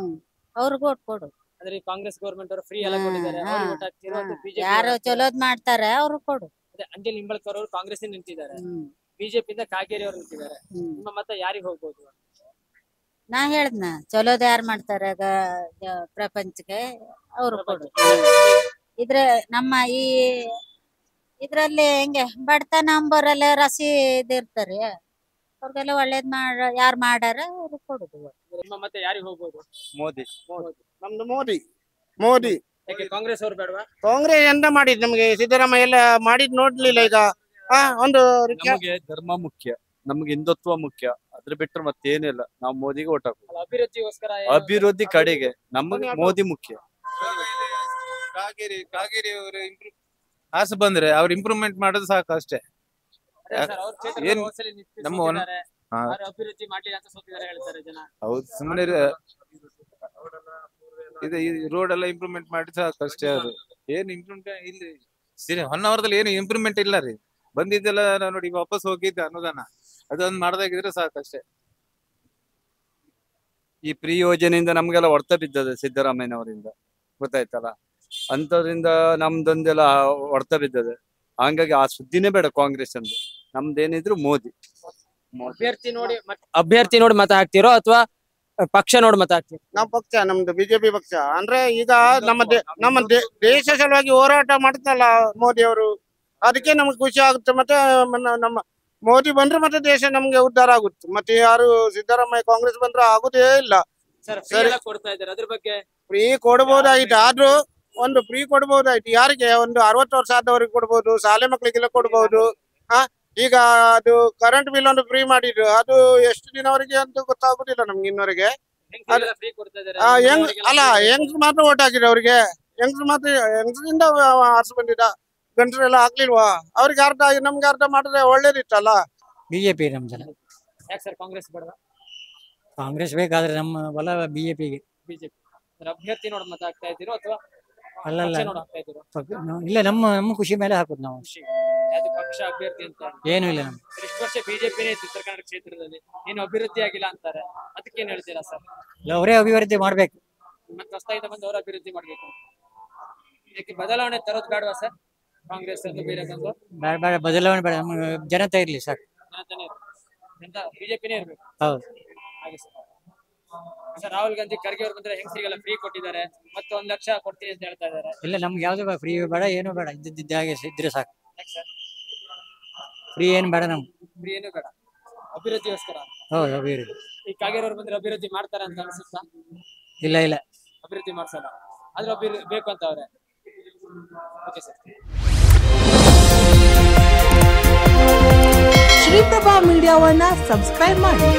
ಅವ್ರಿಗೆ ಓಟ್ ಕೊಡು. ಅಂದ್ರೆ ಕಾಂಗ್ರೆಸ್ ಗವರ್ಮೆಂಟ್ ಅವರು ಫ್ರೀ ಎಲ್ಲ ಕೊಟ್ಟಿದ್ದಾರೆ, ಅವ್ರಿಗೆ ಓಟ್ ಹಾಕ್ತಿರೋ ಅಥವಾ ಬಿಜೆಪಿ ಯಾರು ಚಲೋದ್ ಮಾಡ್ತಾರೆ ಅವ್ರಿಗೆ ಕೊಡು. ಅದೇ ಅಂಜಲಿ ನಿಂಬಾಳ್ಕರ್ ಅವರು ಕಾಂಗ್ರೆಸ್ ನಿಂತಿದ್ದಾರೆ, ಬಿಜೆಪಿ ಇಂದ ಕಾಗೇರಿ ಅವರು ನಿಂತಿದ್ದಾರೆ. ನಿಮ್ಮ ಮತ ಯಾರಿಗೆ ಹೋಗ್ಬೋದು? ನಾ ಹೇಳ್ದ್ನ ಚಲೋದ್ ಯಾರು ಮಾಡ್ತಾರೆ ಪ್ರಪಂಚಕ್ಕೆ ಅವ್ರು ಕೊಡು. ಇದ್ರ ನಮ್ಮ ಈ ಇದ್ರಲ್ಲಿ ಹೆಂಗೆ ಬಡತನ ಅಂಬೋರೆಲ್ಲ ಇದಿರ್ತಾರೆ, ಅವ್ರಿಗೆಲ್ಲ ಒಳ್ಳೇದ್ ಯಾರು ಮಾಡಾರ ಅವ್ರಿಗೆ ಕೊಡುದು. ನಿಮ್ಮ ಮತ ಯಾರಿಗೆ ಹೋಗ್ಬೋದು? ಮೋದಿ. ನಮ್ದು ಮೋದಿ. ಯಾಕೆ ಕಾಂಗ್ರೆಸ್ ಅವ್ರು ಬೇಡವಾ? ಕಾಂಗ್ರೆಸ್ ಎಂತ ಮಾಡಿದ್ ನಮ್ಗೆ? ಸಿದ್ದರಾಮಯ್ಯ ಎಲ್ಲ ಮಾಡಿದ್ ನೋಡ್ಲಿಲ್ಲ. ಈಗ ಒಂದು ನಮಗೆ ಧರ್ಮ ಮುಖ್ಯ, ನಮ್ಗೆ ಹಿಂದುತ್ವ ಮುಖ್ಯ, ಅದ್ರ ಬಿಟ್ಟರೆ ಮತ್ತೇನಿಲ್ಲ. ನಾವು ಮೋದಿಗೆ ಓಟ್ ಹಾಕೋದು. ಅಭಿವೃದ್ಧಿಗೋಸ್ಕರ ಅಭಿವೃದ್ಧಿ ಕಡೆಗೆ ನಮಗೆ ಮೋದಿ ಮುಖ್ಯ. ಕಾಗೇರಿ ಅವರು ಆಸೆ ಬಂದ್ರೆ ಅವ್ರು ಇಂಪ್ರೂವ್ಮೆಂಟ್ ಮಾಡೋದು ಸಾಕು ಅಷ್ಟೇ. ನಮ್ಮ ಅಭಿವೃದ್ಧಿ ಮಾಡ್ಲಿಲ್ಲ ಅಂತ ಸೋತಿದ್ದಾರೆ ಹೇಳ್ತಾರೆ ಜನ. ಹೌದು, ಸುಮ್ಮನೆ ಇದು ರೋಡ್ ಎಲ್ಲ ಇಂಪ್ರೂವ್ಮೆಂಟ್ ಮಾಡಿ ಸಾಕು ಅಷ್ಟೇ. ಅದು ಏನು ಇಂಪ್ರೂವ್ಮೆಂಟ್ ಇಲ್ಲಿ ಹೊನ್ನಾವರದಲ್ಲಿ ಏನು ಇಂಪ್ರೂವ್ಮೆಂಟ್ ಇಲ್ಲ ರೀ. ಬಂದಿದ್ದೆಲ್ಲ ನೋಡಿ ವಾಪಸ್ ಹೋಗಿದ್ದೆ ಅನುದಾನ, ಅದೊಂದು ಮಾಡ್ದಾಗಿದ್ರೆ ಸಾಕು ಅಷ್ಟೇ. ಈ ಫ್ರೀ ಯೋಜನೆಯಿಂದ ನಮ್ಗೆಲ್ಲ ಹೊಡ್ತ ಬಿದ್ದದೆ ಸಿದ್ದರಾಮಯ್ಯನವರಿಂದ, ಗೊತ್ತಾಯ್ತಲ್ಲ. ಅಂತದ್ರಿಂದ ನಮ್ದೊಂದೆಲ್ಲ ಹೊಡ್ತ ಬಿದ್ದದೆ. ಹಂಗಾಗಿ ಆ ಸುದ್ದಿನೇ ಬೇಡ ಕಾಂಗ್ರೆಸ್ ಅಂದು. ನಮ್ದೇನಿದ್ರು ಮೋದಿ. ಅಭ್ಯರ್ಥಿ ನೋಡಿ ಮತ ಹಾಕ್ತಿರೋ ಅಥವಾ ಪಕ್ಷ ನೋಡಿ ಮತ ಹಾಕ್ತಿರೋ? ನಮ್ಮ ಪಕ್ಷ, ನಮ್ದು ಬಿಜೆಪಿ ಪಕ್ಷ. ಅಂದ್ರೆ ಈಗ ನಮ್ಮ ದೇಶ ಸಲುವಾಗಿ ಹೋರಾಟ ಮಾಡ್ತಲ್ಲ ಮೋದಿ ಅವರು, ಅದಕ್ಕೆ ನಮ್ಗೆ ಖುಷಿ ಆಗುತ್ತೆ. ಮತ್ತೆ ನಮ್ಮ ಮೋದಿ ಬಂದ್ರೆ ಮತ್ತೆ ದೇಶ ನಮ್ಗೆ ಉದ್ಧಾರ ಆಗುತ್ತೆ. ಮತ್ತೆ ಯಾರು ಸಿದ್ದರಾಮಯ್ಯ ಕಾಂಗ್ರೆಸ್ ಬಂದ್ರೆ ಆಗುದೇ ಇಲ್ಲ. ಸರಿ ಕೊಡ್ತಾ ಇದ್ದಾರೆ, ಅದ್ರ ಬಗ್ಗೆ ಫ್ರೀ ಕೊಡ್ಬೋದಾಯ್ತು, ಆದ್ರೂ ಒಂದು ಫ್ರೀ ಕೊಡ್ಬೋದಾಯ್ತು. ಯಾರಿಗೆ? ಒಂದು 60 ವರ್ಷ ಆದವ್ರಿಗೆ ಕೊಡ್ಬೋದು, ಶಾಲೆ ಮಕ್ಳಿಗೆಲ್ಲ ಕೊಡ್ಬೋದು. ಈಗ ಅದು ಕರೆಂಟ್ ಬಿಲ್ ಒಂದು ಫ್ರೀ ಮಾಡಿದ್ರು, ಅದು ಎಷ್ಟು ದಿನವರೆಗೆ ಅಂತ ಗೊತ್ತಾಗುದಿಲ್ಲ ನಮ್ಗೆ ಇನ್ನವರೆಗೆ. ಅಲ್ಲ ಹೆಂಗ್ಸ್ ಮಾತ್ರ ಓಟ್ ಹಾಕಿದ್ರು ಅವ್ರಿಗೆ. ಹೆಂಗ್ಸ್ರಿಂದ ಆರ್ಸ್ ಬಂದಿದ್ದ, ಗಂಡರೆಲ್ಲ ಹಾಕ್ಲಿಲ್ವಾ? ಅವ್ರಿಗೆ ಅರ್ಧ ನಮ್ಗೆ ಅರ್ಧ ಮಾಡಿದ್ರೆ ಒಳ್ಳೇದಿತ್ತಲ್ಲ. ಬಿಜೆಪಿ ನಮ್ದಲ್ಲ. ಯಾಕೆ ಸರ್ ಕಾಂಗ್ರೆಸ್ ಬೇಡ? ಕಾಂಗ್ರೆಸ್ ಬೇಕಾದ್ರೆ ನಮ್ಮ ಬಲ ಬಿಜೆಪಿಗೆ. ಬಿಜೆಪಿ ಅಭ್ಯರ್ಥಿ ನೋಡಿ ಮತ ಹಾಕ್ತಾ ಇದ್ದೀರೋ ಅಥವಾ ಅಲ್ಲಲ್ಲ ಪಕ್ಷ ನೋಡಿ ಹಾಕ್ತಾ ಇದ್ದೀರೋ? ಇಲ್ಲ, ನಮ್ಮ ಖುಷಿ ಮೇಲೆ ಹಾಕುದು ನಾವು. ಯಾವ್ದು ಪಕ್ಷ ಅಭ್ಯರ್ಥಿ ಅಂತ ಏನು ಇಲ್ಲ ನಮ್ಗೆ. ಇಷ್ಟು ವರ್ಷ ಬಿಜೆಪಿನೇ ಇತ್ತು ಉತ್ತರ ಕನ್ನಡ ಕ್ಷೇತ್ರದಲ್ಲಿ, ಏನು ಅಭಿವೃದ್ಧಿ ಆಗಿಲ್ಲ ಅಂತಾರೆ, ಅದಕ್ಕೇನ್ ಹೇಳ್ತೀರಾ ಸರ್? ಅವರೇ ಅಭಿವೃದ್ಧಿ ಮಾಡ್ಬೇಕು. ಮತ್ತೆ ಹೊಸದಾಗಿ ಬಂದು ಅವರ ಅಭಿವೃದ್ಧಿ ಮಾಡ್ಬೇಕು. ಯಾಕೆ ಬದಲಾವಣೆ ತರೋದು ಬೇಡವಾ ಸರ್? ಕಾಂಗ್ರೆಸ್ ಅಂತ ಬೇರೆ ಬಂದು ಬೇಡ ಬದಲಾವಣೆ ಬೇಡ, ನಮ್ಮ ಜನತೆ ಇರ್ಲಿ ಸಾಕು. ಬಿಜೆಪಿನೇ ಇರ್ಬೇಕು. ಹೌದು. ಹಾಗೆ ಸರ್ ರಾಹುಲ್ ಗಾಂಧಿ ಖರ್ಗೆ ಅವ್ರು ಬಂದ್ರೆ ಹೆಂಗಸರಿಗೆಲ್ಲ ಫ್ರೀ ಕೊಟ್ಟಿದ್ದಾರೆ, ಮತ್ತೆ 1 ಲಕ್ಷ ಕೊಡ್ತೀನಿ ಅಂತ ಹೇಳ್ತಾ ಇದ್ದಾರೆ. ಇಲ್ಲ, ನಮ್ಗೆ ಯಾವ್ದು ಫ್ರೀ ಬೇಡ, ಏನು ಬೇಡ, ಇದ್ದಿದ್ದ ಹಾಗೆ ಇದ್ರೆ ಸಾಕು. ಫ್ರೀ ಏನು ಬೇಡ ನಮ್ಗೆ. ಫ್ರೀ ಏನು ಬೇಡ, ಅಭಿವೃದ್ಧಿಗೋಸ್ಕರ. ಹೌದು, ಅಭಿವೃದ್ಧಿ. ಈ ಕಾಗೇರಿ ಅವ್ರು ಬಂದ್ರೆ ಅಭಿವೃದ್ಧಿ ಮಾಡ್ತಾರೆ ಅಂತ ಅನ್ಸುತ್ತಾ? ಇಲ್ಲ ಅಭಿವೃದ್ಧಿ ಮಾಡ್ಸಲ್ಲ, ಆದ್ರೆ ಅಭಿವೃದ್ಧಿ ಬೇಕು ಅಂತ ಅವ್ರೆ. Okay sir. ಶ್ರೀಪ್ರಭಾ ಮೀಡಿಯಾವನ್ನ ಸಬ್ಸ್ಕ್ರೈಬ್ ಮಾಡಿ.